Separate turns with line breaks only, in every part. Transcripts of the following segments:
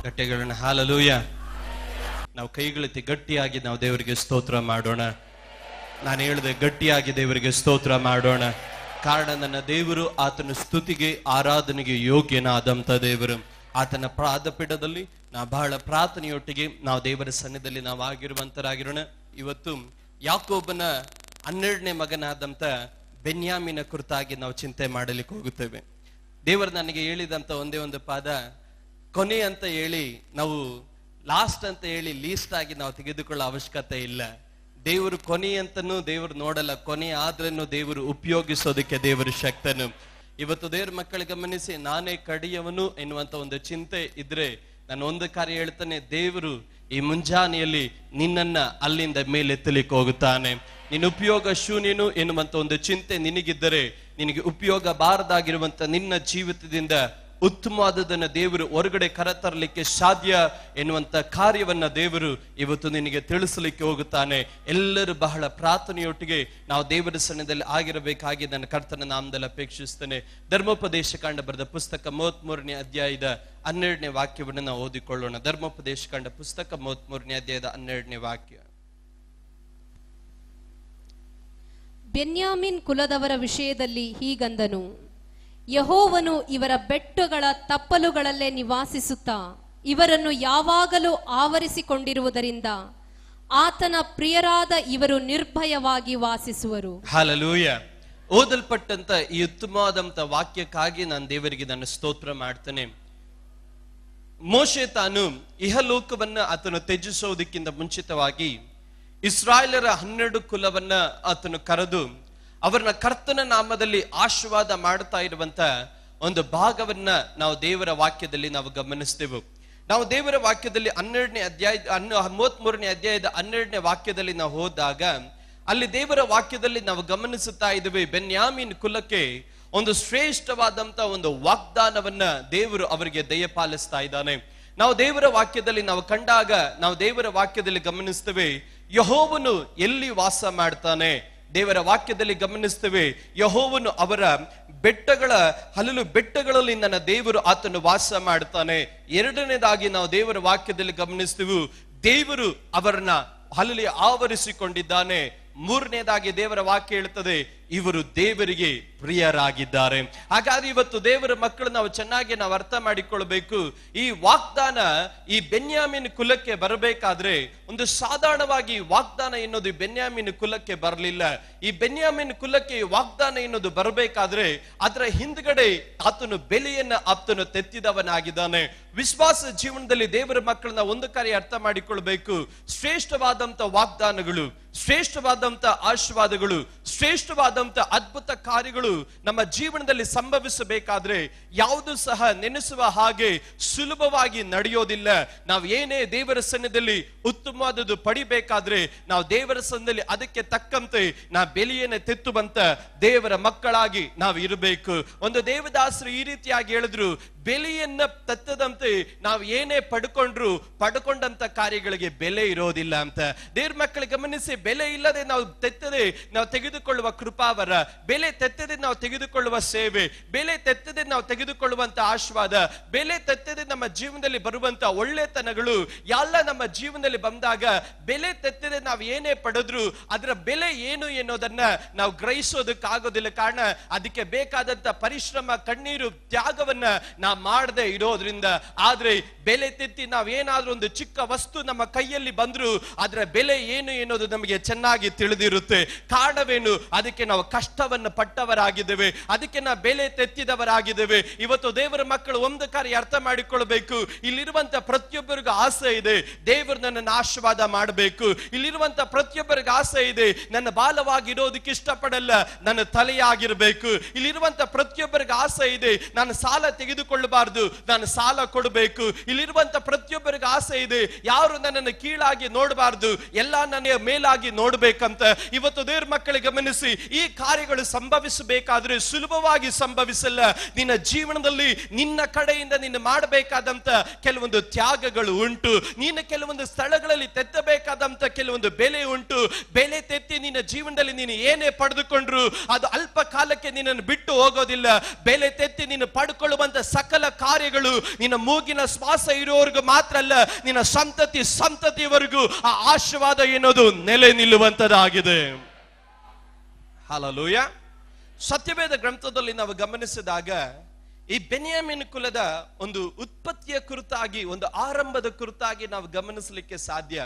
ಗಟ್ಟಿಗಳನ್ನ hallelujah. ನಾವು ಕೈಗಳೆತ್ತಿ ಗಟ್ಟಿಯಾಗಿ ನಾವು ದೇವರಿಗೆ ಸ್ತೋತ್ರ ಮಾಡೋಣ. ನಾನು ಹೇಳಿದೆ ಗಟ್ಟಿಯಾಗಿ ದೇವರಿಗೆ ಸ್ತೋತ್ರ ಮಾಡೋಣ. ಕಾರಣ ನನ್ನ ದೇವರು ಆತನ ಸ್ತುತಿಗೆ ಆರಾಧನೆಗೆ ಯೋಗ್ಯನಾದಂತ ದೇವರು. ಆತನ ಪಾದಪೀಠದಲ್ಲಿ ನಾವು ಬಹಳ ಪ್ರಾರ್ಥನೆಯೊಟ್ಟಿಗೆ ನಾವು ದೇವರ ಸನ್ನಿಧಿಯಲ್ಲಿ ನಾವು ಆಗಿರುವಂತರಾಗಿರೋಣ. ಇವತ್ತು ಯಾಕೋಬನ 12ನೇ ಮಗನಾದಂತ ಬೆನ್ಯಾಮಿನ ಕುರಿತಾಗಿ ನಾವು ಚಿಂತೆ ಮಾಡಲಿಕ್ಕೆ ಹೋಗುತ್ತೇವೆ. ದೇವರು ನನಗೆ ಹೇಳಿದಂತ ಒಂದೇ ಒಂದು ಪಾದ, ಕೊನೆ ಅಂತ ಹೇಳಿ ನಾವು ಲಾಸ್ಟ್ ಅಂತ ಹೇಳಿ ಲೀಸ್ಟ್ ಆಗಿ ನಾವು ತೆಗೆದುಕೊಳ್ಳೋ ಅವಶ್ಯಕತೆ ಇಲ್ಲ. ದೇವರು ಕೊನೆ ಅಂತನೂ ದೇವರು ನೋಡಲ್ಲ, ಕೊನೆ ಆದ್ರೂ ದೇವರು ಉಪಯೋಗಿಸೋದಕ್ಕೆ ದೇವರು ಶಕ್ತನು. ಇವತ್ತು ದೇವ್ರ ಮಕ್ಕಳು ಗಮನಿಸಿ, ನಾನೇ ಕಡಿಯವನು ಎನ್ನುವಂತ ಒಂದು ಚಿಂತೆ ಇದ್ರೆ ನಾನು ಒಂದು ಕಾರ್ಯ ಹೇಳ್ತಾನೆ, ದೇವರು ಈ ಮುಂಜಾನೆಯಲ್ಲಿ ನಿನ್ನನ್ನ ಅಲ್ಲಿಂದ ಮೇಲೆತ್ತಲಿಕ್ಕೆ ಹೋಗುತ್ತಾನೆ. ನಿನ್ನ ಉಪಯೋಗ ಶೂನ್ಯನು ಎನ್ನುವಂತ ಒಂದು ಚಿಂತೆ ನಿನಗಿದ್ದರೆ, ನಿನಗೆ ಉಪಯೋಗ ಬಾರದಾಗಿರುವಂತ ನಿನ್ನ ಜೀವಿತದಿಂದ ಉತ್ತಮವಾದದನ್ನ ದೇವರು ಹೊರಗಡೆ ಕರೆತರಲಿಕ್ಕೆ ಸಾಧ್ಯ ಎನ್ನುವಂತ ಕಾರ್ಯವನ್ನ ದೇವರು ಇವತ್ತು ನಿನಗೆ ತಿಳಿಸಲಿಕ್ಕೆ ಹೋಗುತ್ತಾನೆ. ಎಲ್ಲರೂ ಬಹಳ ಪ್ರಾರ್ಥನೆಯೊಟ್ಟಿಗೆ ನಾವು ದೇವರ ಸನ್ನಿಧಿಯಲ್ಲಿ ಆಗಿರಬೇಕಾಗಿ ನನ್ನ ಕರ್ತನ ನಾಮದಲ್ಲಿ ಅಪೇಕ್ಷಿಸ್ತೇನೆ. ಧರ್ಮೋಪದೇಶ ಕಾಂಡ ಬರೆದ ಪುಸ್ತಕ 33ನೇ ಅಧ್ಯಾಯದ 12ನೇ ವಾಕ್ಯವನ್ನು ನಾವು ಓದಿಕೊಳ್ಳೋಣ. ಧರ್ಮೋಪದೇಶ ಕಾಂಡ ಪುಸ್ತಕ 33ನೇ ಅಧ್ಯಾಯದ 12ನೇ ವಾಕ್ಯ.
ಬೆನ್ಯಾಮಿನ್ ಕುಲದವರ ವಿಷಯದಲ್ಲಿ ಹೀಗಂದನು, ಯೆಹೋವನು ಇವರ ಬೆಟ್ಟಗಳ ತಪ್ಪಲುಗಳಲ್ಲೇ ನಿವಾಸಿಸುತ್ತಾ ಇವರನ್ನು ಯಾವಾಗಲೂ ಆವರಿಸಿಕೊಂಡಿರುವುದರಿಂದ ಆತನ ಪ್ರಿಯರಾದ ಇವರು ನಿರ್ಭಯವಾಗಿ ವಾಸಿಸುವರು.
ಹಲ್ಲೆಲೂಯ. ಓದಲ್ಪಟ್ಟಂತ ಈ ಉತ್ತಮವಾದಂತ ವಾಕ್ಯಕ್ಕಾಗಿ ನಾನು ದೇವರಿಗೆ ನನ್ನ ಸ್ತೋತ್ರ ಮಾಡ್ತೇನೆ. ಮೋಶೆ ತಾನು ಇಹಲೋಕವನ್ನ ಆತನು ತ್ಯಜಿಸೋದಕ್ಕಿಂತ ಮುಂಚಿತವಾಗಿ ಇಸ್ರಾಯೇಲರ 12 ಕುಲವನ್ನ ಆತನು ಕರೆದು ಅವರನ್ನ ಕರ್ತನ ನಾಮದಲ್ಲಿ ಆಶೀರ್ವಾದ ಮಾಡ್ತಾ ಇರುವಂತ ಒಂದು ಭಾಗವನ್ನ ನಾವು ದೇವರ ವಾಕ್ಯದಲ್ಲಿ ನಾವು ಗಮನಿಸ್ತೇವೆ. ನಾವು ದೇವರ ವಾಕ್ಯದಲ್ಲಿ 33ನೇ ಅಧ್ಯಾಯದ 12ನೇ ವಾಕ್ಯದಲ್ಲಿ ನಾವು ಹೋದಾಗ ಅಲ್ಲಿ ದೇವರ ವಾಕ್ಯದಲ್ಲಿ ನಾವು ಗಮನಿಸುತ್ತಾ ಇದ್ದೇವೆ, ಬೆನ್ಯಾಮಿನ್ ಕುಲಕ್ಕೆ ಒಂದು ಶ್ರೇಷ್ಠವಾದಂತ ಒಂದು ವಾಗ್ದಾನವನ್ನ ದೇವರು ಅವರಿಗೆ ದಯಪಾಲಿಸ್ತಾ ಇದ್ದಾನೆ. ನಾವು ದೇವರ ವಾಕ್ಯದಲ್ಲಿ ನಾವು ಕಂಡಾಗ ನಾವು ದೇವರ ವಾಕ್ಯದಲ್ಲಿ ಗಮನಿಸ್ತೇವೆ, ಯೆಹೋವನು ಎಲ್ಲಿ ವಾಸ ಮಾಡ್ತಾನೆ. ದೇವರ ವಾಕ್ಯದಲ್ಲಿ ಗಮನಿಸ್ತೇವೆ, ಯೆಹೋವನು ಅವರ ಬೆಟ್ಟಗಳಲ್ಲಿ ನನ್ನ ದೇವರು ಆತನು ವಾಸ ಮಾಡ್ತಾನೆ. ಎರಡನೇದಾಗಿ ನಾವು ದೇವರ ವಾಕ್ಯದಲ್ಲಿ ಗಮನಿಸ್ತೇವೆ, ದೇವರು ಅವರನ್ನ ಅಲ್ಲಿ ಆವರಿಸಿಕೊಂಡಿದ್ದಾನೆ. ಮೂರನೇದಾಗಿ ದೇವರ ವಾಕ್ಯ ಹೇಳ್ತದೆ, ಇವರು ದೇವರಿಗೆ ಪ್ರಿಯರಾಗಿದ್ದಾರೆ. ಹಾಗಾದ್ರೆ ಇವತ್ತು ದೇವರ ಮಕ್ಕಳು ನಾವು ಚೆನ್ನಾಗಿ ನಾವು ಅರ್ಥ ಮಾಡಿಕೊಳ್ಬೇಕು, ಈ ವಾಗ್ದಾನ ಈ ಬೆನ್ಯಾಮಿನ್ ಕುಲಕ್ಕೆ ಬರಬೇಕಾದ್ರೆ ಒಂದು ಸಾಧಾರಣವಾಗಿ ವಾಗ್ದಾನ ಎನ್ನುವುದು ಬೆನ್ಯಾಮಿನ್ ಕುಲಕ್ಕೆ ಬರಲಿಲ್ಲ. ಈ ಬೆನ್ಯಾಮಿನ್ ಕುಲಕ್ಕೆ ವಾಗ್ದಾನ ಎನ್ನುವುದು ಬರಬೇಕಾದ್ರೆ ಅದರ ಹಿಂದ್ಗಡೆ ಆತನು ಬೆಲೆಯನ್ನ ಆತನು ತೆತ್ತಿದವನಾಗಿದ್ದಾನೆ. ವಿಶ್ವಾಸ ಜೀವನದಲ್ಲಿ ದೇವರ ಮಕ್ಕಳನ್ನ ಒಂದು ಕಾರ್ಯ ಅರ್ಥ ಮಾಡಿಕೊಳ್ಬೇಕು, ಶ್ರೇಷ್ಠವಾದಂತ ವಾಗ್ದಾನಗಳು, ಶ್ರೇಷ್ಠವಾದಂತ ಆಶೀರ್ವಾದಗಳು, ಶ್ರೇಷ್ಠವಾದಂತ ಅದ್ಭುತ ಕಾರ್ಯಗಳು ನಮ್ಮ ಜೀವನದಲ್ಲಿ ಸಂಭವಿಸಬೇಕಾದ್ರೆ ಯಾವುದು ಸಹ ನೆನೆಸುವ ಹಾಗೆ ಸುಲಭವಾಗಿ ನಡೆಯೋದಿಲ್ಲ. ನಾವು ಏನೇ ದೇವರ ಸನ್ನಿಧಿಯಲ್ಲಿ ಉತ್ತಮವಾದದ್ದು ಪಡಿಬೇಕಾದ್ರೆ ನಾವು ದೇವರ ಸನ್ನಿಧಿಯಲ್ಲಿ ಅದಕ್ಕೆ ತಕ್ಕಂತೆ ನಾವು ಬೆಲೆಯನ್ನು ತೆತ್ತುವಂತ ದೇವರ ಮಕ್ಕಳಾಗಿ ನಾವು ಇರಬೇಕು. ಒಂದು ದೇವದಾಸರು ಈ ರೀತಿಯಾಗಿ ಹೇಳಿದ್ರು, ಬೆಲೆಯನ್ನ ತತ್ತದಂತೆ ನಾವು ಏನೇ ಪಡ್ಕೊಂಡಂತ ಕಾರ್ಯಗಳಿಗೆ ಬೆಲೆ ಇರೋದಿಲ್ಲ ಅಂತ. ದೇವ್ರ ಮಕ್ಕಳು ಗಮನಿಸಿ, ಬೆಲೆ ಇಲ್ಲದೆ ನಾವು ತೆಗೆದುಕೊಳ್ಳುವ ಕೃಪಾವರ, ಬೆಲೆ ತೆತ್ತದೆ ನಾವು ತೆಗೆದುಕೊಳ್ಳುವ ಸೇವೆ, ಬೆಲೆ ತೆತ್ತದೆ ನಾವು ತೆಗೆದುಕೊಳ್ಳುವಂತ ಆಶೀರ್ವಾದ, ಬೆಲೆ ತೆತ್ತದೆ ನಮ್ಮ ಜೀವನದಲ್ಲಿ ಬರುವಂತ ಒಳ್ಳೆತನಗಳು ಎಲ್ಲ ನಮ್ಮ ಜೀವನದಲ್ಲಿ ಬಂದಾಗ ಬೆಲೆ ತೆತ್ತದೆ ನಾವು ಏನೇ ಪಡೆದ್ರು ಅದರ ಬೆಲೆ ಏನು ಎನ್ನುವುದನ್ನ ನಾವು ಗ್ರಹಿಸೋದಕ್ಕಾಗೋದಿಲ್ಲ. ಕಾರಣ ಅದಕ್ಕೆ ಬೇಕಾದಂತ ಪರಿಶ್ರಮ, ಕಣ್ಣೀರು, ತ್ಯಾಗವನ್ನ ನಾವು ಮಾಡದೆ ಇರೋದ್ರಿಂದ. ಆದ್ರೆ ಬೆಲೆ ತೆತ್ತಿ ನಾವೇನಾದ್ರೂ ಒಂದು ಚಿಕ್ಕ ವಸ್ತು ನಮ್ಮ ಕೈಯಲ್ಲಿ ಬಂದ್ರು ಅದರ ಬೆಲೆ ಏನು ಎನ್ನುವುದು ನಮಗೆ ಚೆನ್ನಾಗಿ ತಿಳಿದಿರುತ್ತೆ. ಕಾರಣವೇನು? ಅದಕ್ಕೆ ನಾವು ಕಷ್ಟವನ್ನು ಪಟ್ಟವರಾಗಿದ್ದೇವೆ, ಅದಕ್ಕೆ ನಾವು ಬೆಲೆ ತೆತ್ತಿದವರಾಗಿದ್ದೇವೆ. ಇವತ್ತು ದೇವರ ಮಕ್ಕಳು ಒಂದು ಕಾರ್ಯ ಅರ್ಥ ಮಾಡಿಕೊಳ್ಬೇಕು, ಇಲ್ಲಿರುವಂತ ಪ್ರತಿಯೊಬ್ಬರಿಗೂ ಆಸೆ ಇದೆ, ದೇವರು ನನ್ನನ್ನು ಆಶೀರ್ವಾದ ಮಾಡಬೇಕು. ಇಲ್ಲಿರುವಂತ ಪ್ರತಿಯೊಬ್ಬರಿಗೆ ಆಸೆ ಇದೆ, ನನ್ನ ಬಾಲವಾಗಿರೋದಕ್ಕೆ ಇಷ್ಟಪಡಲ್ಲ, ನನ್ನ ತಲೆಯಾಗಿರ್ಬೇಕು. ಇಲ್ಲಿರುವಂತ ಪ್ರತಿಯೊಬ್ಬರಿಗೆ ಆಸೆ ಇದೆ, ನಾನು ಸಾಲ ತೆಗೆದುಕೊಳ್ಳಬಾರದು, ನಾನು ಸಾಲ ಕೊಡಬೇಕು. ಇಲ್ಲಿರುವಂತ ಪ್ರತಿಯೊಬ್ಬರಿಗೆ ಆಸೆ ಇದೆ, ಯಾರು ನನ್ನನ್ನು ಕೀಳಾಗಿ ನೋಡಬಾರದು, ಎಲ್ಲ ನನ್ನ ಮೇಲಾಗಿ ನೋಡ್ಬೇಕಂತ. ಇವತ್ತು ದೇವ್ರ ಮಕ್ಕಳಿಗೆ ಗಮನಿಸಿ, ಈ ಕಾರ್ಯಗಳು ಸಂಭವಿಸಬೇಕಾದ್ರೆ ಸುಲಭವಾಗಿ ಸಂಭವಿಸಲ್ಲ. ನಿನ್ನ ಜೀವನದಲ್ಲಿ ನಿನ್ನ ಕಡೆಯಿಂದ ನೀನು ಮಾಡಬೇಕಾದಂತ ಕೆಲವೊಂದು ತ್ಯಾಗಗಳು ಉಂಟು. ನೀನು ಕೆಲವೊಂದು ಸ್ಥಳಗಳಲ್ಲಿ ತೆತ್ತಬೇಕಾದಂತ ಕೆಲವೊಂದು ಬೆಲೆ ಉಂಟು. ಬೆಲೆ ತೆತ್ತಿ ನಿನ್ನ ಜೀವನದಲ್ಲಿ ನೀನು ಏನೇ ಪಡೆದುಕೊಂಡ್ರು ಅದು ಅಲ್ಪ ಕಾಲಕ್ಕೆ ನಿನ್ನನ್ನು ಬಿಟ್ಟು ಹೋಗೋದಿಲ್ಲ. ಬೆಲೆ ತೆತ್ತಿ ಸಂತತಿ ನೀನು ಪಡ್ಕೊಳ್ಳುವಂತ ಸಕಲ ಕಾರ್ಯಗಳು ನಿನ್ನ ಮೂಗಿನ ಶ್ವಾಸ ಇರೋವರೆಗೂ ಮಾತ್ರ ಅಲ್ಲ, ನಿನ್ನ ಸಂತತಿಯವರೆಗೂ ಆ ಆಶೀರ್ವಾದ ಎನ್ನುವುದು ನೆಲೆ ನಿಲ್ಲುವಂತದಾಗಿದೆ. ಹಲ್ಲೆಲೂಯ. ಸತ್ಯವೇದ ಗ್ರಂಥದಲ್ಲಿ ನಾವು ಗಮನಿಸಿದಾಗ ಈ ಬೆನ್ಯಾಮೀನ್ ಕುಲದ ಒಂದು ಉತ್ಪತ್ತಿಯ ಕುರಿತಾಗಿ, ಒಂದು ಆರಂಭದ ಕುರಿತಾಗಿ ನಾವು ಗಮನಿಸಲಿಕ್ಕೆ ಸಾಧ್ಯ.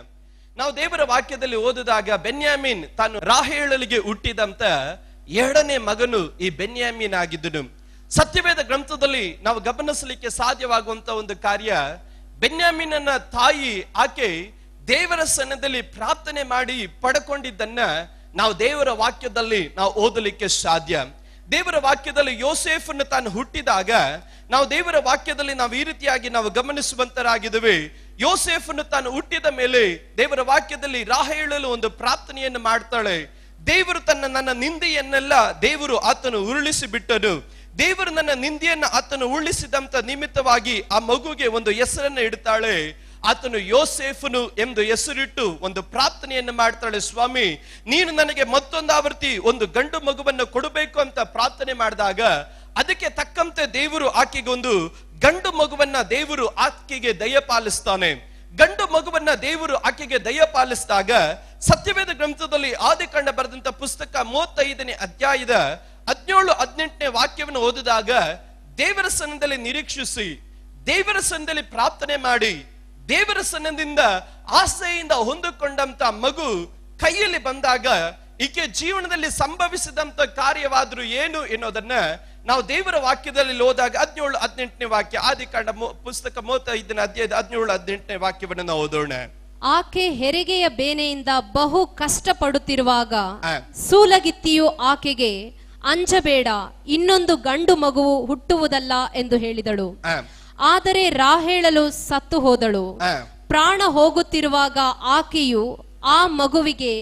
ನಾವು ದೇವರ ವಾಕ್ಯದಲ್ಲಿ ಓದಿದಾಗ ಬೆನ್ಯಾಮೀನ್ ತಾನು ರಾಹೇಲಳಿಗೆ ಹುಟ್ಟಿದಂತ 2ನೇ ಮಗನು ಈ ಬೆನ್ಯಾಮೀನ್ ಆಗಿದ್ದನು. ಸತ್ಯವೇದ ಗ್ರಂಥದಲ್ಲಿ ನಾವು ಗಮನಿಸಲಿಕ್ಕೆ ಸಾಧ್ಯವಾಗುವಂತ ಒಂದು ಕಾರ್ಯ, ಬೆನ್ಯಾಮೀನನ ತಾಯಿ ಆಕೆ ದೇವರ ಸನ್ನಿಧಿಯಲ್ಲಿ ಪ್ರಾರ್ಥನೆ ಮಾಡಿ ಪಡ್ಕೊಂಡಿದ್ದನ್ನ ನಾವು ದೇವರ ವಾಕ್ಯದಲ್ಲಿ ನಾವು ಓದಲಿಕ್ಕೆ ಸಾಧ್ಯ. ದೇವರ ವಾಕ್ಯದಲ್ಲಿ ಯೋಸೇಫನ್ನು ತಾನು ಹುಟ್ಟಿದಾಗ ನಾವು ದೇವರ ವಾಕ್ಯದಲ್ಲಿ ನಾವು ಈ ರೀತಿಯಾಗಿ ನಾವು ಗಮನಿಸುವಂತರಾಗಿದ್ದೇವೆ. ಯೋಸೇಫನ್ನು ತಾನು ಹುಟ್ಟಿದ ಮೇಲೆ ದೇವರ ವಾಕ್ಯದಲ್ಲಿ ರಾಹೇಲಳು ಒಂದು ಪ್ರಾರ್ಥನೆಯನ್ನು ಮಾಡ್ತಾಳೆ. ದೇವರು ನನ್ನ ನಿಂದೆಯನ್ನೆಲ್ಲ ದೇವರು ಆತನು ಉರುಳಿಸಿ ಬಿಟ್ಟನು. ದೇವರು ನನ್ನ ನಿಂದೆಯನ್ನು ಆತನು ಉರುಳಿಸಿದಂತ ನಿಮಿತ್ತವಾಗಿ ಆ ಮಗುಗೆ ಒಂದು ಹೆಸರನ್ನು ಇಡ್ತಾಳೆ. ಆತನು ಯೋಸೇಫನು ಎಂದು ಹೆಸರಿಟ್ಟು ಒಂದು ಪ್ರಾರ್ಥನೆಯನ್ನು ಮಾಡ್ತಾಳೆ. ಸ್ವಾಮಿ, ನೀನು ನನಗೆ ಮತ್ತೊಂದು ಆವರ್ತಿ ಒಂದು ಗಂಡು ಮಗುವನ್ನು ಕೊಡಬೇಕು ಅಂತ ಪ್ರಾರ್ಥನೆ ಮಾಡಿದಾಗ ಅದಕ್ಕೆ ತಕ್ಕಂತೆ ದೇವರು ಆಕೆಗೆ ಒಂದು ಗಂಡು ಮಗುವನ್ನ ದೇವರು ಆಕೆಗೆ ದಯಪಾಲಿಸ್ತಾನೆ. ಗಂಡು ಮಗುವನ್ನ ದೇವರು ಆಕೆಗೆ ದಯಪಾಲಿಸಿದಾಗ ಸತ್ಯವೇದ ಗ್ರಂಥದಲ್ಲಿ ಆದಿಕಾಂಡ ಬರೆದಂತ ಪುಸ್ತಕ 35ನೇ ಅಧ್ಯಾಯದ 17-18ನೇ ವಾಕ್ಯವನ್ನು ಓದಿದಾಗ ದೇವರ ಸನ್ನಿಧಿಯಲ್ಲಿ ನಿರೀಕ್ಷಿಸಿ, ದೇವರ ಸನ್ನಿಧಿಯಲ್ಲಿ ಪ್ರಾರ್ಥನೆ ಮಾಡಿ, ದೇವರ ಸನ್ನಿಧಿಯಿಂದ ಆಸೆಯಿಂದ ಹೊಂದಿಕೊಂಡಂತ ಮಗು ಕೈಯಲ್ಲಿ ಬಂದಾಗ ಈಕೆ ಜೀವನದಲ್ಲಿ ಸಂಭವಿಸಿದಂತ ಕಾರ್ಯವಾದ್ರೂ ಏನು ಎನ್ನುವುದನ್ನ ನಾವು ದೇವರ ವಾಕ್ಯದಲ್ಲಿ ಓದಾಗ 17-18ನೇ ವಾಕ್ಯ, ಆದಿಕಾಂಡ ಪುಸ್ತಕ 35ನೇ ಅಧ್ಯಾಯದ 17-18ನೇ ವಾಕ್ಯವನ್ನು ನಾವು ಓದೋಣ.
ಆಕೆ ಹೆರಿಗೆಯ ಬೇನೆಯಿಂದ ಬಹು ಕಷ್ಟಪಡುತ್ತಿರುವಾಗ ಸೂಲಗಿತ್ತಿಯು ಆಕೆಗೆ, ಅಂಜಬೇಡ, ಇನ್ನೊಂದು ಗಂಡು ಮಗುವು ಹುಟ್ಟುವುದಲ್ಲ ಎಂದು ಹೇಳಿದಳು. ಆದರೆ ರಾಹೇಲಳು ಸತ್ತು ಹೋದಳು. ಪ್ರಾಣ ಹೋಗುತ್ತಿರುವಾಗ ಆಕೆಯು ಆ ಮಗುವಿಗೆ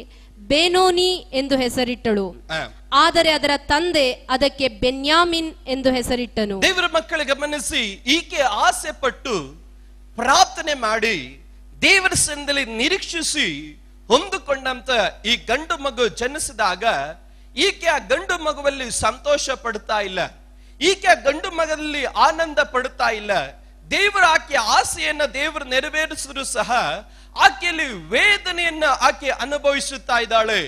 ಬೇನೋನಿ ಎಂದು ಹೆಸರಿಟ್ಟಳು. ಆದರೆ ಅದರ ತಂದೆ ಅದಕ್ಕೆ ಬೆನ್ಯಾಮಿನ್ ಎಂದು ಹೆಸರಿಟ್ಟನು.
ದೇವರ ಮಕ್ಕಳಿಗೆ ಗಮನಿಸಿ, ಈಕೆ ಆಸೆ ಪಟ್ಟು ಪ್ರಾರ್ಥನೆ ಮಾಡಿ ದೇವರ ಸನ್ನಿಧಿಯಲ್ಲಿ ನಿರೀಕ್ಷಿಸಿ ಹೊಂದಿಕೊಂಡಂತ ಈ ಗಂಡು ಮಗು ಜನಿಸಿದಾಗ ಈಕೆ ಆ ಗಂಡು ಮಗುವಲ್ಲಿ ಸಂತೋಷ ಪಡ್ತಾ ಇಲ್ಲ. ಈಕೆ ಆ ಗಂಡು ಮಗದಲ್ಲಿ ಆನಂದ ಪಡುತ್ತಾ ಇಲ್ಲ. ದೇವರು ಆಕೆ ಆಸೆಯನ್ನ ದೇವರು ನೆರವೇರಿಸಿದ್ರು ಸಹ ಆಕೆಯಲ್ಲಿ ವೇದನೆಯನ್ನ ಆಕೆ ಅನುಭವಿಸುತ್ತಾ ಇದ್ದಾಳೆ.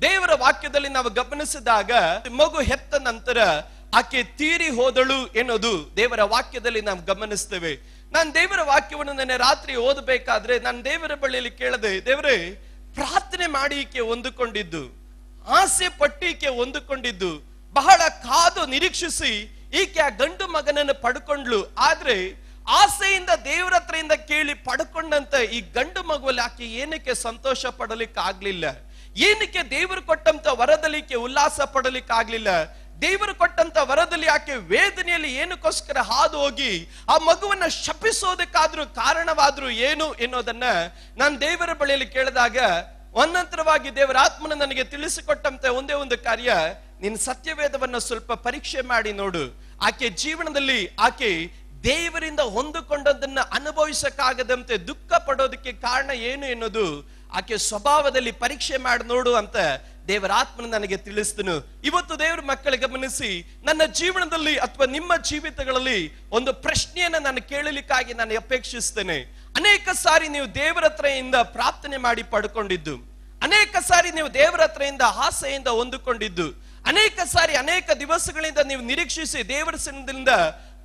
ದೇವರ ವಾಕ್ಯದಲ್ಲಿ ನಾವು ಗಮನಿಸಿದಾಗ ಮಗು ಹೆತ್ತ ನಂತರ ಆಕೆ ತೀರಿ ಹೋದಳು ಎನ್ನುವುದು ದೇವರ ವಾಕ್ಯದಲ್ಲಿ ನಾವು ಗಮನಿಸ್ತೇವೆ. ನಾನು ದೇವರ ವಾಕ್ಯವನ್ನು ನೆನ್ನೆ ರಾತ್ರಿ ಓದಬೇಕಾದ್ರೆ ನಾನು ದೇವರ ಬಳಿಯಲ್ಲಿ ಕೇಳದೆ, ದೇವರೇ, ಪ್ರಾರ್ಥನೆ ಮಾಡಿ ಈಕೆ ಹೊಂದಿಕೊಂಡಿದ್ದು, ಆಸೆ ಪಟ್ಟು ಈಕೆ ಹೊಂದಿಕೊಂಡಿದ್ದು, ಬಹಳ ಕಾದು ನಿರೀಕ್ಷಿಸಿ ಈಕೆ ಆ ಗಂಡು ಮಗನನ್ನು ಪಡ್ಕೊಂಡ್ಲು. ಆದ್ರೆ ಆಸೆಯಿಂದ ದೇವರ ಹತ್ರದಿಂದ ಕೇಳಿ ಪಡ್ಕೊಂಡಂತ ಈ ಗಂಡು ಮಗುವಲ್ಲಿ ಆಕೆ ಏನಕ್ಕೆ ಸಂತೋಷ ಪಡಲಿಕ್ಕೆ ಆಗ್ಲಿಲ್ಲ? ಏನಕ್ಕೆ ದೇವರು ಕೊಟ್ಟಂತ ವರದಲ್ಲಿ ಉಲ್ಲಾಸ ಪಡಲಿಕ್ಕೆ ಆಗ್ಲಿಲ್ಲ? ದೇವರು ಕೊಟ್ಟಂತ ವರದಲ್ಲಿ ಆಕೆ ವೇದನೆಯಲ್ಲಿ ಏನಕ್ಕೋಸ್ಕರ ಹಾದು ಹೋಗಿ ಆ ಮಗುವನ್ನ ಶಪಿಸೋದಕ್ಕಾದ್ರೂ ಕಾರಣವಾದ್ರೂ ಏನು ಎನ್ನುವುದನ್ನ ನಾನು ದೇವರ ಬಳಿಯಲ್ಲಿ ಕೇಳಿದಾಗ ಒಂದಂತರವಾಗಿ ದೇವರ ಆತ್ಮನ ನನಗೆ ತಿಳಿಸಿಕೊಟ್ಟಂತೆ ಒಂದೇ ಒಂದು ಕಾರ್ಯ, ನಿನ್ನ ಸತ್ಯವೇದವನ್ನ ಸ್ವಲ್ಪ ಪರೀಕ್ಷೆ ಮಾಡಿ ನೋಡು. ಆಕೆ ಜೀವನದಲ್ಲಿ ಆಕೆ ದೇವರಿಂದ ಹೊಂದಿಕೊಂಡದನ್ನ ಅನುಭವಿಸಕ್ಕಾಗದಂತೆ ದುಃಖ ಪಡೋದಕ್ಕೆ ಕಾರಣ ಏನು ಎನ್ನುವುದು ಆಕೆ ಸ್ವಭಾವದಲ್ಲಿ ಪರೀಕ್ಷೆ ಮಾಡಿ ನೋಡು ಅಂತ ದೇವರ ಆತ್ಮನ ನನಗೆ ತಿಳಿಸ್ತನು. ಇವತ್ತು ದೇವರ ಮಕ್ಕಳಿಗೆ ಗಮನಿಸಿ, ನನ್ನ ಜೀವನದಲ್ಲಿ ಅಥವಾ ನಿಮ್ಮ ಜೀವಿತಗಳಲ್ಲಿ ಒಂದು ಪ್ರಶ್ನೆಯನ್ನ ನಾನು ಕೇಳಲಿಕ್ಕಾಗಿ ನಾನು ಅಪೇಕ್ಷಿಸ್ತೇನೆ. ಅನೇಕ ಸಾರಿ ನೀವು ದೇವರ ಹತ್ರದಿಂದ ಪ್ರಾರ್ಥನೆ ಮಾಡಿ ಪಡ್ಕೊಂಡಿದ್ದು, ಅನೇಕ ಸಾರಿ ನೀವು ದೇವರ ಹತ್ರದಿಂದ ಆಸೆಯಿಂದ ಹೊಂದಿಕೊಂಡಿದ್ದು, ಅನೇಕ ಸಾರಿ ಅನೇಕ ದಿವಸಗಳಿಂದ ನೀವು ನಿರೀಕ್ಷಿಸಿ ದೇವರ ಸನ್ನಿಧಿಯಿಂದ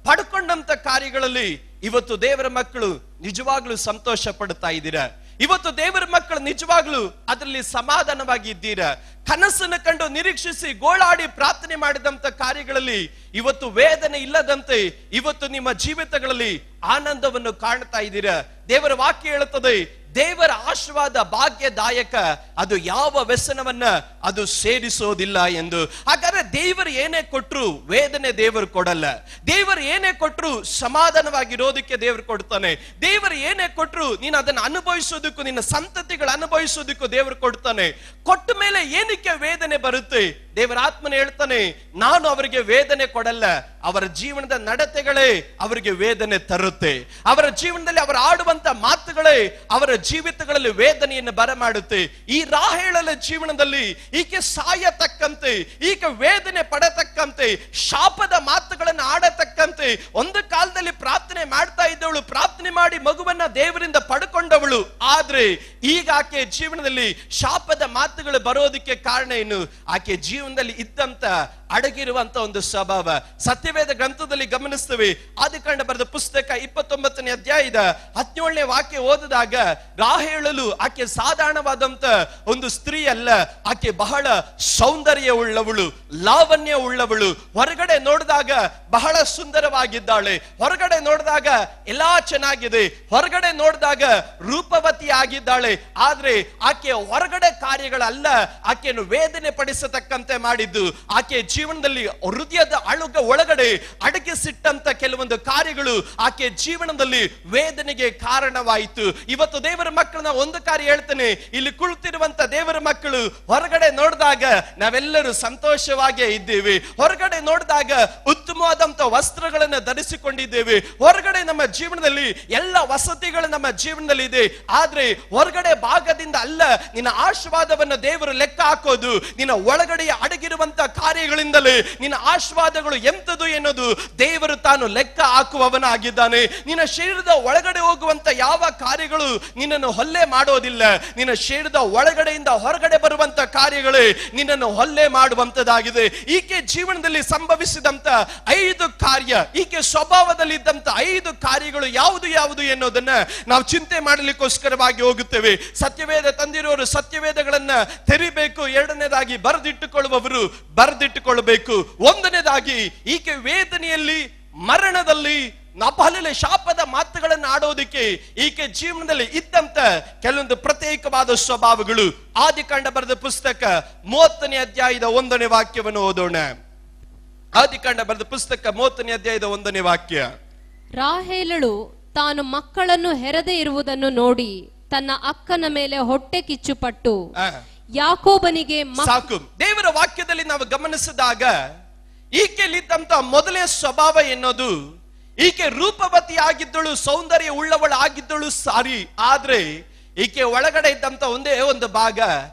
ಪಡ್ಕೊಂಡಂತ ಕಾರ್ಯಗಳಲ್ಲಿ ಇವತ್ತು ದೇವರ ಮಕ್ಕಳು ನಿಜವಾಗ್ಲೂ ಸಂತೋಷ ಪಡ್ತಾ ಇದ್ದೀರಾ? ಇವತ್ತು ದೇವರ ಮಕ್ಕಳು ನಿಜವಾಗ್ಲೂ ಅದರಲ್ಲಿ ಸಮಾಧಾನವಾಗಿ ಇದ್ದೀರಾ? ಕನಸನ್ನು ಕಂಡು ನಿರೀಕ್ಷಿಸಿ ಗೋಳಾಡಿ ಪ್ರಾರ್ಥನೆ ಮಾಡಿದಂತ ಕಾರ್ಯಗಳಲ್ಲಿ ಇವತ್ತು ವೇದನೆ ಇಲ್ಲದಂತೆ ಇವತ್ತು ನಿಮ್ಮ ಜೀವಿತಗಳಲ್ಲಿ ಆನಂದವನ್ನು ಕಾಣ್ತಾ ಇದ್ದೀರಾ? ದೇವರ ವಾಕ್ಯ ಹೇಳುತ್ತದೆ, ದೇವರ ಆಶೀರ್ವಾದ ಭಾಗ್ಯದಾಯಕ, ಅದು ಯಾವ ವ್ಯಸನವನ್ನ ಅದು ಸೇರಿಸೋದಿಲ್ಲ ಎಂದು. ಹಾಗಾದ್ರೆ ದೇವರು ಏನೇ ಕೊಟ್ರು ವೇದನೆ ದೇವರು ಕೊಡಲ್ಲ. ದೇವರು ಏನೇ ಕೊಟ್ರು ಸಮಾಧಾನವಾಗಿರೋದಕ್ಕೆ ದೇವರು ಕೊಡ್ತಾನೆ. ದೇವರು ಏನೇ ಕೊಟ್ರು ನೀನು ಅದನ್ನು ಅನುಭವಿಸೋದಕ್ಕೂ ನಿನ್ನ ಸಂತತಿಗಳು ಅನುಭವಿಸೋದಕ್ಕೂ ದೇವರು ಕೊಡ್ತಾನೆ. ಕೊಟ್ಟ ಮೇಲೆ ಏನಕ್ಕೆ ವೇದನೆ ಬರುತ್ತೆ? ದೇವರ ಆತ್ಮನ ಹೇಳ್ತಾನೆ, ನಾನು ಅವರಿಗೆ ವೇದನೆ ಕೊಡಲ್ಲ, ಅವರ ಜೀವನದ ನಡತೆಗಳೇ ಅವರಿಗೆ ವೇದನೆ ತರುತ್ತೆ. ಅವರ ಜೀವನದಲ್ಲಿ ಅವರು ಆಡುವಂತ ಮಾತುಗಳೇ ಅವರ ಜೀವಿತಗಳಲ್ಲಿ ವೇದನೆಯನ್ನು ಬರಮಾಡುತ್ತೆ. ಈ ರಾಹೇಲಳ ಜೀವನದಲ್ಲಿ ಈಕೆ ಸಾಯತಕ್ಕಂತೆ, ಈಕೆ ವೇದನೆ ಪಡತಕ್ಕಂತೆ, ಶಾಪದ ಮಾತುಗಳನ್ನು ಆಡತಕ್ಕಂತೆ ಹೇಳುತ್ತೆ, ಒಂದು ಕಾಲದಲ್ಲಿ ಪ್ರಾರ್ಥನೆ ಮಾಡ್ತಾ ಇದ್ದವಳು, ಪ್ರಾರ್ಥನೆ ಮಾಡಿ ಮಗುವನ್ನ ದೇವರಿಂದ ಪಡ್ಕೊಂಡವಳು. ಆದ್ರೆ ಈಗ ಆಕೆ ಜೀವನದಲ್ಲಿ ಶಾಪದ ಮಾತುಗಳು ಬರೋದಕ್ಕೆ ಕಾರಣ ಏನು? ಆಕೆ ಜೀವನದಲ್ಲಿ ಇದ್ದಂತ ಅಡಗಿರುವಂತ ಒಂದು ಸ್ವಭಾವ. ಸತ್ಯವೇದ ಗ್ರಂಥದಲ್ಲಿ ಗಮನಿಸ್ತೇವೆ. ಆದಿಕಾಂಡ ಬರೆದ ಪುಸ್ತಕ 29ನೇ ಅಧ್ಯಾಯದ 17ನೇ ವಾಕ್ಯ ಓದಿದಾಗ, ರಾಹೇಲಳು ಆಕೆ ಸಾಧಾರಣವಾದಂತ ಒಂದು ಸ್ತ್ರೀ ಅಲ್ಲ, ಆಕೆ ಬಹಳ ಸೌಂದರ್ಯ ಉಳ್ಳವಳು, ಲಾವಣ್ಯ ಉಳ್ಳವಳು. ಹೊರಗಡೆ ನೋಡಿದಾಗ ಬಹಳ ಸುಂದರವಾಗಿದ್ದಾಳೆ, ಹೊರಗಡೆ ನೋಡಿದಾಗ ಎಲ್ಲಾ ಚೆನ್ನಾಗಿದೆ, ಹೊರಗಡೆ ನೋಡಿದಾಗ ರೂಪವತಿ ಆಗಿದ್ದಾಳೆ. ಆದ್ರೆ ಆಕೆ ಹೊರಗಡೆ ಕಾರ್ಯಗಳಲ್ಲ ಆಕೆಯನ್ನು ವೇದನೆ ಪಡಿಸತಕ್ಕಂತೆ ಮಾಡಿದ್ದು. ಆಕೆ ಜೀವನದಲ್ಲಿ ಹೃದಯದ ಒಳಗಡೆ ಅಡಗಿಸಿಟ್ಟಂತ ಕೆಲವೊಂದು ಕಾರ್ಯಗಳು ಆಕೆ ಜೀವನದಲ್ಲಿ ವೇದನೆಗೆ ಕಾರಣವಾಯಿತು. ಇವತ್ತು ದೇವರ ಮಕ್ಕಳನ್ನ ಒಂದು ಕಾರ್ಯ ಹೇಳ್ತೇನೆ, ಇಲ್ಲಿ ಕುಳಿತಿರುವಂತ ದೇವರ ಮಕ್ಕಳು ಹೊರಗಡೆ ನೋಡಿದಾಗ ನಾವೆಲ್ಲರೂ ಸಂತೋಷವಾಗೇ ಇದ್ದೇವೆ, ಹೊರಗಡೆ ನೋಡಿದಾಗ ಉತ್ತಮವಾದಂತ ವಸ್ತ್ರಗಳನ್ನು ಧರಿಸಿಕೊಂಡಿದ್ದೇವೆ, ಹೊರಗಡೆ ನಮ್ಮ ಜೀವನದಲ್ಲಿ ಎಲ್ಲ ವಸತಿಗಳು ನಮ್ಮ ಜೀವನದಲ್ಲಿ ಇದೆ. ಆದ್ರೆ ಹೊರಗಡೆ ಭಾಗದಿಂದ ಅಲ್ಲ ನಿನ್ನ ಆಶೀರ್ವಾದವನ್ನು ದೇವರು ಲೆಕ್ಕ ಹಾಕೋದು, ನಿನ್ನ ಒಳಗಡೆ ಅಡಗಿರುವಂತ ಕಾರ್ಯಗಳಿಂದಲೇ ನಿನ್ನ ಆಶೀರ್ವಾದಗಳು ಎಂತದು ಎನ್ನುವುದು ದೇವರು ತಾನು ಲೆಕ್ಕ ಹಾಕುವವನಾಗಿದ್ದಾನೆ. ನಿನ್ನ ಶರೀರದ ಒಳಗಡೆ ಹೋಗುವಂತ ಯಾವ ಕಾರ್ಯಗಳು ನಿನ್ನನ್ನು ಹೊಲ್ಲೆ ಮಾಡೋದಿಲ್ಲ, ನಿನ್ನ ಶರೀರದ ಒಳಗಡೆಯಿಂದ ಹೊರಗಡೆ ಬರುವಂತ ಕಾರ್ಯಗಳೇ ನಿನ್ನನ್ನು ಹೊಲ್ಲೆ ಮಾಡುವಂತದಾಗಿದೆ. ಈಕೆ ಜೀವನದಲ್ಲಿ ಸಂಭವಿಸಿದಂತ 5 ಕಾರ್ಯ, ಈಕೆ ಸ್ವಭಾವದಲ್ಲಿ ಇದ್ದಂತ 5 ಕಾರ್ಯಗಳು ಯಾವುದು ಯಾವುದು ಎನ್ನುವುದನ್ನ ನಾವು ಚಿಂತೆ ಮಾಡಲಿಕ್ಕೋಸ್ಕರವಾಗಿ ಹೋಗುತ್ತೇವೆ. ಸತ್ಯವೇದ ತಂದಿರೋರು ಸತ್ಯವೇದಗಳನ್ನ ತೆರಿಬೇಕು. ಎರಡನೇದಾಗಿ ಬರೆದಿಟ್ಟುಕೊಳ್ಳುವವರು ಬರೆದಿಟ್ಟುಕೊಳ್ಳಬೇಕು. ಒಂದನೇದಾಗಿ ಈಕೆ ವೇದನೆಯಲ್ಲಿ, ಮರಣದಲ್ಲಿ, ನಪಹಲಲೆ ಶಾಪದ ಮಾತುಗಳನ್ನು ಆಡೋದಕ್ಕೆ ಈಕೆ ಜೀವನದಲ್ಲಿ ಇದ್ದಂತ ಕೆಲವೊಂದು ಪ್ರತ್ಯೇಕವಾದ ಸ್ವಭಾವಗಳು. ಆದಿಕಾಂಡ ಬರೆದ ಪುಸ್ತಕ 30ನೇ ಅಧ್ಯಾಯದ 1ನೇ ವಾಕ್ಯವನ್ನು ಓದೋಣ. ಆದಿಕಾಂಡ ಬರೆದ ಪುಸ್ತಕ 30ನೇ ಅಧ್ಯಾಯದ 1ನೇ ವಾಕ್ಯ.
ರಾಹೇಲಳು ತಾನು ಮಕ್ಕಳನ್ನು ಹೆರದೆ ಇರುವುದನ್ನು ನೋಡಿ ತನ್ನ ಅಕ್ಕನ ಮೇಲೆ ಹೊಟ್ಟೆ ಕಿಚ್ಚುಪಟ್ಟು ಯಾಕೋಬನಿಗೆ
ಸಾಕು. ದೇವರ ವಾಕ್ಯದಲ್ಲಿ ನಾವು ಗಮನಿಸಿದಾಗ ಈಕೆಯಲ್ಲಿದ್ದಂತ ಮೊದಲೇ ಸ್ವಭಾವ ಎನ್ನೋದು, ಈಕೆ ರೂಪವತಿ ಆಗಿದ್ದಳು, ಸೌಂದರ್ಯ ಉಳ್ಳವಳು ಆಗಿದ್ದಳು ಸಾರಿ. ಆದ್ರೆ ಈಕೆ ಒಳಗಡೆ ಇದ್ದಂತ ಒಂದೇ ಒಂದು ಭಾಗ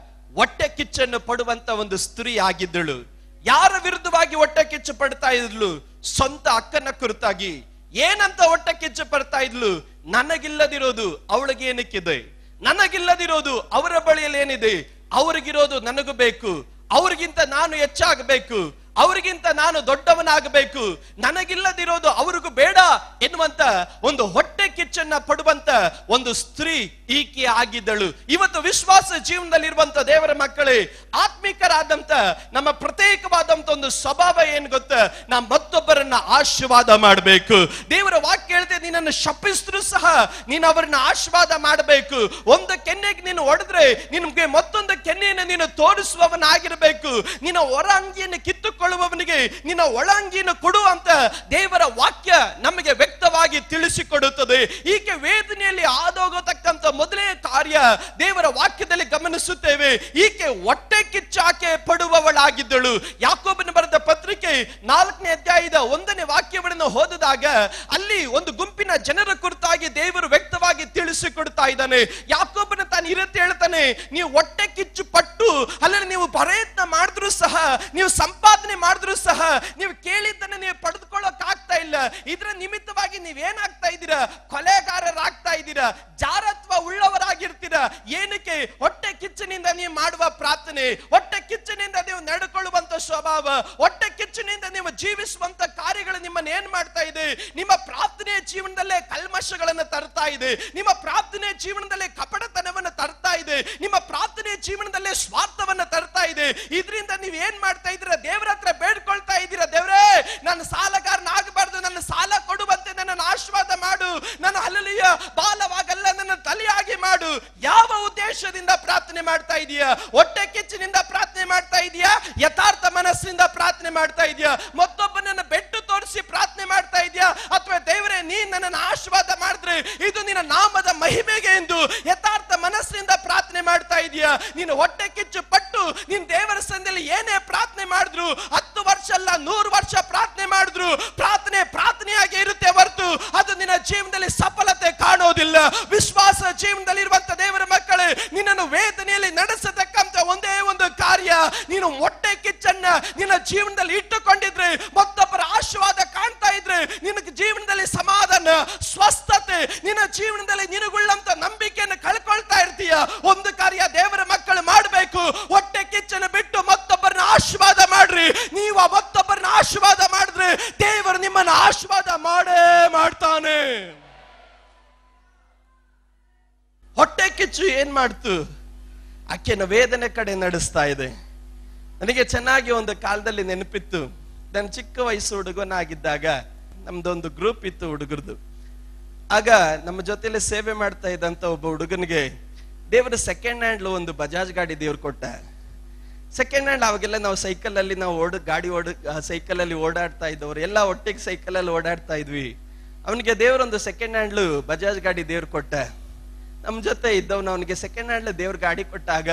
ಹೊಟ್ಟೆ ಕಿಚ್ಚನ್ನು ಪಡುವಂತ ಒಂದು ಸ್ತ್ರೀ ಆಗಿದ್ದಳು. ಯಾರ ವಿರುದ್ಧವಾಗಿ ಹೊಟ್ಟೆ ಕಿಚ್ಚು ಪಡ್ತಾ ಇದ್ಲು? ಸ್ವಂತ ಅಕ್ಕನ ಕುರಿತಾಗಿ. ಏನಂತ ಹೊಟ್ಟೆ ಕಿಚ್ಚು ಪಡ್ತಾ ಇದ್ಲು? ನನಗಿಲ್ಲದಿರೋದು ಅವಳಿಗೆ ಏನಕ್ಕಿದೆ, ನನಗಿಲ್ಲದಿರೋದು ಅವರ ಬಳಿಯಲ್ಲಿ ಏನಿದೆ, ಅವರಿಗಿರೋದು ನನಗೂ ಬೇಕು, ಅವ್ರಿಗಿಂತ ನಾನು ಹೆಚ್ಚಾಗಬೇಕು, ಅವರಿಗಿಂತ ನಾನು ದೊಡ್ಡವನಾಗಬೇಕು, ನನಗಿಲ್ಲದಿರೋದು ಅವ್ರಿಗೂ ಬೇಡ ಎನ್ನುವಂತ ಒಂದು ಹೊಟ್ಟೆ ಕಿಚ್ಚನ್ನ ಪಡುವಂತ ಒಂದು ಸ್ತ್ರೀ ಈಕೆ ಆಗಿದ್ದಳು. ಇವತ್ತು ವಿಶ್ವಾಸ ಜೀವನದಲ್ಲಿರುವಂತ ದೇವರ ಮಕ್ಕಳೇ, ಆತ್ಮಿಕರಾದಂತ ನಮ್ಮ ಪ್ರತ್ಯೇಕವಾದಂತ ಒಂದು ಸ್ವಭಾವ ಏನ್ ಗೊತ್ತಾ? ನಾವು ಮತ್ತೊಬ್ಬರನ್ನ ಆಶೀರ್ವಾದ ಮಾಡಬೇಕು. ದೇವರ ವಾಕ್ಯ ಹೇಳ್ತೆ, ನಿನ್ನನ್ನು ಶಪಿಸಿದ್ರು ಸಹ ನೀನು ಅವರನ್ನ ಆಶೀರ್ವಾದ ಮಾಡಬೇಕು. ಒಂದು ಕೆನ್ನೆಗೆ ನೀನು ಹೊಡೆದ್ರೆ ನಿನ್ಗೆ ಮತ್ತೊಂದು ಕೆನ್ನೆಯನ್ನು ನೀನು ತೋರಿಸುವವನಾಗಿರಬೇಕು. ನಿನ್ನ ಹೊರ ಅಂಗಿಯನ್ನು ಕಿತ್ತುಕೊಳ್ಳುವವನಿಗೆ ನಿನ್ನ ಒಳ ಅಂಗಿಯನ್ನು ಕೊಡು ಅಂತ ದೇವರ ವಾಕ್ಯ ನಮಗೆ ವ್ಯಕ್ತವಾಗಿ ತಿಳಿಸಿಕೊಡುತ್ತದೆ. ಈಕೆ ವೇದನೆಯಲ್ಲಿ ಆದೋಗತಕ್ಕಂತ ಮೊದಲೇ ಕಾರ್ಯ ದೇವರ ವಾಕ್ಯದಲ್ಲಿ ಗಮನಿಸುತ್ತೇವೆ. ಈಕೆ ಹೊಟ್ಟೆ ಕಿಚ್ಚಾಕೆ ಪಡುವವಳಾಗಿದ್ದಳು. ಯಾಕೋಬನ ಬರೆದ ಪತ್ರಿಕೆ 4ನೇ ಅಧ್ಯಾಯದ 1ನೇ ವಾಕ್ಯವನ್ನು ಓದಿದಾಗ ಅಲ್ಲಿ ಒಂದು ಗುಂಪಿನ ಜನರ ಕುರಿತಾಗಿ ದೇವರು ವ್ಯಕ್ತವಾಗಿ ತಿಳಿಸಿಕೊಡ್ತಾ ಇದ್ದಾನೆ. ಯಾಕೋಬನ ತಾನು ಇರುತ್ತೆ ಹೇಳ್ತಾನೆ, ನೀವು ಹೊಟ್ಟೆ ಕಿಚ್ಚು ಪಟ್ಟು ಅಲ್ಲ ನೀವು ಪ್ರಯತ್ನ ಮಾಡಿದ್ರು ಸಹ, ನೀವು ಸಂಪಾದನೆ ಮಾಡಿದ್ರು ಸಹ ನೀವು ಕೇಳಿದ್ದನ್ನು ನೀವು ಪಡೆದುಕೊಳ್ಳೋಕೆ ಆಗ್ತಾ ಇಲ್ಲ. ಇದರ ನಿಮಿತ್ತವಾಗಿ ನೀವೇನಾಗ್ತಾ ಇದ್ದೀರಾ? ಕೊಲೆಗಾರರಾಗ್ತಾ ಇದ್ದೀರಾ, ಜಾರತ್ವ ಉಳ್ಳವರಾಗಿರ್ತೀರಾ. ಏನಕ್ಕೆ? ಹೊಟ್ಟೆ ಕಿಚ್ಚಿನಿಂದ ನೀವು ಮಾಡುವ ಪ್ರಾರ್ಥನೆ, ಹೊಟ್ಟೆ ಕಿಚ್ಚಿನಿಂದ ನೀವು ನಡೆಕೊಳ್ಳುವಂತ ಸ್ವಭಾವ, ಹೊಟ್ಟೆ ಕಿಚ್ಚಿನಿಂದ ನೀವು ಜೀವಿಸುವಂತ ಕಾರ್ಯಗಳು ನಿಮ್ಮನ್ನು ಏನ್ ಮಾಡ್ತಾ ಇದೆ? ನಿಮ್ಮ ಪ್ರಾರ್ಥನೆಯ ಜೀವನದಲ್ಲೇ ಕಲ್ಮಶಗಳನ್ನು ತರ್ತಾ ಇದೆ, ನಿಮ್ಮ ಪ್ರಾರ್ಥನೆಯ ಜೀವನದಲ್ಲೇ ಕಪಟತನವನ್ನು ತರ್ತಾ ಇದೆ, ನಿಮ್ಮ ಪ್ರಾರ್ಥನೆಯ ಜೀವನದಲ್ಲೇ ಸ್ವಾರ್ಥವನ್ನು ತರ್ತಾ ಇದೆ. ಇದರಿಂದ ನೀವು ಏನ್ ಮಾಡ್ತಾ ಇದ್ದೀರಾ? ದೇವರ ಹತ್ರ ಬೇಡ್ಕೊಳ್ತಾ ಇದ್ದೀರಾ, ದೇವರೇ ನಾನು ಸಾಲಗಾರನಾಗಬಾರ್ದು, ನನ್ನ ಸಾಲ ಕೊಡುವಂತೆ ನನ್ನನ್ನು ಆಶೀರ್ವಾದ ಮಾಡು, ನನ್ನ ಹಲ್ಲಲಿಯ ಬಾಲವಾಗಲ್ಲ ನನ್ನ ತಲೆಯಾಗಿ ಮಾಡು. ಯಾವ ಉದ್ದೇಶದಿಂದ ಪ್ರಾರ್ಥನೆ ಮಾಡ್ತಾ ಇದೀಯಾ? ಹೊಟ್ಟೆ ಕಿಚ್ಚಿನಿಂದ ಪ್ರಾರ್ಥನೆ ಮಾಡ್ತಾ ಇದೀಯಾ? ಯಥಾರ್ಥ ಮನಸ್ಸಿಂದ ಪ್ರಾರ್ಥನೆ ಮಾಡ್ತಾ ಇದೀಯಾ? ಮತ್ತೊಬ್ಬನನ್ನ ಬೆಟ್ಟು ತೋರಿಸಿ ಪ್ರಾರ್ಥನೆ ಮಾಡ್ತಾ ಇದೀಯಾ? ಅಥವಾ ದೇವರೇ ನೀನ್ ನನ್ನನ್ನು ಆಶೀರ್ವಾದ ಮಾಡಿದ್ರೆ ಇದು ನಿನ್ನ ನಾಮದ ಮಹಿಮೆಗೆ ಎಂದು ಯಥಾರ್ಥ ಮನಸ್ಸಿನಿಂದ ಪ್ರಾರ್ಥನೆ ಮಾಡ್ತಾ ಇದೀಯಾ? ನೀನು ಹೊಟ್ಟೆ ಕಿಚ್ಚು ಪಟ್ಟು ನೀನ್ ದೇವರ ಸಂದಲ್ಲಿ ಏನೇ ಪ್ರಾರ್ಥನೆ ಮಾಡಿದ್ರು, 10 ವರ್ಷ ಅಲ್ಲ 100 ವರ್ಷ ಪ್ರಾರ್ಥನೆ ಮಾಡಿದ್ರು, ಪ್ರಾರ್ಥನೆಯಾಗಿ ಇರುತ್ತೆ ಹೊರತು ಅದು ನಿನ್ನ ಜೀವನದಲ್ಲಿ ಸಫಲತೆ ಕಾಣೋದಿಲ್ಲ. ವಿಶ್ವಾಸ ಜೀವನದಲ್ಲಿ ಇರುವಂತ ದೇವರ ಮಕ್ಕಳೇ, ನಿನ್ನನ್ನು ವೇದನೆಯಲ್ಲಿ ನಡೆಸತಕ್ಕಂತ ಒಂದೇ ಒಂದು ಕಾರ್ಯ, ನೀನು ಹೊಟ್ಟೆ ಕಿಚ್ಚನ್ನ ನಿನ್ನ ಜೀವನದಲ್ಲಿ ಇಟ್ಟುಕೊಂಡಿದ್ರೆ, ಮತ್ತೊಬ್ಬರ ಆಶೀರ್ವಾದ ಕಾಣ್ತಾ ಇದ್ರೆ, ನಿನಗೆ ಜೀವನದಲ್ಲಿ ನಿನಗುಳ್ಳಂತ ನಂಬಿಕೆಯನ್ನು ಕಳ್ಕೊಳ್ತಾ ಇರ್ತೀಯ. ಒಂದು ಕಾರ್ಯ ದೇವರ ಮಕ್ಕಳು ಮಾಡಬೇಕು, ಹೊಟ್ಟೆ ಕಿಚ್ಚನ್ನು ಬಿಟ್ಟು ಮತ್ತೊಬ್ಬರನ್ನ ಆಶೀರ್ವಾದ ಮಾಡ್ರಿ. ನೀವು ಆ ಮತ್ತೊಬ್ಬರನ್ನ ಆಶೀರ್ವಾದ ಮಾಡಿದ್ರೆ ದೇವರು ನಿಮ್ಮನ್ನ ಆಶೀರ್ವಾದ ಮಾಡೇ ಮಾಡ್ತಾನೆ. ಹೊಟ್ಟೆ ಕಿಚ್ಚು ಏನ್ ಮಾಡ್ತು? ಆಕೆನ ವೇದನೆ ಕಡೆ ನಡೆಸ್ತಾ ಇದೆ. ನನಗೆ ಚೆನ್ನಾಗಿ ಒಂದು ಕಾಲದಲ್ಲಿ ನೆನಪಿತ್ತು. ನಾನು ಚಿಕ್ಕ ವಯಸ್ಸು ಹುಡುಗನಾಗಿದ್ದಾಗ ನಮ್ದೊಂದು ಗ್ರೂಪ್ ಇತ್ತು ಹುಡುಗರದು. ಆಗ ನಮ್ಮ ಜೊತೆಲಿ ಸೇವೆ ಮಾಡ್ತಾ ಇದ್ದಂತ ಒಬ್ಬ ಹುಡುಗನಿಗೆ ದೇವರು ಸೆಕೆಂಡ್ ಹ್ಯಾಂಡ್ ಒಂದು ಬಜಾಜ್ ಗಾಡಿ ದೇವ್ರು ಕೊಟ್ಟ. ಸೆಕೆಂಡ್ ಹ್ಯಾಂಡ್ ಅವಾಗೆಲ್ಲ ನಾವು ಸೈಕಲ್ ಅಲ್ಲಿ ನಾವು ಸೈಕಲ್ ಅಲ್ಲಿ ಓಡಾಡ್ತಾ ಇದ್ದವ್ರು ಎಲ್ಲ ಒಟ್ಟಿಗೆ ಸೈಕಲ್ ಅಲ್ಲಿ ಓಡಾಡ್ತಾ ಇದ್ವಿ. ಅವನಿಗೆ ದೇವ್ರೊಂದು ಸೆಕೆಂಡ್ ಹ್ಯಾಂಡ್ ಬಜಾಜ್ ಗಾಡಿ ದೇವ್ರು ಕೊಟ್ಟ. ನಮ್ ಜೊತೆ ಇದ್ದವನು ಅವನಿಗೆ ಸೆಕೆಂಡ್ ಹ್ಯಾಂಡ್ ದೇವ್ರ ಗಾಡಿ ಕೊಟ್ಟಾಗ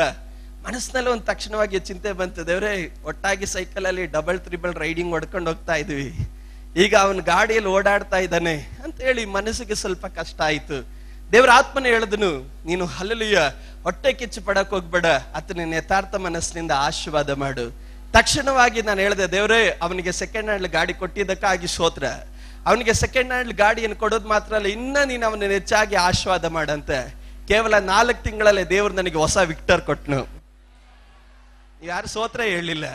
ಮನಸ್ಸಿನಲ್ಲಿ ಒಂದು ತಕ್ಷಣವಾಗಿ ಚಿಂತೆ ಬಂತು, ದೇವ್ರೆ ಒಟ್ಟಾಗಿ ಸೈಕಲ್ ಅಲ್ಲಿ ಡಬಲ್ ಟ್ರಿಬಲ್ ರೈಡಿಂಗ್ ಹೊಡ್ಕೊಂಡು ಹೋಗ್ತಾ ಇದ್ವಿ, ಈಗ ಅವನ್ ಗಾಡಿಯಲ್ಲಿ ಓಡಾಡ್ತಾ ಇದ್ದಾನೆ ಅಂತ ಹೇಳಿ ಮನಸ್ಸಿಗೆ ಸ್ವಲ್ಪ ಕಷ್ಟ ಆಯ್ತು. ದೇವ್ರ ಆತ್ಮನ ಹೇಳಿದನು, ನೀನು ಹಲ್ಲೆಲೂಯಾ ಹೊಟ್ಟೆ ಕಿಚ್ಚು ಪಡಕ್ ಹೋಗ್ಬೇಡ, ಆತನ ಯಥಾರ್ಥ ಮನಸ್ಸಿನಿಂದ ಆಶೀರ್ವಾದ ಮಾಡು. ತಕ್ಷಣವಾಗಿ ನಾನು ಹೇಳಿದೆ, ದೇವ್ರೇ ಅವನಿಗೆ ಸೆಕೆಂಡ್ ಹ್ಯಾಂಡ್ ಗಾಡಿ ಕೊಟ್ಟಿದ್ದಕ್ಕಾಗಿ ಸ್ತೋತ್ರ. ಅವನಿಗೆ ಸೆಕೆಂಡ್ ಹ್ಯಾಂಡ್ ಗಾಡಿಯನ್ನು ಕೊಡೋದು ಮಾತ್ರ ಅಲ್ಲ, ಇನ್ನ ನೀನು ಅವನ ಹೆಚ್ಚಾಗಿ ಆಶೀರ್ವಾದ ಮಾಡಂತೆ. ಕೇವಲ 4 ತಿಂಗಳಲ್ಲೇ ದೇವ್ರು ನನಗೆ ಹೊಸ ವಿಕ್ಟರ್ ಕೊಟ್ನು. ಯಾರು ಸ್ತೋತ್ರ ಹೇಳಿಲ್ಲ.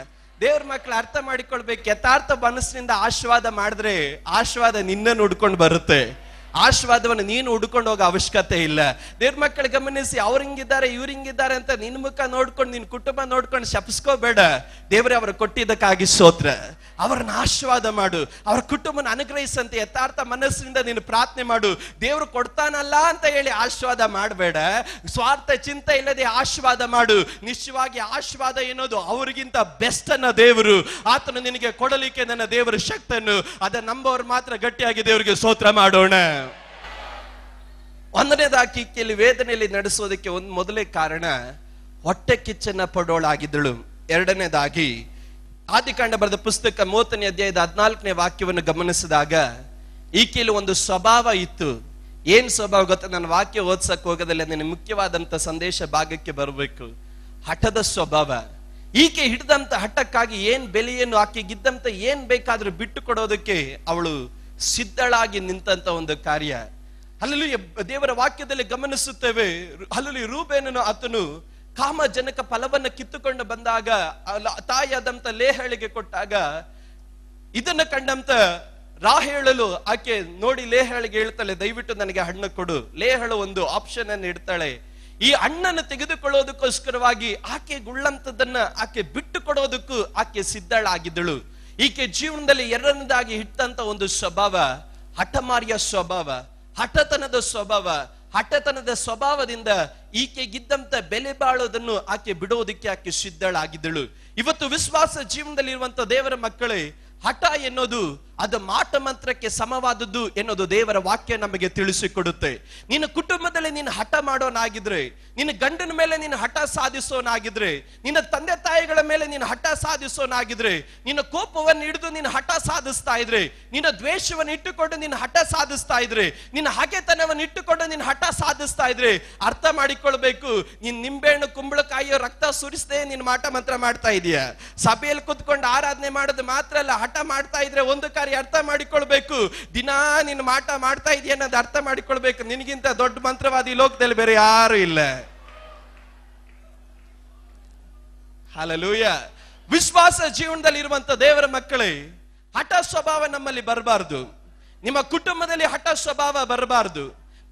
ದೇವ್ರ ಮಕ್ಕಳು ಅರ್ಥ ಮಾಡಿಕೊಳ್ಬೇಕು, ಯಥಾರ್ಥ ಮನಸ್ಸಿನಿಂದ ಆಶೀರ್ವಾದ ಮಾಡಿದ್ರೆ ಆಶೀರ್ವಾದ ನಿನ್ನನ್ನು ಹುಡ್ಕೊಂಡು ಬರುತ್ತೆ. ಆಶೀರ್ವಾದವನ್ನು ನೀನು ಹುಡ್ಕೊಂಡು ಹೋಗೋ ಅವಶ್ಯಕತೆ ಇಲ್ಲ. ದೇವ್ರ ಮಕ್ಕಳು ಗಮನಿಸಿ, ಅವ್ರ ಹಿಂಗಿದ್ದಾರೆ ಇವ್ರ ಹಿಂಗಿದ್ದಾರೆ ಅಂತ ನಿನ್ ಮುಖ ನೋಡ್ಕೊಂಡು ನಿನ್ ಕುಟುಂಬ ನೋಡ್ಕೊಂಡು ಶಪಿಸ್ಕೋಬೇಡ. ದೇವ್ರೆ ಅವರು ಕೊಟ್ಟಿದ್ದಕ್ಕಾಗಿ ಸ್ತೋತ್ರ. ಅವರನ್ನ ಆಶೀರ್ವಾದ ಮಾಡು, ಅವ್ರ ಕುಟುಂಬನ ಅನುಗ್ರಹಿಸಂತೆ ಯಥಾರ್ಥ ಮನಸ್ಸಿನಿಂದ ನೀನು ಪ್ರಾರ್ಥನೆ ಮಾಡು. ದೇವ್ರು ಕೊಡ್ತಾನಲ್ಲ ಅಂತ ಹೇಳಿ ಆಶೀರ್ವಾದ ಮಾಡಬೇಡ. ಸ್ವಾರ್ಥ ಚಿಂತೆ ಇಲ್ಲದೆ ಆಶೀರ್ವಾದ ಮಾಡು. ನಿಶ್ಚಯವಾಗಿ ಆಶೀರ್ವಾದ ಏನೋದು ಅವ್ರಿಗಿಂತ ಬೆಸ್ಟ್ ಅನ್ನ ದೇವರು ಆತನು ನಿನಗೆ ಕೊಡಲಿಕ್ಕೆ ನನ್ನ ದೇವರ ಶಕ್ತಿಯನ್ನು ಅದನ್ನ ನಂಬೋರು ಮಾತ್ರ ಗಟ್ಟಿಯಾಗಿ ದೇವರಿಗೆ ಸ್ತೋತ್ರ ಮಾಡೋಣ. ಒಂದನೇದಾಗಿ ಇಲ್ಲಿ ವೇದನೆಯಲ್ಲಿ ನಡೆಸೋದಕ್ಕೆ ಮೊದಲೇ ಕಾರಣ ಹೊಟ್ಟೆ ಕಿಚ್ಚನ್ನ ಪಡೋಳಾಗಿದ್ದಳು. ಎರಡನೇದಾಗಿ ಆದಿಕಾಂಡ ಬರೆದ ಪುಸ್ತಕ 30ನೇ ಅಧ್ಯಾಯದ 14ನೇ ವಾಕ್ಯವನ್ನು ಗಮನಿಸಿದಾಗ ಈಕೆಯಲ್ಲಿ ಒಂದು ಸ್ವಭಾವ ಇತ್ತು. ಏನ್ ಸ್ವಭಾವ ಗೊತ್ತಾ? ನಾನು ವಾಕ್ಯ ಓದ್ಸಕ್ ಹೋಗೋದಿಲ್ಲ, ನನಗೆ ಮುಖ್ಯವಾದಂತ ಸಂದೇಶ ಭಾಗಕ್ಕೆ ಬರಬೇಕು. ಹಠದ ಸ್ವಭಾವ. ಈಕೆ ಹಿಡಿದಂತ ಹಠಕ್ಕಾಗಿ ಏನ್ ಬೆಲೆಯನ್ನು ಆಕೆಗಿದ್ದಂತ ಏನ್ ಬೇಕಾದ್ರೂ ಬಿಟ್ಟು ಕೊಡೋದಕ್ಕೆ ಅವಳು ಸಿದ್ಧಳಾಗಿ ನಿಂತಂತ ಒಂದು ಕಾರ್ಯ. ಅಲ್ಲಿ ದೇವರ ವಾಕ್ಯದಲ್ಲಿ ಗಮನಿಸುತ್ತೇವೆ. ಅಲ್ಲಿ ರೂಬೇನನು ಆತನು ಕಾಮಜನಕ ಫಲವನ್ನ ಕಿತ್ತುಕೊಂಡು ಬಂದಾಗ ತಾಯಿಯಾದಂತ ಲೇಹಳಿಗೆ ಕೊಟ್ಟಾಗ ಇದನ್ನ ಕಂಡಂತ ರಾಹೇಳಲು ಆಕೆ ನೋಡಿ ಲೇಹಳಿಗೆ ಹೇಳ್ತಾಳೆ, ದಯವಿಟ್ಟು ನನಗೆ ಹಣ್ಣು ಕೊಡು. ಲೇಹಳು ಒಂದು ಆಪ್ಷನ್ ಅನ್ನು ಇಡ್ತಾಳೆ. ಈ ಹಣ್ಣನ್ನು ತೆಗೆದುಕೊಳ್ಳೋದಕ್ಕೋಸ್ಕರವಾಗಿ ಆಕೆ ಗುಳ್ಳಂತದನ್ನ ಆಕೆ ಬಿಟ್ಟು ಕೊಡೋದಕ್ಕೂ ಆಕೆ ಸಿದ್ಧಳಾಗಿದ್ದಳು. ಈಕೆ ಜೀವನದಲ್ಲಿ ಎರಡನೇದಾಗಿ ಇಟ್ಟಂತ ಒಂದು ಸ್ವಭಾವ ಹಠಮಾರಿಯ ಸ್ವಭಾವ, ಹಠತನದ ಸ್ವಭಾವ. ಹಠತನದ ಸ್ವಭಾವದಿಂದ ಈಕೆಗಿದ್ದಂತ ಬೆಲೆ ಬಾಳೋದನ್ನು ಆಕೆ ಬಿಡೋದಕ್ಕೆ ಆಕೆ ಸಿದ್ಧಳಾಗಿದ್ದಳು. ಇವತ್ತು ವಿಶ್ವಾಸ ಜೀವನದಲ್ಲಿ ಇರುವಂತ ದೇವರ ಮಕ್ಕಳೇ, ಹಠ ಎನ್ನೋದು ಅದು ಮಾಟ ಮಂತ್ರಕ್ಕೆ ಸಮವಾದದ್ದು ಎನ್ನೋದು ದೇವರ ವಾಕ್ಯ ನಮಗೆ ತಿಳಿಸಿಕೊಡುತ್ತೆ. ನಿನ್ನ ಕುಟುಂಬದಲ್ಲಿ ನೀನು ಹಠ ಮಾಡೋನಾಗಿದ್ರೆ, ನಿನ್ನ ಗಂಡನ ಮೇಲೆ ನೀನು ಹಠ ಸಾಧಿಸೋನಾಗಿದ್ರೆ, ನಿನ್ನ ತಂದೆ ತಾಯಿಗಳ ಮೇಲೆ ನೀನು ಹಠ ಸಾಧಿಸೋನಾಗಿದ್ರೆ, ನಿನ್ನ ಕೋಪವನ್ನು ಹಿಡಿದು ನೀನು ಹಠ ಸಾಧಿಸ್ತಾ ಇದ್ರೆ, ನಿನ್ನ ದ್ವೇಷವನ್ನು ಇಟ್ಟುಕೊಂಡು ನೀನು ಹಠ ಸಾಧಿಸ್ತಾ ಇದ್ರೆ, ನಿನ್ನ ಹಗೆತನವನ್ನು ಇಟ್ಟುಕೊಂಡು ನೀನು ಹಠ ಸಾಧಿಸ್ತಾ ಇದ್ರೆ, ಅರ್ಥ ಮಾಡಿಕೊಳ್ಬೇಕು, ನೀನ್ ನಿಂಬೆಹಣ್ಣು ಕುಂಬಳಕಾಯಿಯೋ ರಕ್ತ ಸುರಿಸದೆ ನೀನು ಮಾಟ ಮಂತ್ರ ಮಾಡ್ತಾ ಇದೀಯ. ಸಭೆಯಲ್ಲಿ ಕುತ್ಕೊಂಡು ಆರಾಧನೆ ಮಾಡೋದು ಮಾತ್ರ ಅಲ್ಲ, ಹಠ ಮಾಡ್ತಾ ಇದ್ರೆ ಒಂದು ಕಾರ್ಯ ಅರ್ಥ ಮಾಡಿಕೊಳ್ಬೇಕು, ದಿನಾ ನೀನು ಮಾಟ ಮಾಡ್ತಾ ಇದೆಯಾ ಅನ್ನೋದು ಅರ್ಥ ಮಾಡಿಕೊಳ್ಬೇಕು. ನಿನಗಿಂತ ದೊಡ್ಡ ಮಂತ್ರವಾದಿ ಲೋಕದಲ್ಲಿ ಬೇರೆ ಯಾರು ಇಲ್ಲ. ಹಲ್ಲೆಲೂಯಾ. ವಿಶ್ವಾಸ ಜೀವನದಲ್ಲಿ ಇರುವಂತ ದೇವರ ಮಕ್ಕಳೇ, ಹಠ ಸ್ವಭಾವ ನಮ್ಮಲ್ಲಿ ಬರಬಾರ್ದು. ನಿಮ್ಮ ಕುಟುಂಬದಲ್ಲಿ ಹಠ ಸ್ವಭಾವ ಬರಬಾರ್ದು.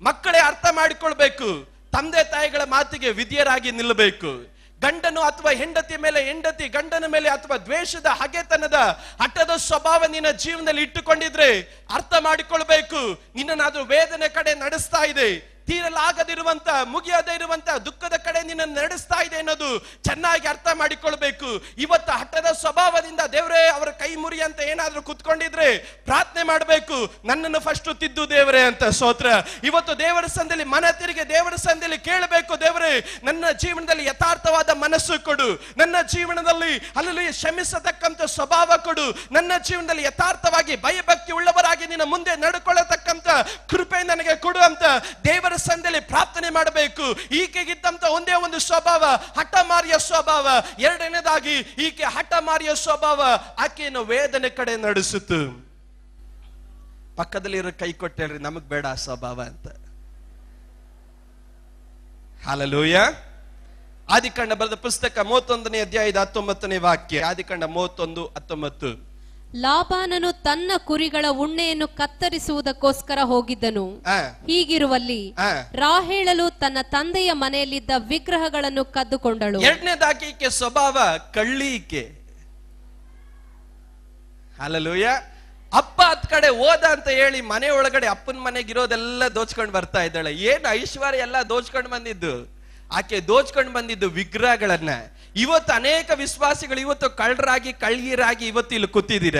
ಮಕ್ಕಳೇ ಅರ್ಥ ಮಾಡಿಕೊಳ್ಬೇಕು, ತಂದೆ ತಾಯಿಗಳ ಮಾತಿಗೆ ವಿಧಿಯರಾಗಿ ನಿಲ್ಲಬೇಕು. ಗಂಡನು ಅಥವಾ ಹೆಂಡತಿಯ ಮೇಲೆ, ಹೆಂಡತಿ ಗಂಡನ ಮೇಲೆ ಅಥವಾ ದ್ವೇಷದ ಹಗೆತನದ ಹಠದ ಸ್ವಭಾವ ನಿನ್ನ ಜೀವನದಲ್ಲಿ ಇಟ್ಟುಕೊಂಡಿದ್ರೆ ಅರ್ಥ ಮಾಡಿಕೊಳ್ಬೇಕು, ನಿನ್ನನ್ನಾದ್ರೂ ವೇದನೆ ಕಡೆ ನಡೆಸ್ತಾ ಇದೆ, ತೀರಲಾಗದಿರುವಂತ ಮುಗಿಯದೇ ಇರುವಂತ ದುಃಖದ ಕಡೆ ನಿನ್ನ ನಡೆಸ್ತಾ ಇದೆ ಅನ್ನೋದು ಚೆನ್ನಾಗಿ ಅರ್ಥ ಮಾಡಿಕೊಳ್ಬೇಕು. ಇವತ್ತು ಹಠದ ಸ್ವಭಾವದಿಂದ ದೇವರೇ ಅವರ ಕೈ ಮುರಿ ಅಂತ ಏನಾದ್ರೂ ಕುತ್ಕೊಂಡಿದ್ರೆ ಪ್ರಾರ್ಥನೆ ಮಾಡಬೇಕು, ನನ್ನನ್ನು ಫಸ್ಟ್ ತಿದ್ದು ದೇವರೇ ಅಂತ. ಸ್ತೋತ್ರ. ಇವತ್ತು ದೇವರ ಸಂದಲ್ಲಿ ಮನ ತಿರುಗಿ ದೇವರ ಸಂದಲ್ಲಿ ಕೇಳಬೇಕು, ದೇವರೇ ನನ್ನ ಜೀವನದಲ್ಲಿ ಯಥಾರ್ಥವಾದ ಮನಸ್ಸು ಕೊಡು, ನನ್ನ ಜೀವನದಲ್ಲಿ ಅಲ್ಲಿ ಶ್ರಮಿಸತಕ್ಕಂತ ಸ್ವಭಾವ ಕೊಡು, ನನ್ನ ಜೀವನದಲ್ಲಿ ಯಥಾರ್ಥವಾಗಿ ಭಯಭಕ್ತಿ ಉಳ್ಳವರಾಗಿ ನಿನ್ನ ಮುಂದೆ ನಡ್ಕೊಳ್ಳತಕ್ಕಂತ ಕೃಪೆ ನನಗೆ ಕೊಡು ಅಂತ ದೇವರ ಸಂದಲ್ಲಿ ಪ್ರಾರ್ಥನೆ ಮಾಡಬೇಕು. ಈಕೆಗಿದ್ದಂತ ಒಂದೇ ಒಂದು ಸ್ವಭಾವ ಹಠಮಾರಿಯ ಸ್ವಭಾವ. ಎರಡನೇದಾಗಿ ಈಕೆ ಹಠಮಾರಿಯ ಸ್ವಭಾವ ಆಕೆಯನ್ನು ವೇದನೆ ಕಡೆ ನಡೆಸಿತು. ಪಕ್ಕದಲ್ಲಿರೋ ಕೈ ಕೊಟ್ಟು ಹೇಳ್ರಿ, ನಮಗ್ ಬೇಡ ಆ ಸ್ವಭಾವ ಅಂತ. ಹಲ್ಲೆಲೂಯ. ಆದಿಕಾಂಡ ಬರೆದ ಪುಸ್ತಕ 31ನೇ ಅಧ್ಯಾಯದ 19ನೇ ವಾಕ್ಯ. ಆದಿಕಾಂಡ 31:19.
ಲಾಬಾನನು ತನ್ನ ಕುರಿಗಳ ಉಣ್ಣೆಯನ್ನು ಕತ್ತರಿಸುವುದಕ್ಕೋಸ್ಕರ ಹೋಗಿದ್ದನು. ಹೀಗಿರುವಲ್ಲಿ ರಾಹೇಳಲು ತನ್ನ ತಂದೆಯ ಮನೆಯಲ್ಲಿದ್ದ ವಿಗ್ರಹಗಳನ್ನು ಕದ್ದುಕೊಂಡಳು.
ಎರಡನೇದಾಗಿ ಈಕೆ ಸ್ವಭಾವ ಕಳ್ಳೀಕೆ. ಹಲ್ಲೆಲೂಯ. ಅಪ್ಪ ಹತ್ ಕಡೆ ಹೋದ ಅಂತ ಹೇಳಿ ಮನೆ ಒಳಗಡೆ ಅಪ್ಪನ ಮನೆಗಿರೋದೆಲ್ಲ ದೋಚ್ಕೊಂಡು ಬರ್ತಾ ಇದ್ದಾಳೆ. ಏನು ಐಶ್ವರ್ಯ ಎಲ್ಲ ದೋಚ್ಕೊಂಡು ಬಂದಿದ್ದು? ಆಕೆ ದೋಚ್ಕೊಂಡು ಬಂದಿದ್ದು ವಿಗ್ರಹಗಳನ್ನ. ಇವತ್ತು ಅನೇಕ ವಿಶ್ವಾಸಿಗಳು ಇವತ್ತು ಕಳ್ಳರಾಗಿ ಕಳ್ಳೀರಾಗಿ ಇವತ್ತು ಇಲ್ಲಿ ಕೂತಿದ್ದೀರ.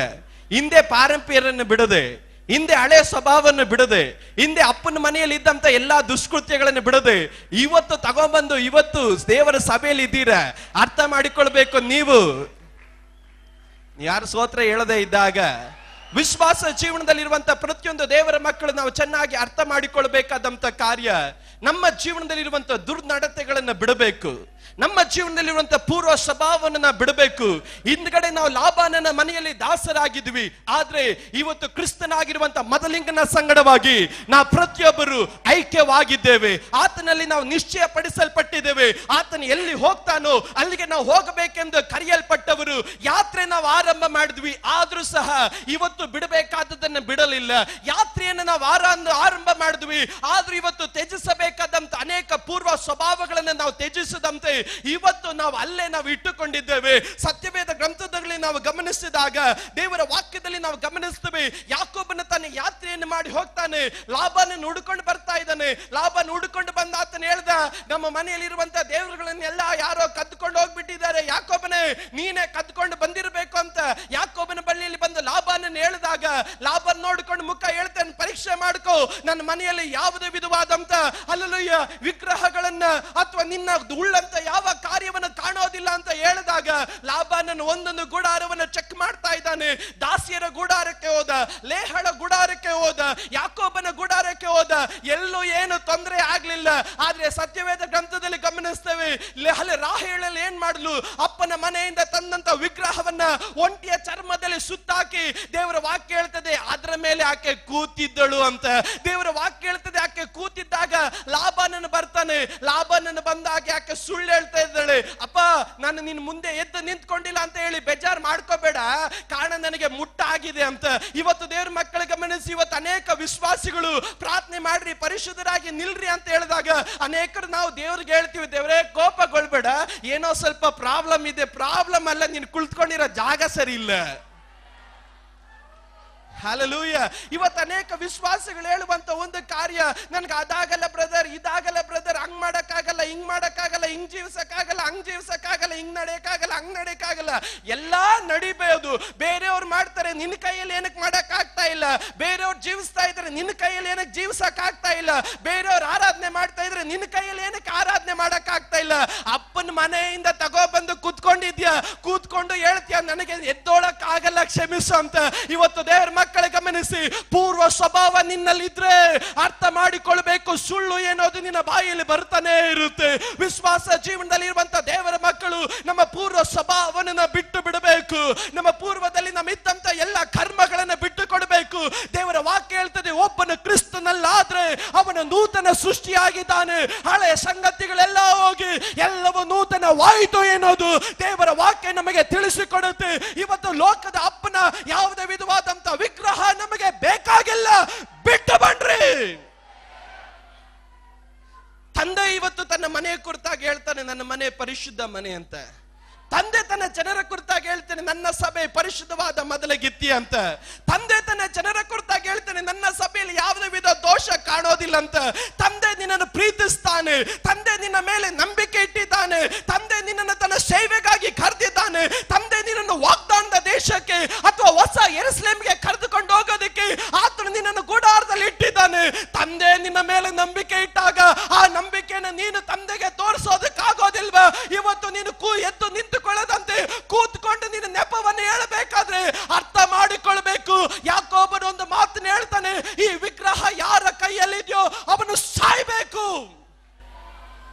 ಹಿಂದೆ ಪಾರಂಪರ್ಯವನ್ನು ಬಿಡದೆ, ಹಿಂದೆ ಹಳೆ ಸ್ವಭಾವವನ್ನು ಬಿಡದೆ, ಹಿಂದೆ ಅಪ್ಪನ ಮನೆಯಲ್ಲಿ ಇದ್ದಂತ ಎಲ್ಲಾ ದುಷ್ಕೃತ್ಯಗಳನ್ನು ಬಿಡದೆ ಇವತ್ತು ತಗೊಂಡ್ಬಂದು ಇವತ್ತು ದೇವರ ಸಭೆಯಲ್ಲಿ ಇದ್ದೀರ. ಅರ್ಥ ಮಾಡಿಕೊಳ್ಬೇಕು. ನೀವು ಯಾರು ಸ್ತೋತ್ರ ಹೇಳದೆ ಇದ್ದಾಗ ವಿಶ್ವಾಸ ಜೀವನದಲ್ಲಿರುವಂತ ಪ್ರತಿಯೊಂದು ದೇವರ ಮಕ್ಕಳು ನಾವು ಚೆನ್ನಾಗಿ ಅರ್ಥ ಮಾಡಿಕೊಳ್ಬೇಕಾದಂತ ಕಾರ್ಯ, ನಮ್ಮ ಜೀವನದಲ್ಲಿರುವಂತ ದುರ್ನಡತೆಗಳನ್ನು ಬಿಡಬೇಕು. ನಮ್ಮ ಜೀವನದಲ್ಲಿರುವಂತ ಪೂರ್ವ ಸ್ವಭಾವವನ್ನು ಬಿಡಬೇಕು. ಹಿಂದ್ಗಡೆ ನಾವು ಲಾಬಾನನ ಮನೆಯಲ್ಲಿ ದಾಸರಾಗಿದ್ವಿ, ಆದ್ರೆ ಇವತ್ತು ಕ್ರಿಸ್ತನಾಗಿರುವಂತ ಮೊದಲಿಂಗನ ಸಂಗಡವಾಗಿ ನಾವು ಪ್ರತಿಯೊಬ್ಬರು ಐಕ್ಯವಾಗಿದ್ದೇವೆ. ಆತನಲ್ಲಿ ನಾವು ನಿಶ್ಚಯ ಪಡಿಸಲ್ಪಟ್ಟಿದ್ದೇವೆ. ಆತನ ಎಲ್ಲಿ ಹೋಗ್ತಾನೋ ಅಲ್ಲಿಗೆ ನಾವು ಹೋಗಬೇಕೆಂದು ಕರೆಯಲ್ಪಟ್ಟವರು. ಯಾತ್ರೆ ನಾವು ಆರಂಭ ಮಾಡಿದ್ವಿ, ಆದ್ರೂ ಸಹ ಇವತ್ತು ಬಿಡಬೇಕಾದದನ್ನು ಬಿಡಲಿಲ್ಲ. ಯಾತ್ರೆಯನ್ನು ನಾವು ಆರಂಭ ಮಾಡಿದ್ವಿ, ಆದ್ರೂ ಇವತ್ತು ತ್ಯಜಿಸಬೇಕಾದಂತ ಅನೇಕ ಪೂರ್ವ ಸ್ವಭಾವಗಳನ್ನು ನಾವು ತ್ಯಜಿಸದಂತೆ ಇವತ್ತು ನಾವು ಅಲ್ಲೇ ನಾವು ಇಟ್ಟುಕೊಂಡಿದ್ದೇವೆ. ಸತ್ಯವೇದ ಗ್ರಂಥದಲ್ಲಿ ನಾವು ಗಮನಿಸಿದಾಗ, ದೇವರ ವಾಕ್ಯದಲ್ಲಿ ನಾವು ಗಮನಿಸ್ತೇವೆ, ಯಾಕೋಬನ ತನ್ನ ಯಾತ್ರೆಯನ್ನು ಮಾಡಿ ಹೋಗ್ತಾನೆ, ಲಾಬಾನನ್ನು ಹುಡುಕೊಂಡು ಬರ್ತಾ ಇದ್ದಾನೆ. ಲಾಬಾನ ಹುಡುಕೊಂಡು ಬಂದ ಆತನ ಹೇಳ್ದ, ನಮ್ಮ ಮನೆಯಲ್ಲಿರುವಂತಹ ದೇವರುಗಳನ್ನೆಲ್ಲ ಯಾರೋ ಕದ್ದುಕೊಂಡು ಹೋಗ್ಬಿಟ್ಟಿದ್ದಾರೆ, ಯಾಕೋಬನೇ ನೀನೇ ಕದ್ದುಕೊಂಡು ಬಂದಿರಬೇಕು ಅಂತ ಯಾಕೋಬನ ಬಳಿಯಲ್ಲಿ ಬಂದು ಲಾಬಾನನ್ನು ಹೇಳಿದಾಗ, ಲಾಬಾನ್ ನೋಡಿಕೊಂಡು ಮುಖ ಹೇಳ್ತಾನೆ, ಪರೀಕ್ಷೆ ಮಾಡ್ಕೋ, ನನ್ನ ಮನೆಯಲ್ಲಿ ಯಾವುದೇ ವಿಧವಾದಂತ ಹಲ್ಲೆಲೂಯ ವಿಗ್ರಹಗಳನ್ನ ಅಥವಾ ನಿನ್ನ ಉಳ್ಳಂತ ಯಾವ ಕಾರ್ಯವನ್ನು ಕಾಣೋದಿಲ್ಲ ಅಂತ ಹೇಳಿದಾಗ, ಲಾಬಾನನು ಒಂದೊಂದು ಗುಡಾರವನ್ನು ಚೆಕ್ ಮಾಡ್ತಾ ಇದ್ದಾನೆ. ದಾಸಿಯರ ಗುಡಾರಕ್ಕೆ ಹೋದ, ಲೇಹಳ ಗುಡಾರಕ್ಕೆ ಹೋದ, ಯಾಕೋಬನ ಗುಡಾರಕ್ಕೆ ಹೋದ, ಎಲ್ಲೂ ಏನು ತೊಂದರೆ ಆಗ್ಲಿಲ್ಲ. ಆದ್ರೆ ಸತ್ಯವೇದ ಗ್ರಂಥದಲ್ಲಿ ಗಮನಿಸ್ತೇವೆ, ರಾಹೇಳಲ್ಲಿ ಏನ್ ಮಾಡ್ಲು, ಅಪ್ಪನ ಮನೆಯಿಂದ ತಂದಂತ ವಿಗ್ರಹವನ್ನ ಒಂಟಿಯ ಚರ್ಮದಲ್ಲಿ ಸುತ್ತಾಕಿ, ದೇವರ ವಾಕ್ಯ ಹೇಳ್ತದೆ ಅದರ ಮೇಲೆ ಆಕೆ ಕೂತಿದ್ದಳು ಅಂತ. ದೇವರ ವಾಕ್ಯ ಹೇಳ್ತದೆ ಆಕೆ ಕೂತಿದ್ದಾಗ ಲಾಬಾನನು ಬರ್ತಾನೆ. ಲಾಬಾನನು ಬಂದಾಗ ಆಕೆ ಸುಳ್ಳು ಹೇಳ್ತಾ ಇದ್ದಾಳೆ, ಅಪ್ಪ ನಾನು ನಿನ್ ಮುಂದೆ ಎದ್ದು ನಿಂತ್ಕೊಂಡಿಲ್ಲ ಅಂತ ಹೇಳಿ ಬೇಜಾರು ಮಾಡ್ಕೋಬೇಡ, ಕಾರಣ ನನಗೆ ಮುಟ್ಟಾಗಿದೆ ಅಂತ. ಇವತ್ತು ದೇವ್ರ ಮಕ್ಕಳ ಗಮನಿಸಿ, ಇವತ್ತು ಅನೇಕ ವಿಶ್ವಾಸಿಗಳು ಪ್ರಾರ್ಥನೆ ಮಾಡ್ರಿ, ಪರಿಶುದ್ಧರಾಗಿ ನಿಲ್ರಿ ಅಂತ ಹೇಳಿದಾಗ ಅನೇಕರು ನಾವು ದೇವ್ರಿಗೆ ಹೇಳ್ತೀವಿ, ದೇವರೇ ಕೋಪಗೊಳ್ಬೇಡ, ಏನೋ ಸ್ವಲ್ಪ ಪ್ರಾಬ್ಲಮ್ ಇದೆ. ಪ್ರಾಬ್ಲಮ್ ಅಲ್ಲ, ನೀನು ಕುಳಿತುಕೊಂಡಿರೋ ಜಾಗ ಸರಿ ಇಲ್ಲ. ಹಲ್ಲೆಲೂಯ. ಇವತ್ತು ಅನೇಕ ವಿಶ್ವಾಸಿಗಳು ಹೇಳುವಂತ ಒಂದು ಕಾರ್ಯ, ನನ್ಗೆ ಅದಾಗಲ್ಲ ಬ್ರದರ್, ಇದಾಗಲ್ಲ ಬ್ರದರ್, ಹಂಗ್ ಮಾಡಕ್ಕಾಗಲ್ಲ, ಹಿಂಗ್ ಮಾಡಕ್ಕಾಗಲ್ಲ, ಹಿಂಗ್ ಜೀವಿಸಕ್ಕಾಗಲ್ಲ, ಹಂಗ್ ಜೀವಿಸಕ್ಕಾಗಲ್ಲ, ಹಿಂಗ್ ನಡೆಯಕ್ಕಾಗಲ್ಲ, ಹಂಗ್ ನಡೆಯಕ್ಕಾಗಲ್ಲ. ಎಲ್ಲಾ ನಡಿಬಹುದು. ಬೇರೆಯವ್ರು ಮಾಡ್ತಾರೆ, ನಿನ್ನ ಕೈಯಲ್ಲಿ ಏನಕ್ಕೆ ಮಾಡಕ್ ಆಗ್ತಾ ಇಲ್ಲ. ಬೇರೆಯವ್ರು ಜೀವಿಸ್ತಾ ಇದ್ರೆ ನಿನ್ನ ಕೈಯಲ್ಲಿ ಏನಕ್ಕೆ ಜೀವಿಸಕ್ ಆಗ್ತಾ ಇಲ್ಲ. ಬೇರೆಯವ್ರು ಆರಾಧನೆ ಮಾಡ್ತಾ ಇದ್ರೆ ನಿನ್ನ ಕೈಯಲ್ಲಿ ಏನಕ್ಕೆ ಆರಾಧನೆ ಮಾಡಕ್ ಆಗ್ತಾ ಇಲ್ಲ. ಅಪ್ಪನ ಮನೆಯಿಂದ ತಗೋಬಂದು ಕೂತ್ಕೊಂಡಿದ್ಯಾ, ಕೂತ್ಕೊಂಡು ಹೇಳ್ತೀಯ ನನಗೆ ಎದ್ದೋಳಕ್ ಆಗಲ್ಲ, ಕ್ಷಮಿಸು ಅಂತ. ಇವತ್ತು ದೇವರ ಮಕ್ಕಳ ಗಮನಿಸಿ, ಪೂರ್ವ ಸ್ವಭಾವ ನಿನ್ನಲ್ಲಿದ್ರೆ ಅರ್ಥ ಮಾಡಿಕೊಳ್ಬೇಕು, ಸುಳ್ಳು ಏನೋದು ನಿನ್ನ ಬಾಯಲ್ಲಿ ಬರ್ತಾನೆ ಇರುತ್ತೆ. ವಿಶ್ವಾಸ ಜೀವನದಲ್ಲಿ ಇರುವಂತಹ ದೇವರ ಮಕ್ಕಳು ನಮ್ಮ ಪೂರ್ವ ಸ್ವಭಾವವನ್ನು ಬಿಟ್ಟು ಬಿಡಬೇಕು. ನಮ್ಮ ಪೂರ್ವದಲ್ಲಿ ನಮ್ಮ ಇದ್ದಂತ ಎಲ್ಲ ಕರ್ಮಗಳನ್ನು ಬಿಟ್ಟು ಕೊಡಬೇಕು. ದೇವರ ವಾಕ್ಯ ಹೇಳ್ತದೆ, ಒಬ್ಬನು ಕ್ರಿಸ್ತನಲ್ಲಾದ್ರೆ ಅವನ ನೂತನ ಸೃಷ್ಟಿಯಾಗಿದ್ದಾನೆ, ಹಳೆಯ ಸಂಗತಿಗಳೆಲ್ಲ ಹೋಗಿ ಎಲ್ಲವೂ ನೂತನವಾಯಿತು ಎನ್ನುವುದು ದೇವರ ವಾಕ್ಯ ನಮಗೆ ತಿಳಿಸಿಕೊಡುತ್ತೆ. ಇವತ್ತು ಲೋಕದ ಅಪ್ಪನ ಯಾವುದೇ ವಿಧವಾದಂತ ವಿಗ್ರಹ ನಮಗೆ ಬೇಕಾಗಿಲ್ಲ, ಬಿಟ್ಟು ಬನ್ರಿ. ತಂದೆ ಇವತ್ತು ತನ್ನ ಮನೆಯ ಕುರಿತಾಗಿ ಹೇಳ್ತಾನೆ, ನನ್ನ ಮನೆ ಪರಿಶುದ್ಧ ಮನೆ ಅಂತ. ತಂದೆ ತನ್ನ ಜನರ ಕುರಿತಾಗಿ ಹೇಳ್ತಾನೆ, ನನ್ನ ಸಭೆ ಪರಿಶುದ್ಧವಾದ ಮೊದಲ ಗಿತ್ತಿ ಅಂತ. ತಂದೆ ತನ್ನ ಜನರ ಕುರಿತಾಗಿ ಹೇಳ್ತಾನೆ, ನನ್ನ ಸಭೆಯಲ್ಲಿ ಯಾವುದೇ ವಿಧ ದೋಷ ಕಾಣೋದಿಲ್ಲ ಅಂತ. ತಂದೆ ನಿನ್ನನ್ನು ಪ್ರೀತಿಸ್ತಾನೆ, ತಂದೆ ನಿನ್ನ ಮೇಲೆ ನಂಬಿಕೆ ಇಟ್ಟಿದ್ದಾನೆ, ತಂದೆ ನಿನ್ನನ್ನು ತನ್ನ ಸೇವೆಗಾಗಿ ಕರೆದಿದ್ದಾನೆ, ತಂದೆ ನಿನ್ನನ್ನು ವಾಗ್ದಾನದ ದೇಶಕ್ಕೆ ಅಥವಾ ಹೊಸ ಯೆರೂಸಲೇಮಿಗೆ ಕರೆದುಕೊಂಡು ಹೋಗೋದಕ್ಕೆ ಆತನು ನಿನ್ನನ್ನು ಗುಡಾರದಲ್ಲಿ ಇಟ್ಟಿದ್ದಾನೆ. ತಂದೆ ನಿನ್ನ ಮೇಲೆ ನಂಬಿಕೆ ಇಟ್ಟಾಗ ಆ ನಂಬಿಕೆಯನ್ನು ನೀನು ತಂದೆಗೆ ತೋರಿಸೋದಕ್ಕಾಗೋದಿಲ್ವಾ? ಇವತ್ತು ನೀನು ಎದ್ದು ನಿಂತುಕೊಳ್ಳದಂತೆ ಕೂತ್ಕೊಂಡು ನೀನು ನೆಪವನ್ನು ಹೇಳಬೇಕಾದ್ರೆ ಅರ್ಥ ಮಾಡಿಕೊಳ್ಬೇಕು. ಯಾಕೋಬನು ಒಂದು ಮಾತನ್ನು ಹೇಳ್ತಾನೆ, ಈ ವಿಗ್ರಹ ಯಾರ ಕೈಯಲ್ಲಿದೆಯೋ ಅವನು ಸಾಯ್ಬೇಕು.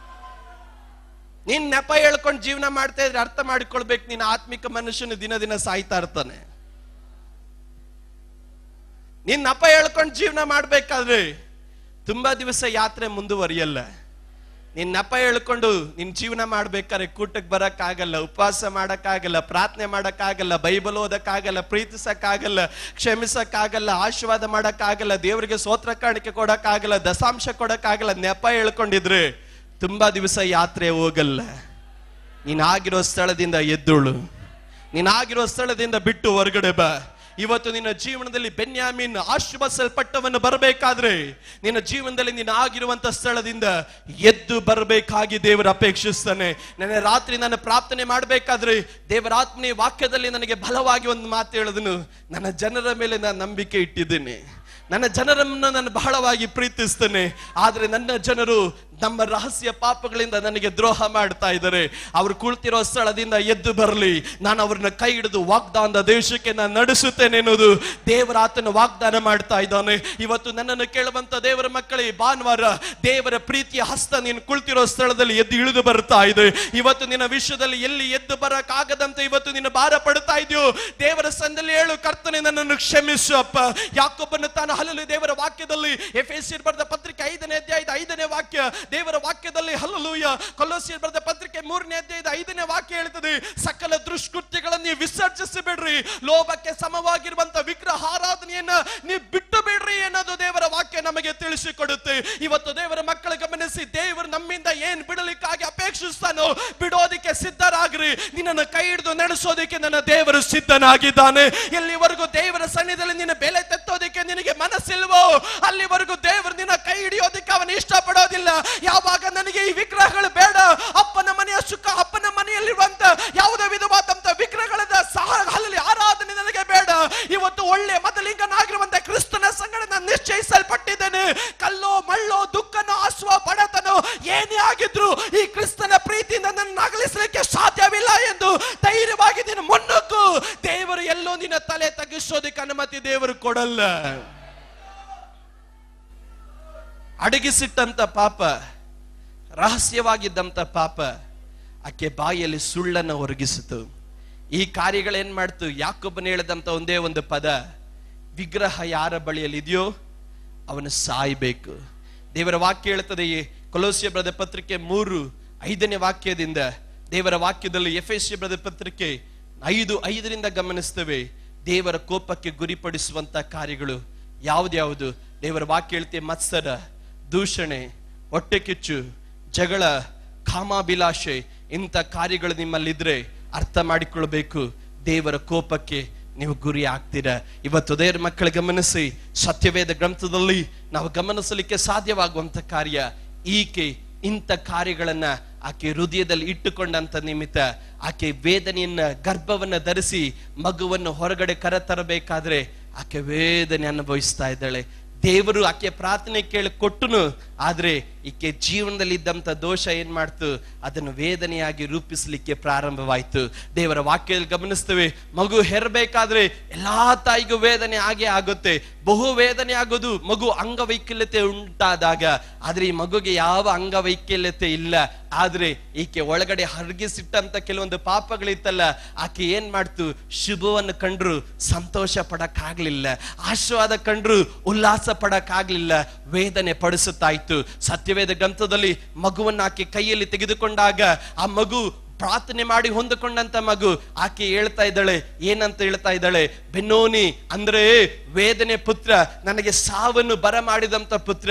ನೀನ್ ನೆಪ ಹೇಳ್ಕೊಂಡು ಜೀವನ ಮಾಡ್ತಾ ಇದ್ರೆ ಅರ್ಥ ಮಾಡಿಕೊಳ್ಬೇಕು, ನೀನು ಆತ್ಮಿಕ ಮನುಷ್ಯನು ದಿನ ದಿನ ಸಾಯ್ತಾ ಇರ್ತಾನೆ. ನೀನ್ ನೆಪ ಹೇಳ್ಕೊಂಡು ಜೀವನ ಮಾಡ್ಬೇಕಾದ್ರೆ ತುಂಬಾ ದಿವಸ ಯಾತ್ರೆ ಮುಂದುವರಿಯಲ್ಲ. ನಿನ್ ನೆಪ ಹೇಳ್ಕೊಂಡು ನಿನ್ ಜೀವನ ಮಾಡ್ಬೇಕಾದ್ರೆ ಕೂಟಕ್ಕೆ ಬರಕ್ಕಾಗಲ್ಲ, ಉಪವಾಸ ಮಾಡಕ್ಕಾಗಲ್ಲ, ಪ್ರಾರ್ಥನೆ ಮಾಡಕ್ಕಾಗಲ್ಲ, ಬೈಬಲ್ ಓದಕ್ಕಾಗಲ್ಲ, ಪ್ರೀತಿಸಕ್ಕಾಗಲ್ಲ, ಕ್ಷಮಿಸಕ್ಕಾಗಲ್ಲ, ಆಶೀರ್ವಾದ ಮಾಡಕ್ಕಾಗಲ್ಲ, ದೇವರಿಗೆ ಸ್ತೋತ್ರ ಕಾಣಿಕೆ ಕೊಡಕ್ಕಾಗಲ್ಲ, ದಶಾಂಶ ಕೊಡಕ್ಕಾಗಲ್ಲ, ನೆಪ ಹೇಳ್ಕೊಂಡಿದ್ರೆ ತುಂಬಾ ದಿವಸ ಯಾತ್ರೆ ಹೋಗಲ್ಲ. ನೀನಾಗಿರೋ ಸ್ಥಳದಿಂದ ಎದ್ದುಳು, ನೀನಾಗಿರೋ ಸ್ಥಳದಿಂದ ಬಿಟ್ಟು ಹೊರಗಡೆ ಬಾ. ಇವತ್ತು ನಿನ್ನ ಜೀವನದಲ್ಲಿ ಬೆನ್ಯಾಮೀನ್ ಆಶೀರ್ವದಿಸಲ್ಪಟ್ಟವನು ಬರಬೇಕಾದ್ರೆ ನಿನ್ನ ಜೀವನದಲ್ಲಿ ನೀನು ಆಗಿರುವಂತ ಸ್ಥಳದಿಂದ ಎದ್ದು ಬರಬೇಕಾಗಿ ದೇವರು ಅಪೇಕ್ಷಿಸ್ತಾನೆ. ನನ್ನ ರಾತ್ರಿ ನಾನು ಪ್ರಾರ್ಥನೆ ಮಾಡಬೇಕಾದ್ರೆ ದೇವರಾತ್ಮನೇ ವಾಕ್ಯದಲ್ಲಿ ನನಗೆ ಬಲವಾಗಿ ಒಂದು ಮಾತು ಹೇಳಿದನು, ನನ್ನ ಜನರ ಮೇಲೆ ನಾನು ನಂಬಿಕೆ ಇಟ್ಟಿದ್ದೇನೆ, ನನ್ನ ಜನರನ್ನು ನಾನು ಬಹಳವಾಗಿ ಪ್ರೀತಿಸ್ತೇನೆ, ಆದ್ರೆ ನನ್ನ ಜನರು ನಮ್ಮ ರಹಸ್ಯ ಪಾಪಗಳಿಂದ ನನಗೆ ದ್ರೋಹ ಮಾಡ್ತಾ ಇದ್ದಾರೆ. ಅವರು ಕುಳಿತಿರೋ ಸ್ಥಳದಿಂದ ಎದ್ದು ಬರಲಿ, ನಾನು ಅವ್ರನ್ನ ಕೈ ಹಿಡಿದು ವಾಗ್ದಾನದ ದೇಶಕ್ಕೆ ನಾನು ನಡೆಸುತ್ತೇನೆ ಅನ್ನೋದು ದೇವರಾತನ ವಾಗ್ದಾನ ಮಾಡ್ತಾ ಇದ್ದಾನೆ. ಇವತ್ತು ನನ್ನನ್ನು ಕೇಳುವಂತ ದೇವರ ಮಕ್ಕಳೇ, ಭಾನುವಾರ ದೇವರ ಪ್ರೀತಿಯ ಹಸ್ತ ನೀನು ಕುಳಿತಿರೋ ಸ್ಥಳದಲ್ಲಿ ಎದ್ದು ಇಳಿದು ಬರ್ತಾ ಇದೆ. ಇವತ್ತು ನಿನ್ನ ವಿಷಯದಲ್ಲಿ ಎಲ್ಲಿ ಎದ್ದು ಬರಕ್ಕಾಗದಂತೆ ಇವತ್ತು ನೀನು ಭಾರ ಪಡ್ತಾ ಇದೆಯೋ, ದೇವರ ಸಂದಲ್ಲಿ ಹೇಳು, ಕರ್ತನೆ ನನ್ನನ್ನು ಕ್ಷಮಿಸು ಅಪ್ಪ. ಯಾಕೋಬನು ತಾನು ಹಲಲು ದೇವರ ವಾಕ್ಯದಲ್ಲಿ ಎಫೆಸಿಯರ್ ಬರೆದ ಪತ್ರಿಕೆ 5ನೇ ಅಧ್ಯಾಯದ 5ನೇ ವಾಕ್ಯ ದೇವರ ವಾಕ್ಯದಲ್ಲಿ, ಹಲ್ಲೆಲೂಯ, ಕೊಲೋಸ್ಯರ್ ಬರೆದ ಪತ್ರಿಕೆ 3ನೇ ಅಧ್ಯಾಯದ 5ನೇ ವಾಕ್ಯ ಹೇಳ್ತದೆ, ಸಕಲ ದುಷ್ಕೃತ್ಯಗಳನ್ನು ವಿಸರ್ಜಿಸಿ ಬಿಡ್ರಿ, ಲೋಭಕ್ಕೆ ಸಮವಾಗಿರುವಂತ ವಿಗ್ರಹ ಆರಾಧನೆಯನ್ನ ನೀವು ಬಿಟ್ಟು ಬಿಡ್ರಿ ಅನ್ನೋದು ದೇವರ ವಾಕ್ಯ ನಮಗೆ ತಿಳಿಸಿಕೊಡುತ್ತೆ. ಇವತ್ತು ದೇವರ ಮಕ್ಕಳು ಗಮನಿಸಿ, ದೇವರು ನಮ್ಮಿಂದ ಏನ್ ಬಿಡಲಿಕ್ಕಾಗಿ ಅಪೇಕ್ಷಿಸ್ತಾನೋ ಬಿಡೋದಕ್ಕೆ ಸಿದ್ಧರಾಗ್ರಿ. ನಿನ್ನನ್ನು ಕೈ ಹಿಡಿದು ನಡೆಸೋದಕ್ಕೆ ನನ್ನ ದೇವರು ಸಿದ್ಧನಾಗಿದ್ದಾನೆ. ಎಲ್ಲಿವರೆಗೂ ದೇವರ ಸನ್ನಿಧಿಯಲ್ಲಿ ನಿನ್ನ ಬೆಲೆ ತೆತ್ತೋದಕ್ಕೆ ನಿನಗೆ ಮನಸ್ಸಿಲ್ವೋ ಅಲ್ಲಿವರೆಗೂ ದೇವರು ನಿನ್ನ ಕೈ ಹಿಡಿಯೋದಕ್ಕೆ ಅವನು ಇಷ್ಟಪಡೋದಿಲ್ಲ. ಯಾವಾಗ ನನಗೆ ಈ ವಿಗ್ರಹಗಳು ಬೇಡ, ಅಪ್ಪನ ಮನೆಯ ಸುಖ, ಅಪ್ಪನ ಮನೆಯಲ್ಲಿರುವಂತ ಯಾವುದೇ ವಿಧವಾದಂತ ವಿಗ್ರಹಗಳದ ಅಲ್ಲಿ ಆರಾಧನೆ ನನಗೆ ಬೇಡ, ಇವತ್ತು ಒಳ್ಳೆ ಮೊದಲಿಂಗನಾಗಿರುವಂತ ಕ್ರಿಸ್ತನ ಸಂಗಡ ನಾನು ನಿಶ್ಚಯಿಸಲ್ಪಟ್ಟಿದ್ದೇನೆ. ಕಲ್ಲೋ ಮಳ್ಳೋ ದುಃಖನೋ ಆಸುವ ಬಡತನೋ ಏನೇ ಆಗಿದ್ರು ಈ ಕ್ರಿಸ್ತನ ಪ್ರೀತಿಯಿಂದ ನನ್ನ ಅಗಲಿಸಲಿಕ್ಕೆ ಸಾಧ್ಯವಿಲ್ಲ ಎಂದು ಧೈರ್ಯವಾಗಿ ನೀನು ಮುನ್ನುಗ್ಗು. ದೇವರು ಎಲ್ಲೋ ನಿನ್ನ ತಲೆ ತಗ್ಗಿಸೋದಕ್ಕೆ ಅನುಮತಿ ದೇವರು ಕೊಡಲ್ಲ. ಅಡಗಿಸಿಟ್ಟಂತ ಪಾಪ, ರಹಸ್ಯವಾಗಿದ್ದಂತ ಪಾಪ ಆಕೆ ಬಾಯಲ್ಲಿ ಸುಳ್ಳನ್ನು ಹೊರಗಿಸಿತು. ಈ ಕಾರ್ಯಗಳೇನ್ ಮಾಡ್ತು? ಯಾಕೋಬನು ಹೇಳಿದಂತ ಒಂದೇ ಒಂದು ಪದ, ವಿಗ್ರಹ ಯಾರ ಬಳಿಯಲ್ಲಿ ಇದೆಯೋ ಅವನು ಸಾಯ್ಬೇಕು. ದೇವರ ವಾಕ್ಯ ಹೇಳ್ತದೆ, ಕೊಲೋಸ್ಯ ಬರೆದ ಪತ್ರಿಕೆ 3:5ನೇ ವಾಕ್ಯದಿಂದ, ದೇವರ ವಾಕ್ಯದಲ್ಲಿ ಎಫೆಸಿಯ ಬರೆದ ಪತ್ರಿಕೆ 5:5 ಗಮನಿಸ್ತೇವೆ. ದೇವರ ಕೋಪಕ್ಕೆ ಗುರಿಪಡಿಸುವಂತ ಕಾರ್ಯಗಳು ಯಾವ್ದ್ಯಾವುದು? ದೇವರ ವಾಕ್ಯ ಹೇಳ್ತೆ, ಮತ್ಸರ, ದೂಷಣೆ, ಹೊಟ್ಟೆ ಕಿಚ್ಚು, ಜಗಳ, ಕಾಮಾಭಿಲಾಷೆ, ಇಂಥ ಕಾರ್ಯಗಳು ನಿಮ್ಮಲ್ಲಿದ್ರೆ ಅರ್ಥ ಮಾಡಿಕೊಳ್ಬೇಕು, ದೇವರ ಕೋಪಕ್ಕೆ ನೀವು ಗುರಿ ಆಗ್ತೀರಾ. ಇವತ್ತು ದೇವರ ಮಕ್ಕಳ ಗಮನಿಸಿ, ಸತ್ಯವೇದ ಗ್ರಂಥದಲ್ಲಿ ನಾವು ಗಮನಿಸಲಿಕ್ಕೆ ಸಾಧ್ಯವಾಗುವಂತ ಕಾರ್ಯ ಈಕೆ ಇಂಥ ಕಾರ್ಯಗಳನ್ನ ಆಕೆ ಹೃದಯದಲ್ಲಿ ಇಟ್ಟುಕೊಂಡಂತ ನಿಮಿತ್ತ ಆಕೆ ವೇದನೆಯನ್ನ, ಗರ್ಭವನ್ನ ಧರಿಸಿ ಮಗುವನ್ನು ಹೊರಗಡೆ ಕರೆತರಬೇಕಾದ್ರೆ ಆಕೆ ವೇದನೆ ಅನುಭವಿಸ್ತಾ ಇದ್ದಾಳೆ. ದೇವರು ಆಕೆ ಪ್ರಾರ್ಥನೆ ಕೇಳಿ ಕೊಟ್ಟನು, ಆದ್ರೆ ಈಕೆ ಜೀವನದಲ್ಲಿ ಇದ್ದಂತ ದೋಷ ಏನ್ ಮಾಡ್ತು? ಅದನ್ನು ವೇದನೆಯಾಗಿ ರೂಪಿಸಲಿಕ್ಕೆ ಪ್ರಾರಂಭವಾಯ್ತು. ದೇವರ ವಾಕ್ಯದಲ್ಲಿ ಗಮನಿಸ್ತೇವೆ, ಮಗು ಹೆರಬೇಕಾದ್ರೆ ಎಲ್ಲಾ ತಾಯಿಗೂ ವೇದನೆ ಆಗೇ ಆಗುತ್ತೆ. ಬಹು ವೇದನೆ ಆಗೋದು ಮಗು ಅಂಗವೈಕಲ್ಯತೆ ಉಂಟಾದಾಗ. ಆದ್ರೆ ಈ ಮಗುಗೆ ಯಾವ ಅಂಗವೈಕಲ್ಯತೆ ಇಲ್ಲ. ಆದ್ರೆ ಈಕೆ ಒಳಗಡೆ ಹರಗಿಸಿಟ್ಟಂತ ಕೆಲವೊಂದು ಪಾಪಗಳಿತ್ತಲ್ಲ, ಆಕೆ ಏನ್ ಮಾಡ್ತು? ಶುಭವನ್ನು ಕಂಡ್ರು ಸಂತೋಷ ಪಡಕ್ಕಾಗ್ಲಿಲ್ಲ, ಆಶೀರ್ವಾದ ಕಂಡ್ರು ಉಲ್ಲಾಸ ಪಡಕ್ಕಾಗ್ಲಿಲ್ಲ, ವೇದನೆ ಪಡಿಸುತ್ತಾಯ್ತು. ಸತ್ಯವೇದ ಗ್ರಂಥದಲ್ಲಿ ಮಗುವನ್ನು ಆಕೆ ಕೈಯಲ್ಲಿ ತೆಗೆದುಕೊಂಡಾಗ ಆ ಮಗು ಪ್ರಾರ್ಥನೆ ಮಾಡಿ ಹೊಂದಿಕೊಂಡಂತ ಮಗು, ಆಕೆ ಹೇಳ್ತಾ ಇದ್ದಾಳೆ, ಏನಂತ ಹೇಳ್ತಾ ಇದ್ದಾಳೆ? ಬೆನ್ನೋನಿ ಅಂದ್ರೆ ವೇದನೆ ಪುತ್ರ, ನನಗೆ ಸಾವನ್ನು ಬರ ಮಾಡಿದಂತ ಪುತ್ರ.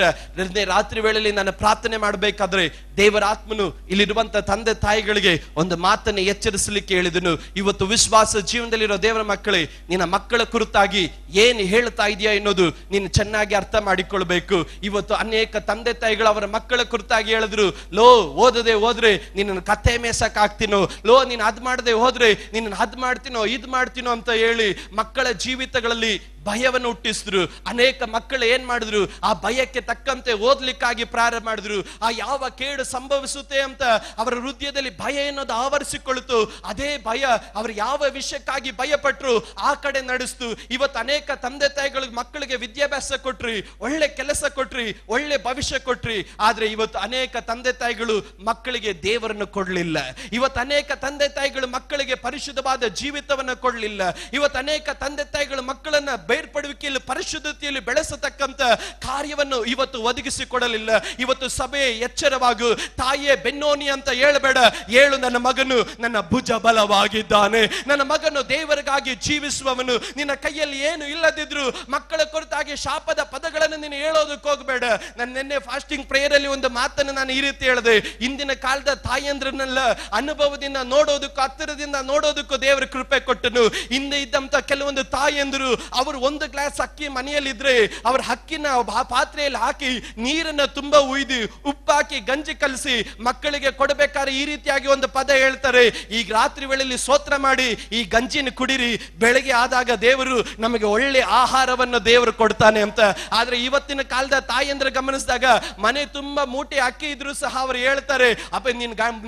ರಾತ್ರಿ ವೇಳೆಯಲ್ಲಿ ನಾನು ಪ್ರಾರ್ಥನೆ ಮಾಡಬೇಕಾದ್ರೆ ದೇವರ ಆತ್ಮನು ಇಲ್ಲಿರುವಂತ ತಂದೆ ತಾಯಿಗಳಿಗೆ ಒಂದು ಮಾತನ್ನು ಎಚ್ಚರಿಸಲಿಕ್ಕೆ ಹೇಳಿದನು. ಇವತ್ತು ವಿಶ್ವಾಸ ಜೀವನದಲ್ಲಿರೋ ದೇವರ ಮಕ್ಕಳೇ, ನಿನ್ನ ಮಕ್ಕಳ ಕುರಿತಾಗಿ ಏನ್ ಹೇಳ್ತಾ ಇದೆಯಾ ಅನ್ನೋದು ನೀನು ಚೆನ್ನಾಗಿ ಅರ್ಥ ಮಾಡಿಕೊಳ್ಬೇಕು. ಇವತ್ತು ಅನೇಕ ತಂದೆ ತಾಯಿಗಳು ಅವರ ಮಕ್ಕಳ ಕುರಿತಾಗಿ ಹೇಳಿದ್ರು, ಲೋ ಓದದೆ ಹೋದ್ರೆ ನಿನ್ನ ಕಥೆ ಮೇಸಕ್ ಆಗ್ತೀನೋ, ಲೋ ನೀನ್ ಅದ್ ಮಾಡದೆ ಹೋದ್ರೆ ನಿನ್ನ ಅದ್ ಮಾಡ್ತೀನೋ ಇದ್ ಮಾಡ್ತೀನೋ ಅಂತ ಹೇಳಿ ಮಕ್ಕಳ ಜೀವಿತಗಳಲ್ಲಿ ಭಯವನ್ನು ಹುಟ್ಟಿಸಿದ್ರು. ಅನೇಕ ಮಕ್ಕಳು ಏನ್ ಮಾಡಿದ್ರು? ಆ ಭಯಕ್ಕೆ ತಕ್ಕಂತೆ ಓದ್ಲಿಕ್ಕಾಗಿ ಪ್ರಾರಂಭ ಮಾಡಿದ್ರು. ಆ ಯಾವ ಕೇಡು ಸಂಭವಿಸುತ್ತೆ ಅಂತ ಅವರ ಹೃದಯದಲ್ಲಿ ಭಯ ಎನ್ನುವುದು ಆವರಿಸಿಕೊಳ್ತು. ಅದೇ ಭಯ ಅವರು ಯಾವ ವಿಷಯಕ್ಕಾಗಿ ಭಯಪಟ್ರು ಆ ಕಡೆ ನಡೆಸ್ತು. ಇವತ್ತು ಅನೇಕ ತಂದೆ ತಾಯಿಗಳಿಗೆ ಮಕ್ಕಳಿಗೆ ವಿದ್ಯಾಭ್ಯಾಸ ಕೊಟ್ರಿ, ಒಳ್ಳೆ ಕೆಲಸ ಕೊಟ್ರಿ, ಒಳ್ಳೆ ಭವಿಷ್ಯ ಕೊಟ್ರಿ. ಆದ್ರೆ ಇವತ್ತು ಅನೇಕ ತಂದೆ ತಾಯಿಗಳು ಮಕ್ಕಳಿಗೆ ದೇವರನ್ನು ಕೊಡ್ಲಿಲ್ಲ. ಇವತ್ತು ಅನೇಕ ತಂದೆ ತಾಯಿಗಳು ಮಕ್ಕಳಿಗೆ ಪರಿಶುದ್ಧವಾದ ಜೀವಿತವನ್ನು ಕೊಡ್ಲಿಲ್ಲ. ಇವತ್ತು ಅನೇಕ ತಂದೆ ತಾಯಿಗಳು ಮಕ್ಕಳನ್ನ ಬೇರ್ಪಡುವಿಕೆಯಲ್ಲಿ ಪರಿಶುದ್ಧತೆಯಲ್ಲಿ ಬೆಳೆಸತಕ್ಕಂತ ಕಾರ್ಯವನ್ನು ಇವತ್ತು ಒದಗಿಸಿಕೊಡಲಿಲ್ಲ. ಇವತ್ತು ಸಭೆ ಎಚ್ಚರವಾಗು. ತಾಯಿಯೇ ಬೆನ್ನೋನಿ ಅಂತ ಹೇಳಬೇಡ, ಹೇಳು ನನ್ನ ಮಗನು ನನ್ನ ಭುಜ ಬಲವಾಗಿದ್ದಾನೆ, ನನ್ನ ಮಗನು ದೇವರಿಗಾಗಿ ಜೀವಿಸುವವನು. ನಿನ್ನ ಕೈಯಲ್ಲಿ ಏನು ಇಲ್ಲದಿದ್ರು ಮಕ್ಕಳ ಕುರಿತಾಗಿ ಶಾಪದ ಪದಗಳನ್ನು ನೀನು ಹೇಳೋದಕ್ಕೆ ಹೋಗಬೇಡ. ನಾನು ನಿನ್ನೆ ಫಾಸ್ಟಿಂಗ್ ಪ್ರೇಯರ್ ಅಲ್ಲಿ ಒಂದು ಮಾತನ್ನು ನಾನು ಈ ರೀತಿ ಹೇಳಿದೆ, ಇಂದಿನ ಕಾಲದ ತಾಯಂದ್ರನ್ನೆಲ್ಲ ಅನುಭವದಿಂದ ನೋಡೋದಕ್ಕೂ ಹತ್ತಿರದಿಂದ ನೋಡೋದಕ್ಕೂ ದೇವರ ಕೃಪೆ ಕೊಟ್ಟನು. ಹಿಂದೆ ಇದ್ದಂತ ಕೆಲವೊಂದು ತಾಯಂದ್ರು ಅವರು ಒಂದು ಗ್ಲಾಸ್ ಅಕ್ಕಿ ಮನೆಯಲ್ಲಿದ್ರೆ ಅವ್ರ ಅಕ್ಕಿನ ಪಾತ್ರೆಯಲ್ಲಿ ಹಾಕಿ ನೀರನ್ನ ತುಂಬಾ ಉಯ್ದು ಉಪ್ಪಾಕಿ ಗಂಜಿ ಕಲಸಿ ಮಕ್ಕಳಿಗೆ ಕೊಡಬೇಕಾದ್ರೆ ಈ ರೀತಿಯಾಗಿ ಒಂದು ಪದ ಹೇಳ್ತಾರೆ, ಈಗ ರಾತ್ರಿ ವೇಳೆಯಲ್ಲಿ ಸ್ತೋತ್ರ ಮಾಡಿ ಈ ಗಂಜಿನ ಕುಡಿರಿ, ಬೆಳಗ್ಗೆ ಆದಾಗ ದೇವರು ನಮಗೆ ಒಳ್ಳೆ ಆಹಾರವನ್ನು ದೇವರು ಕೊಡ್ತಾನೆ ಅಂತ. ಆದ್ರೆ ಇವತ್ತಿನ ಕಾಲದ ತಾಯಂದ್ರ ಗಮನಿಸಿದಾಗ ಮನೆ ತುಂಬಾ ಮೂಟೆ ಅಕ್ಕಿ ಇದ್ರು ಸಹ ಅವರು ಹೇಳ್ತಾರೆ, ಅಪ್ಪ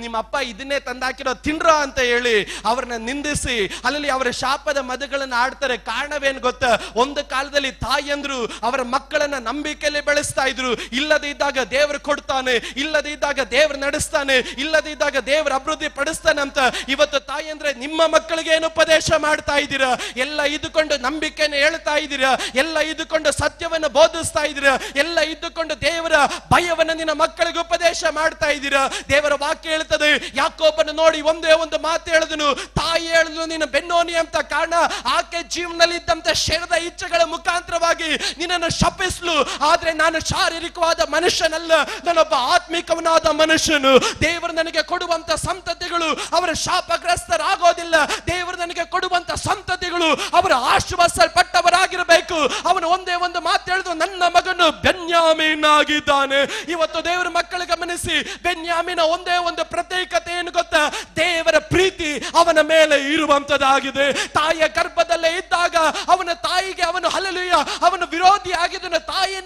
ನಿಮ್ಮ ಅಪ್ಪ ಇದನ್ನೇ ತಂದಾಕಿರೋ ತಿನ್ರ ಅಂತ ಹೇಳಿ ಅವ್ರನ್ನ ನಿಂದಿಸಿ ಅಲ್ಲಿ ಅವರ ಶಾಪದ ಮದಗಳನ್ನು ಆಡ್ತಾರೆ. ಕಾರಣವೇನು ಗೊತ್ತಾ? ಒಂದು ಕಾಲದಲ್ಲಿ ತಾಯಂದ್ರು ಅವರ ಮಕ್ಕಳನ್ನ ನಂಬಿಕೆಯಲ್ಲಿ ಬೆಳೆಸ್ತಾ ಇದ್ರು. ಇಲ್ಲದೆ ಇದ್ದಾಗ ದೇವರು ಕೊಡ್ತಾನೆ, ಇಲ್ಲದೆ ಇದ್ದಾಗ ದೇವರು ನಡೆಸ್ತಾನೆ, ಇಲ್ಲದೆ ಇದ್ದಾಗ ದೇವರು ಅಭಿವೃದ್ಧಿ ಪಡಿಸ್ತಾನೆ ಅಂತ. ಇವತ್ತು ತಾಯಂದ್ರೆ ನಿಮ್ಮ ಮಕ್ಕಳಿಗೆ ಏನು ಉಪದೇಶ ಮಾಡ್ತಾ ಇದ್ದೀರಾ? ಎಲ್ಲ ಇದ್ದುಕೊಂಡು ನಂಬಿಕೆಯನ್ನು ಹೇಳ್ತಾ ಇದ್ದೀರಾ? ಎಲ್ಲ ಇದ್ದುಕೊಂಡು ಸತ್ಯವನ್ನು ಬೋಧಿಸ್ತಾ ಇದ್ದೀರಾ? ಎಲ್ಲ ಇದ್ದುಕೊಂಡು ದೇವರ ಭಯವನ್ನು ನಿನ್ನ ಮಕ್ಕಳಿಗೆ ಉಪದೇಶ ಮಾಡ್ತಾ ಇದ್ದೀರಾ? ದೇವರ ವಾಕ್ಯ ಹೇಳ್ತದೆ, ಯಾಕೋಬನ ನೋಡಿ ಒಂದೇ ಒಂದು ಮಾತು ಹೇಳಿದನು, ತಾಯಿ ಹೇಳಿದ್ಲು ನೀನು ಬೆನ್ನೋನಿ ಅಂತ. ಕಾರಣ ಆಕೆ ಜೀವನದಲ್ಲಿ ಇದ್ದಂತ ಶರೀರದ ಇಚ್ಛೆಗಳ ಮುಖಾಂತರವಾಗಿ ನಿನ್ನನ್ನು ಶಪಿಸಲು. ಆದ್ರೆ ನಾನು ಶಾರೀರಿಕವಾದ ಮನುಷ್ಯನಲ್ಲ, ನಾನೊಬ್ಬ ಆತ್ಮಿಕವನಾದ ಮನುಷ್ಯನು. ದೇವರು ನನಗೆ ಕೊಡುವಂತ ಸಂತತಿಗಳು ಅವರ ಶಾಪಗ್ರಸ್ತರಾಗೋದಿಲ್ಲ. ದೇವರು ನನಗೆ ಕೊಡುವಂತ ಸಂತತಿಗಳು ಅವರು ಆಶೀರ್ವದಿಸಲ್ಪಟ್ಟವರಾಗಿರಬೇಕು. ಅವನು ಒಂದೇ ಒಂದು ಮಾತು ಹೇಳಿದ್ರು, ನನ್ನ ಮಗನು ಬೆನ್ಯಾಮೀನ್ ಆಗಿದ್ದಾನೆ. ಇವತ್ತು ದೇವರ ಮಕ್ಕಳು ಗಮನಿಸಿ, ಬೆನ್ಯಾಮೀನ ಒಂದೇ ಒಂದು ಪ್ರತ್ಯೇಕತೆ ಏನು ಗೊತ್ತಾ? ದೇವರ ಪ್ರೀತಿ ಅವನ ಮೇಲೆ ಇರುವಂತದಾಗಿದೆ. ತಾಯಿಯ ಗರ್ಭದಲ್ಲೇ ಇದ್ದಾಗ ಅವನ ತಾಯಿಗೆ ಅವನು ಹಲ್ಲೆಲೂಯಾ ಅವನು ವಿರೋಧಿ ಆಗಿದ್ದನು. ತಾಯಿ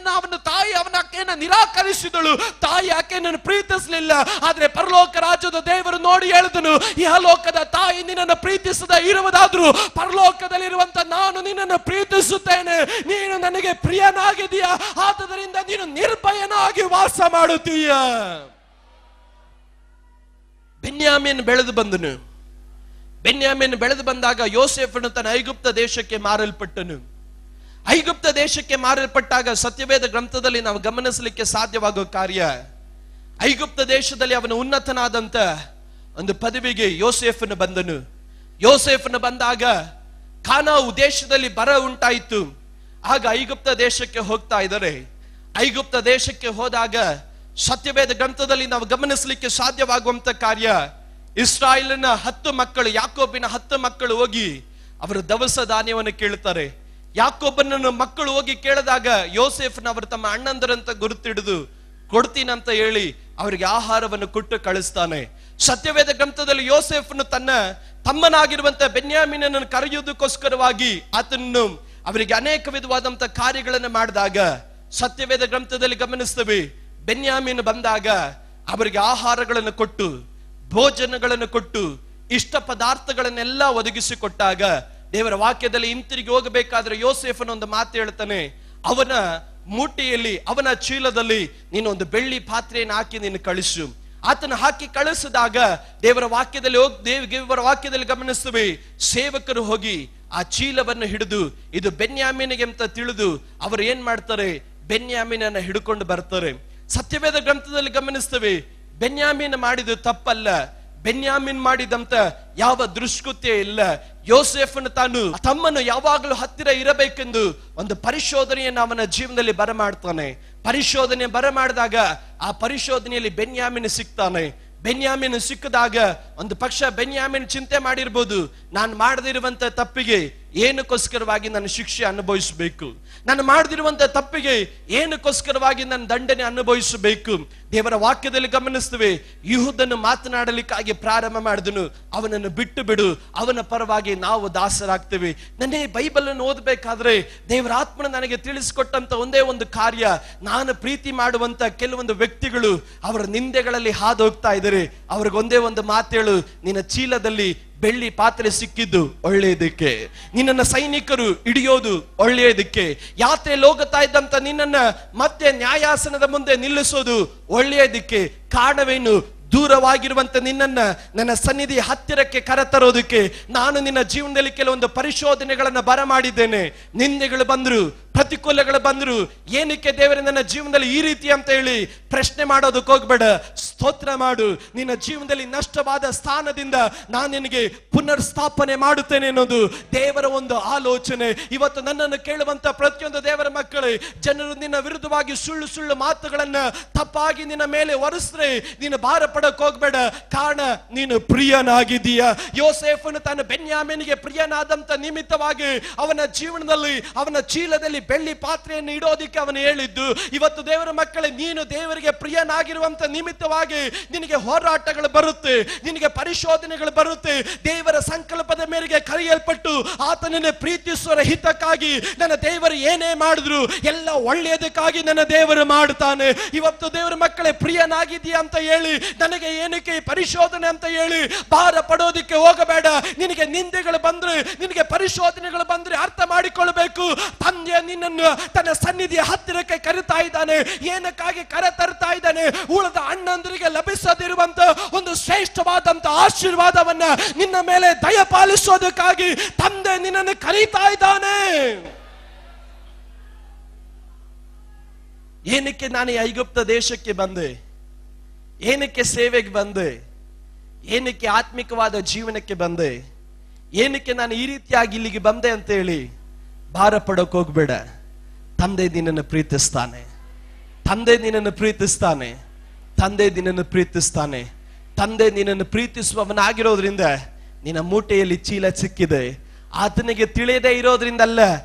ಅವನ ಆಕೆಯನ್ನು ನಿರಾಕರಿಸಿದಳು. ತಾಯಿ ಆಕೆಯನ್ನು ಪ್ರೀತಿಸಲಿಲ್ಲ. ಆದ್ರೆ ಪರಲೋಕ ರಾಜ್ಯದ ದೇವರು ನೋಡಿ ಹೇಳಿದನು, ಇಹಲೋಕದ ತಾಯಿ ನಿನ್ನನ್ನು ಪ್ರೀತಿಸದ ಇರುವುದಾದ್ರೂ ಪರಲೋಕದಲ್ಲಿರುವಂತ ನಾನು ನಿನ್ನನ್ನು ಪ್ರೀತಿಸುತ್ತೇನೆ. ನೀನು ನನಗೆ ಪ್ರಿಯನಾಗಿದೀಯ, ಆದ್ದರಿಂದ ನೀನು ನಿರ್ಭಯನಾಗಿ ವಾಸ ಮಾಡುತ್ತೀಯ. ಬೆನ್ಯಾಮೀನ್ ಬೆಳೆದು ಬಂದನು. ಬೆನ್ಯಾಮೀನ್ ಬೆಳೆದು ಬಂದಾಗ ಯೋಸೇಫನು ತನ್ನ ಐಗುಪ್ತ ದೇಶಕ್ಕೆ ಮಾರಲ್ಪಟ್ಟನು. ಐಗುಪ್ತ ದೇಶಕ್ಕೆ ಮಾರಲ್ಪಟ್ಟಾಗ ಸತ್ಯವೇದ ಗ್ರಂಥದಲ್ಲಿ ನಾವು ಗಮನಿಸಲಿಕ್ಕೆ ಸಾಧ್ಯವಾಗೋ ಕಾರ್ಯ, ಐಗುಪ್ತ ದೇಶದಲ್ಲಿ ಅವನು ಉನ್ನತನಾದಂತ ಒಂದು ಪದವಿಗೆ ಯೋಸೇಫನು ಬಂದನು. ಯೋಸೇಫನು ಬಂದಾಗ ಕಾನಾವು ದೇಶದಲ್ಲಿ ಬರ ಉಂಟಾಯಿತು. ಆಗ ಐಗುಪ್ತ ದೇಶಕ್ಕೆ ಹೋಗ್ತಾ ಇದ್ದಾರೆ. ಐಗುಪ್ತ ದೇಶಕ್ಕೆ ಹೋದಾಗ ಸತ್ಯವೇದ ಗ್ರಂಥದಲ್ಲಿ ನಾವು ಗಮನಿಸಲಿಕ್ಕೆ ಸಾಧ್ಯವಾಗುವಂತ ಕಾರ್ಯ, ಇಸ್ರಾಯೇಲಿನ 10 ಮಕ್ಕಳು, ಯಾಕೋಬಿನ 10 ಮಕ್ಕಳು ಹೋಗಿ ಅವರು ದವಸ ಧಾನ್ಯವನ್ನು ಕೇಳ್ತಾರೆ. ಯಾಕೋಬನನ್ನು ಮಕ್ಕಳು ಹೋಗಿ ಕೇಳಿದಾಗ ಯೋಸೇಫನ ಅವರು ತಮ್ಮ ಅಣ್ಣಂದರಂತ ಗುರುತಿಡಿದು ಕೊಡ್ತೀನಂತ ಹೇಳಿ ಅವರಿಗೆ ಆಹಾರವನ್ನು ಕೊಟ್ಟು ಕಳಿಸ್ತಾನೆ. ಸತ್ಯವೇದ ಗ್ರಂಥದಲ್ಲಿ ಯೋಸೇಫನು ತನ್ನ ತಮ್ಮನಾಗಿರುವಂತ ಬೆನ್ಯಾಮೀನನ್ನು ಕರೆಯುವುದಕ್ಕೋಸ್ಕರವಾಗಿ ಆತನನ್ನು ಅವರಿಗೆ ಅನೇಕ ವಿಧವಾದಂತ ಕಾರ್ಯಗಳನ್ನು ಮಾಡಿದಾಗ ಸತ್ಯವೇದ ಗ್ರಂಥದಲ್ಲಿ ಗಮನಿಸ್ತೇವೆ, ಬೆನ್ಯಾಮೀನ್ ಬಂದಾಗ ಅವರಿಗೆ ಆಹಾರಗಳನ್ನು ಕೊಟ್ಟು ಭೋಜನಗಳನ್ನು ಕೊಟ್ಟು ಇಷ್ಟ ಪದಾರ್ಥಗಳನ್ನೆಲ್ಲ ಒದಗಿಸಿಕೊಟ್ಟಾಗ ದೇವರ ವಾಕ್ಯದಲ್ಲಿ ಹಿಂತಿರುಗಿ ಹೋಗಬೇಕಾದ್ರೆ ಯೋಸೇಫನ ಒಂದು ಮಾತು ಹೇಳ್ತಾನೆ, ಅವನ ಮೂಟೆಯಲ್ಲಿ ಅವನ ಚೀಲದಲ್ಲಿ ನೀನು ಒಂದು ಬೆಳ್ಳಿ ಪಾತ್ರೆಯನ್ನು ಹಾಕಿ ನೀನು ಕಳಿಸು. ಆತನ ಹಾಕಿ ಕಳಿಸಿದಾಗ ದೇವರ ವಾಕ್ಯದಲ್ಲಿ ಗಮನಿಸ್ತೇವೆ, ಸೇವಕರು ಹೋಗಿ ಆ ಚೀಲವನ್ನು ಹಿಡಿದು ಇದು ಬೆನ್ಯಾಮೀನಿಗೆ ಅಂತ ತಿಳಿದು ಅವರು ಏನ್ ಮಾಡ್ತಾರೆ, ಬೆನ್ಯಾಮೀನನ್ನ ಹಿಡ್ಕೊಂಡು ಬರ್ತಾರೆ. ಸತ್ಯವೇದ ಗ್ರಂಥದಲ್ಲಿ ಗಮನಿಸ್ತೇವೆ, ಬೆನ್ಯಾಮೀನ್ ಮಾಡಿದ ತಪ್ಪಲ್ಲ, ಬೆನ್ಯಾಮೀನ್ ಮಾಡಿದಂತ ಯಾವ ದುಷ್ಕೃತ್ಯ ಇಲ್ಲ. ಯೋಸೇಫನು ತಾನು ತಮ್ಮನ್ನು ಯಾವಾಗಲೂ ಹತ್ತಿರ ಇರಬೇಕೆಂದು ಒಂದು ಪರಿಶೋಧನೆಯನ್ನು ಅವನ ಜೀವನದಲ್ಲಿ ಬರಮಾಡ್ತಾನೆ. ಪರಿಶೋಧನೆ ಬರಮಾಡಿದಾಗ ಆ ಪರಿಶೋಧನೆಯಲ್ಲಿ ಬೆನ್ಯಾಮೀನ್ ಸಿಗ್ತಾನೆ. ಬೆನ್ಯಾಮೀನ್ ಸಿಕ್ಕಿದಾಗ ಒಂದು ಪಕ್ಷ ಬೆನ್ಯಾಮೀನ್ ಚಿಂತೆ ಮಾಡಿರ್ಬೋದು, ನಾನು ಮಾಡದಿರುವಂತ ತಪ್ಪಿಗೆ ಏನಕ್ಕೋಸ್ಕರವಾಗಿ ನಾನು ಶಿಕ್ಷೆ ಅನುಭವಿಸಬೇಕು, ನಾನು ಮಾಡದಿರುವಂತ ತಪ್ಪಿಗೆ ಏನಕ್ಕೋಸ್ಕರವಾಗಿ ನಾನು ದಂಡನೆ ಅನುಭವಿಸಬೇಕು. ದೇವರ ವಾಕ್ಯದಲ್ಲಿ ಗಮನಿಸ್ತೇವೆ, ಯೆಹೂದನು ಮಾತನಾಡಲಿಕ್ಕಾಗಿ ಪ್ರಾರಂಭ ಮಾಡಿದನು, ಅವನನ್ನು ಬಿಟ್ಟು ಬಿಡು, ಅವನ ಪರವಾಗಿ ನಾವು ದಾಸರಾಗ್ತೇವೆ. ನನ್ನ ಬೈಬಲ್ ಅನ್ನು ಓದಬೇಕಾದ್ರೆ ದೇವರ ಆತ್ಮನ ನನಗೆ ತಿಳಿಸಿಕೊಟ್ಟಂತ ಒಂದೇ ಒಂದು ಕಾರ್ಯ, ನಾನು ಪ್ರೀತಿ ಮಾಡುವಂತ ಕೆಲವೊಂದು ವ್ಯಕ್ತಿಗಳು ಅವರ ನಿಂದೆಗಳಲ್ಲಿ ಹಾದು ಹೋಗ್ತಾ ಇದ್ದಾರೆ. ಅವ್ರಿಗೊಂದೇ ಒಂದು ಮಾತೇಳು, ನಿನ್ನ ಚೀಲದಲ್ಲಿ ಬೆಳ್ಳಿ ಪಾತ್ರೆ ಸಿಕ್ಕಿದ್ದು ಒಳ್ಳೆಯದಕ್ಕೆ, ನಿನ್ನನ್ನ ಸೈನಿಕರು ಹಿಡಿಯೋದು ಒಳ್ಳೆಯದಕ್ಕೆ, ಯಾತ್ರೆಯಲ್ಲಿ ಹೋಗುತ್ತಾ ಇದ್ದಂತ ನಿನ್ನನ್ನ ಮತ್ತೆ ನ್ಯಾಯಾಸನದ ಮುಂದೆ ನಿಲ್ಲಿಸೋದು ಒಳ್ಳೆಯದಕ್ಕೆ. ಕಾರಣವೇನು? ದೂರವಾಗಿರುವಂತ ನಿನ್ನನ್ನ ನನ್ನ ಸನ್ನಿಧಿ ಹತ್ತಿರಕ್ಕೆ ಕರೆತರೋದಕ್ಕೆ ನಾನು ನಿನ್ನ ಜೀವನದಲ್ಲಿ ಕೆಲವೊಂದು ಪರಿಶೋಧನೆಗಳನ್ನ ಬರಮಾಡಿದ್ದೇನೆ. ನಿಂದೆಗಳು ಬಂದ್ರು, ಪ್ರತಿಕೂಲಗಳು ಬಂದ್ರು, ಏನಕ್ಕೆ ದೇವರೇ ನನ್ನ ಜೀವನದಲ್ಲಿ ಈ ರೀತಿ ಅಂತ ಹೇಳಿ ಪ್ರಶ್ನೆ ಮಾಡೋದಕ್ಕೆ ಹೋಗ್ಬೇಡ. ಸ್ತೋತ್ರ ಮಾಡು. ನಿನ್ನ ಜೀವನದಲ್ಲಿ ನಷ್ಟವಾದ ಸ್ಥಾನದಿಂದ ನಾನು ನಿನಗೆ ಪುನರ್ ಸ್ಥಾಪನೆ ಮಾಡುತ್ತೇನೆ ಅನ್ನೋದು ದೇವರ ಒಂದು ಆಲೋಚನೆ. ಇವತ್ತು ನನ್ನನ್ನು ಕೇಳುವಂತ ಪ್ರತಿಯೊಂದು ದೇವರ ಮಕ್ಕಳೇ, ಜನರು ನಿನ್ನ ವಿರುದ್ಧವಾಗಿ ಸುಳ್ಳು ಸುಳ್ಳು ಮಾತುಗಳನ್ನ ತಪ್ಪಾಗಿ ನಿನ್ನ ಮೇಲೆ ಒರೆಸ್ರೆ ನೀನು ಭಾರ ಪಡಕ್ ಹೋಗ್ಬೇಡ. ಕಾರಣ ನೀನು ಪ್ರಿಯನಾಗಿದ್ದೀಯ. ಯೋಸೇಫನು ತನ್ನ ಬೆನ್ಯಾಮೀನಿಗೆ ಪ್ರಿಯನಾದಂತ ನಿಮಿತ್ತವಾಗಿ ಅವನ ಜೀವನದಲ್ಲಿ ಅವನ ಚೀಲದಲ್ಲಿ ಬೆಳ್ಳಿ ಪಾತ್ರೆಯನ್ನು ಇಡೋದಿಕ್ಕೆ ಅವನು ಹೇಳಿದ್ದು. ಇವತ್ತು ದೇವರ ಮಕ್ಕಳೇ, ನೀನು ದೇವರಿಗೆ ಪ್ರಿಯನಾಗಿರುವಂತ ನಿಮಿತ್ತವಾಗಿ ನಿನಗೆ ಹೋರಾಟಗಳು ಬರುತ್ತೆ, ನಿನಗೆ ಪರಿಶೋಧನೆಗಳು ಬರುತ್ತೆ. ದೇವರ ಸಂಕಲ್ಪದ ಮೇರೆಗೆ ಕರೆಯಲ್ಪಟ್ಟು ಆತನನ್ನು ಪ್ರೀತಿಸುವ ಹಿತಕ್ಕಾಗಿ ನನ್ನ ದೇವರು ಏನೇ ಮಾಡಿದ್ರು ಎಲ್ಲ ಒಳ್ಳೆಯದಕ್ಕಾಗಿ ನನ್ನ ದೇವರು ಮಾಡುತ್ತಾನೆ. ಇವತ್ತು ದೇವರ ಮಕ್ಕಳೇ, ಪ್ರಿಯನಾಗಿದ್ದೀಯ ಅಂತ ಹೇಳಿ ನನಗೆ ಏನಕ್ಕೆ ಪರಿಶೋಧನೆ ಅಂತ ಹೇಳಿ ಭಾರ ಪಡೋದಕ್ಕೆ ಹೋಗಬೇಡ. ನಿನಗೆ ನಿಂದೆಗಳು ಬಂದ್ರೆ, ನಿನಗೆ ಪರಿಶೋಧನೆಗಳು ಬಂದ್ರೆ ಅರ್ಥ ಮಾಡಿಕೊಳ್ಳಬೇಕು, ತಂದೆ ನಿನ್ನನ್ನು ತನ್ನ ಸನ್ನಿಧಿಯ ಹತ್ತಿರಕ್ಕೆ ಕರೆತಾ ಇದ್ದಾನೆ. ಏನಕ್ಕಾಗಿ ಕರೆ ತರ್ತಾ ಇದ್ದಾನೆ? ಉಳಿದ ಅಣ್ಣಂದರಿಗೆ ಲಭಿಸದಿರುವಂತ ಒಂದು ಶ್ರೇಷ್ಠವಾದಂತ ಆಶೀರ್ವಾದವನ್ನ ನಿನ್ನ ಮೇಲೆ ದಯಪಾಲಿಸೋದಕ್ಕಾಗಿ ತಂದೆ ನಿನ್ನನ್ನು ಕರೀತಾ ಇದ್ದಾನೆ. ಏನಕ್ಕೆ ನಾನು ಈ ಐಗುಪ್ತ ದೇಶಕ್ಕೆ ಬಂದೆ? ಏನಕ್ಕೆ ಸೇವೆಗೆ ಬಂದೆ? ಏನಕ್ಕೆ ಆತ್ಮಿಕವಾದ ಜೀವನಕ್ಕೆ ಬಂದೆ? ಏನಕ್ಕೆ ನಾನು ಈ ರೀತಿಯಾಗಿ ಇಲ್ಲಿಗೆ ಬಂದೆ ಅಂತ ಹೇಳಿ ಭಾರ ಪಡೋಕ್ ಹೋಗ್ಬೇಡ. ತಂದೆ ನಿನ್ನನ್ನು ಪ್ರೀತಿಸ್ತಾನೆ, ತಂದೆ ನಿನ್ನನ್ನು ಪ್ರೀತಿಸ್ತಾನೆ, ತಂದೆ ನಿನ್ನನ್ನು ಪ್ರೀತಿಸ್ತಾನೆ. ತಂದೆ ನಿನ್ನನ್ನು ಪ್ರೀತಿಸುವವನಾಗಿರೋದ್ರಿಂದ ನಿನ್ನ ಮೂಟೆಯಲ್ಲಿ ಚೀಲ ಸಿಕ್ಕಿದೆ. ಆತನಿಗೆ ತಿಳಿಯದೇ ಇರೋದ್ರಿಂದಲ್ಲ,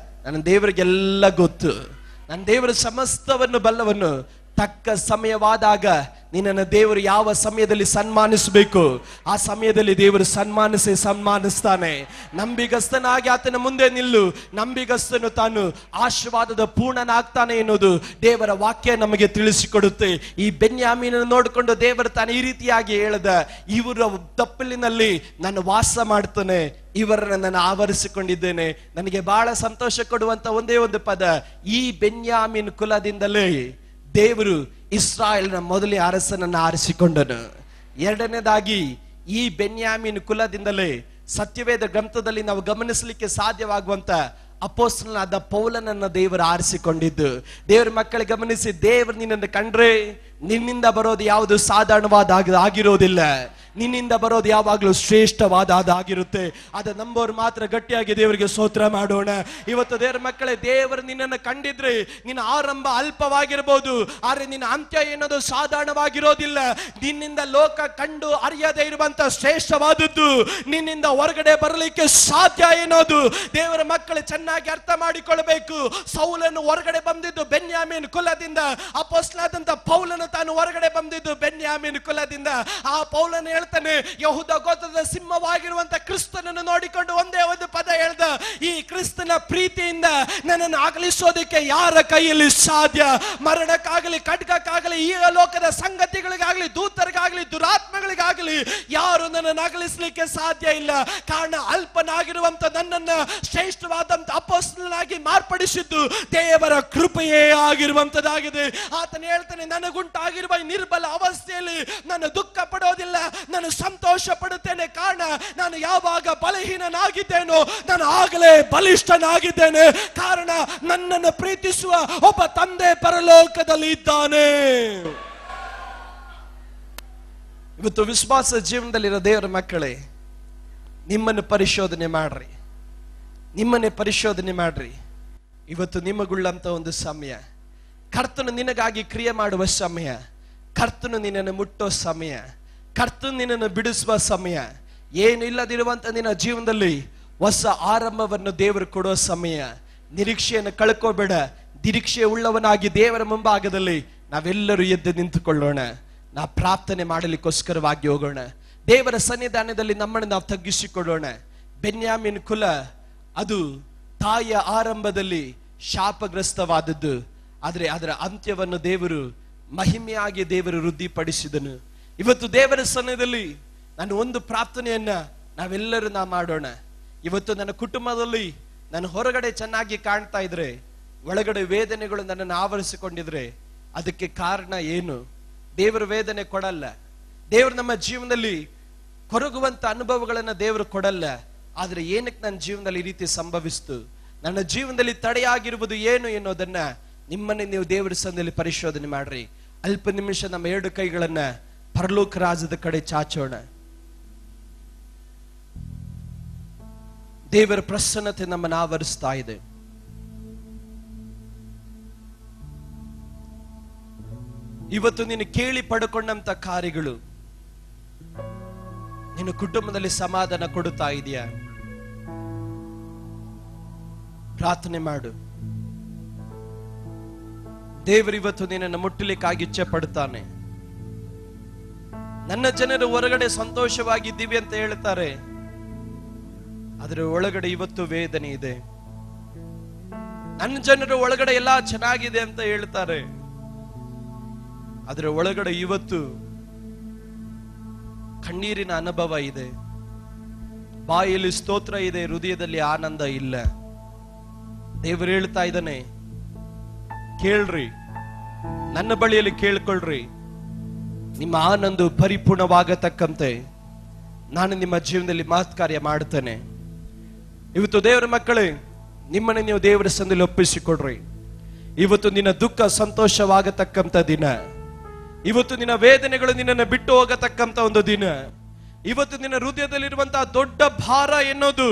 ನನ್ನ ದೇವರಿಗೆಲ್ಲ ಗೊತ್ತು. ನನ್ನ ದೇವರ ಸಮಸ್ತವನ್ನು ಬಲ್ಲವನ್ನು ತಕ್ಕ ಸಮಯವಾದಾಗ ನಿನ್ನನ್ನು ದೇವರು ಯಾವ ಸಮಯದಲ್ಲಿ ಸನ್ಮಾನಿಸಬೇಕು ಆ ಸಮಯದಲ್ಲಿ ದೇವರು ಸನ್ಮಾನಿಸ್ತಾನೆ. ನಂಬಿಗಸ್ತನಾಗಿ ಆತನ ಮುಂದೆ ನಿಲ್ಲು. ನಂಬಿಗಸ್ತನು ತಾನು ಆಶೀರ್ವಾದದ ಪೂರ್ಣನಾಗ್ತಾನೆ ಎನ್ನುವುದು ದೇವರ ವಾಕ್ಯ ನಮಗೆ ತಿಳಿಸಿಕೊಡುತ್ತೆ. ಈ ಬೆನ್ಯಾಮೀನನ್ನು ನೋಡಿಕೊಂಡು ದೇವರು ತಾನು ಈ ರೀತಿಯಾಗಿ ಹೇಳ್ದ, ಇವರ ತಪ್ಪಲಿನಲ್ಲಿ ನಾನು ವಾಸ ಮಾಡ್ತಾನೆ, ಇವರನ್ನ ನಾನು ಆವರಿಸಿಕೊಂಡಿದ್ದೇನೆ. ನನಗೆ ಬಹಳ ಸಂತೋಷ ಕೊಡುವಂತ ಒಂದೇ ಒಂದು ಪದ, ಈ ಬೆನ್ಯಾಮೀನ್ ಕುಲದಿಂದಲೇ ದೇವರು ಇಸ್ರಾಯೇಲ್ನ ಮೊದಲೇ ಅರಸನನ್ನು ಆರಿಸಿಕೊಂಡನು. ಎರಡನೇದಾಗಿ ಈ ಬೆನ್ಯಾಮೀನ್ ಕುಲದಿಂದಲೇ ಸತ್ಯವೇದ ಗ್ರಂಥದಲ್ಲಿ ನಾವು ಗಮನಿಸಲಿಕ್ಕೆ ಸಾಧ್ಯವಾಗುವಂತ ಅಪೊಸ್ತಲನಾದ ಪೌಲನನ್ನ ದೇವರು ಆರಿಸಿಕೊಂಡಿದ್ದು. ದೇವರ ಮಕ್ಕಳು ಗಮನಿಸಿ, ದೇವರು ನಿನ್ನನ್ನು ಕಂಡ್ರೆ ನಿನ್ನಿಂದ ಬರೋದು ಯಾವುದು ಸಾಧಾರಣವಾದ ಆಗಿರೋದಿಲ್ಲ. ನಿನ್ನಿಂದ ಬರೋದು ಯಾವಾಗಲೂ ಶ್ರೇಷ್ಠವಾದಾಗಿರುತ್ತೆ. ಅದು ನಂಬೋರು ಮಾತ್ರ ಗಟ್ಟಿಯಾಗಿ ದೇವರಿಗೆ ಸ್ತೋತ್ರ ಮಾಡೋಣ. ಇವತ್ತು ದೇವರ ಮಕ್ಕಳೇ, ದೇವರು ನಿನ್ನನ್ನು ಕಂಡಿದ್ರೆ ನಿನ್ನ ಆರಂಭ ಅಲ್ಪವಾಗಿರಬಹುದು, ಆದ್ರೆ ನಿನ್ನ ಅಂತ್ಯ ಏನದು ಸಾಧಾರಣವಾಗಿರೋದಿಲ್ಲ. ನಿನ್ನಿಂದ ಲೋಕ ಕಂಡು ಅರಿಯದೇ ಇರುವಂತ ಶ್ರೇಷ್ಠವಾದದ್ದು ನಿನ್ನಿಂದ ಹೊರಗಡೆ ಬರಲಿಕ್ಕೆ ಸಾಧ್ಯ ಏನೋದು ದೇವರ ಮಕ್ಕಳು ಚೆನ್ನಾಗಿ ಅರ್ಥ ಮಾಡಿಕೊಳ್ಳಬೇಕು. ಸೌಲನು ಹೊರಗಡೆ ಬಂದಿದ್ದು ಬೆನ್ಯಾಮೀನ್ ಕುಲದಿಂದ, ಅಪೊಸ್ತಲನಾದಂತ ಪೌಲನು ತಾನು ಹೊರಗಡೆ ಬಂದಿದ್ದು ಬೆನ್ಯಾಮೀನ್ ಕುಲದಿಂದ. ಆ ಪೌಲನು ಹೇಳ್ತಾನೆ, ಯಹೂದ ಗೋತ್ರದ ಸಿಂಹವಾಗಿರುವಂತ ಕ್ರಿಸ್ತನನ್ನು ನೋಡಿಕೊಂಡು ಒಂದೇ ಒಂದು ಪದ ಹೇಳ್ದ, ಈ ಕ್ರಿಸ್ತನ ಪ್ರೀತಿಯಿಂದ ನನ್ನನ್ನು ಅಗಲಿಸೋದಕ್ಕೆ ಯಾರ ಕೈಯಲ್ಲಿ ಸಾಧ್ಯ? ಮರಣಕ್ಕಾಗಲಿ, ಖಡ್ಗಕ್ಕಾಗಲಿ, ಈ ಲೋಕದ ಸಂಗತಿಗಳಿಗಾಗಲಿ, ದೂತರಿಗಾಗಲಿ, ದುರಾತ್ಮಗಳಿಗಾಗಲಿ ಯಾರು ನನ್ನನ್ನು ಅಗಲಿಸಲಿಕ್ಕೆ ಸಾಧ್ಯ ಇಲ್ಲ. ಕಾರಣ ಅಲ್ಪನಾಗಿರುವಂತ ನನ್ನನ್ನು ಶ್ರೇಷ್ಠವಾದಂತ ಅಪೊಸ್ತಲನಾಗಿ ಮಾರ್ಪಡಿಸಿದ್ದು ದೇವರ ಕೃಪೆಯೇ ಆಗಿರುವಂತದಾಗಿದೆ. ಆತನು ಹೇಳ್ತಾನೆ, ನನಗುಂಟಾಗಿರುವ ಈ ನಿರ್ಬಲ ಅವಸ್ಥೆಯಲ್ಲಿ ನಾನು ದುಃಖ ಪಡೋದಿಲ್ಲ, ನಾನು ಸಂತೋಷ ಪಡುತ್ತೇನೆ. ಕಾರಣ ನಾನು ಯಾವಾಗ ಬಲಹೀನನಾಗಿದ್ದೇನೋ ನಾನು ಆಗಲೇ ಬಲಿಷ್ಠನಾಗಿದ್ದೇನೆ. ಕಾರಣ ನನ್ನನ್ನು ಪ್ರೀತಿಸುವ ಒಬ್ಬ ತಂದೆ ಪರಲೋಕದಲ್ಲಿ ಇದ್ದಾನೆ. ಇವತ್ತು ವಿಶ್ವಾಸ ಜೀವನದಲ್ಲಿರೋ ದೇವರ ಮಕ್ಕಳೇ, ನಿಮ್ಮನ್ನು ಪರಿಶೋಧನೆ ಮಾಡ್ರಿ, ನಿಮ್ಮನ್ನೇ ಪರಿಶೋಧನೆ ಮಾಡ್ರಿ. ಇವತ್ತು ನಿಮಗುಳ್ಳಂತ ಒಂದು ಸಮಯ, ಕರ್ತನು ನಿನಗಾಗಿ ಕ್ರಿಯೆ ಮಾಡುವ ಸಮಯ, ಕರ್ತನು ನಿನ್ನನ್ನು ಮುಟ್ಟೋ ಸಮಯ, ಕರ್ತನು ನಿನ್ನನ್ನು ಬಿಡಿಸುವ ಸಮಯ. ಏನಿಲ್ಲದಿರುವಂತ ನಿನ್ನ ಜೀವನದಲ್ಲಿ ಹೊಸ ಆರಂಭವನ್ನು ದೇವರು ಕೊಡೋ ಸಮಯ. ನಿರೀಕ್ಷೆಯನ್ನು ಕಳ್ಕೋಬೇಡ. ನಿರೀಕ್ಷೆ ಉಳ್ಳವನಾಗಿ ದೇವರ ಮುಂಭಾಗದಲ್ಲಿ ನಾವೆಲ್ಲರೂ ಎದ್ದು ನಿಂತುಕೊಳ್ಳೋಣ. ನಾವು ಪ್ರಾರ್ಥನೆ ಮಾಡಲಿಕ್ಕೋಸ್ಕರವಾಗಿ ಹೋಗೋಣ. ದೇವರ ಸನ್ನಿಧಾನದಲ್ಲಿ ನಮ್ಮನ್ನು ನಾವು ತಗ್ಗಿಸಿಕೊಳ್ಳೋಣ. ಬೆನ್ಯಾಮೀನ್ ಕುಲ ಅದು ತಾಯಿಯ ಆರಂಭದಲ್ಲಿ ಶಾಪಗ್ರಸ್ತವಾದದ್ದು, ಆದರೆ ಅದರ ಅಂತ್ಯವನ್ನು ದೇವರು ಮಹಿಮೆಯಾಗಿ ದೇವರು ವೃದ್ಧಿಪಡಿಸಿದನು. ಇವತ್ತು ದೇವರ ಸನ್ನಿಧಿಯಲ್ಲಿ ನಾನು ಒಂದು ಪ್ರಾರ್ಥನೆಯನ್ನ ನಾವೆಲ್ಲರೂ ಮಾಡೋಣ. ಇವತ್ತು ನನ್ನ ಕುಟುಂಬದಲ್ಲಿ ನಾನು ಹೊರಗಡೆ ಚೆನ್ನಾಗಿ ಕಾಣ್ತಾ ಇದ್ರೆ, ಒಳಗಡೆ ವೇದನೆಗಳು ನನ್ನನ್ನು ಆವರಿಸಿಕೊಂಡಿದ್ರೆ ಅದಕ್ಕೆ ಕಾರಣ ಏನು? ದೇವರು ವೇದನೆ ಕೊಡಲ್ಲ. ದೇವರು ನಮ್ಮ ಜೀವನದಲ್ಲಿ ಕೊರಗುವಂತ ಅನುಭವಗಳನ್ನ ದೇವರು ಕೊಡಲ್ಲ. ಆದ್ರೆ ಏನಕ್ಕೆ ನನ್ನ ಜೀವನದಲ್ಲಿ ಈ ರೀತಿ ಸಂಭವಿಸ್ತು, ನನ್ನ ಜೀವನದಲ್ಲಿ ತಡೆಯಾಗಿರುವುದು ಏನು ಎನ್ನುವುದನ್ನ ನಿಮ್ಮನ್ನೇ ನೀವು ದೇವರ ಸನ್ನಿಧಿಯಲ್ಲಿ ಪರಿಶೋಧನೆ ಮಾಡ್ರಿ. ಅಲ್ಪ ನಿಮಿಷ ನಮ್ಮ ಎರಡು ಕೈಗಳನ್ನ ಪರಲೋಕ ರಾಜ್ಯದ ಕಡೆ ಚಾಚೋಣ. ದೇವರ ಪ್ರಸನ್ನತೆ ನಮ್ಮನ್ನು ಆವರಿಸ್ತಾ ಇದೆ. ಇವತ್ತು ನೀನು ಕೇಳಿ ಪಡ್ಕೊಂಡಂತ ಕಾರ್ಯಗಳು ನಿನ್ನ ಕುಟುಂಬದಲ್ಲಿ ಸಮಾಧಾನ ಕೊಡುತ್ತಾ ಇದೆಯಾ? ಪ್ರಾರ್ಥನೆ ಮಾಡು. ದೇವರು ಇವತ್ತು ನಿನ್ನನ್ನು ಮುಟ್ಟಲಿಕ್ಕಾಗಿ ಇಚ್ಛೆ ಪಡ್ತಾನೆ. ನನ್ನ ಜನರು ಹೊರಗಡೆ ಸಂತೋಷವಾಗಿದ್ದೀವಿ ಅಂತ ಹೇಳ್ತಾರೆ, ಅದರ ಒಳಗಡೆ ಇವತ್ತು ವೇದನೆ ಇದೆ. ನನ್ನ ಜನರು ಒಳಗಡೆ ಎಲ್ಲಾ ಚೆನ್ನಾಗಿದೆ ಅಂತ ಹೇಳ್ತಾರೆ, ಅದರ ಒಳಗಡೆ ಇವತ್ತು ಕಣ್ಣೀರಿನ ಅನುಭವ ಇದೆ. ಬಾಯಲ್ಲಿ ಸ್ತೋತ್ರ ಇದೆ, ಹೃದಯದಲ್ಲಿ ಆನಂದ ಇಲ್ಲ. ದೇವರು ಹೇಳ್ತಾ ಇದ್ದಾನೆ, ಕೇಳ್ರಿ, ನನ್ನ ಬಳಿಯಲ್ಲಿ ಕೇಳ್ಕೊಳ್ರಿ, ನಿಮ್ಮ ಆನಂದ ಪರಿಪೂರ್ಣವಾಗತಕ್ಕಂತೆ ನಾನು ನಿಮ್ಮ ಜೀವನದಲ್ಲಿ ಮಹತ್ ಕಾರ್ಯ ಮಾಡ್ತೇನೆ. ಇವತ್ತು ದೇವರ ಮಕ್ಕಳೇ, ನಿಮ್ಮನ್ನು ನೀವು ದೇವರ ಸನ್ನಿಧಿಯಲ್ಲಿ ಒಪ್ಪಿಸಿಕೊಡ್ರಿ. ಇವತ್ತು ನಿನ್ನ ದುಃಖ ಸಂತೋಷವಾಗತಕ್ಕಂತ ದಿನ. ಇವತ್ತು ನಿನ್ನ ವೇದನೆಗಳು ನಿನ್ನನ್ನು ಬಿಟ್ಟು ಹೋಗತಕ್ಕಂತ ಒಂದು ದಿನ. ಇವತ್ತು ನಿನ್ನ ಹೃದಯದಲ್ಲಿರುವಂತಹ ದೊಡ್ಡ ಭಾರ ಎನ್ನೋದು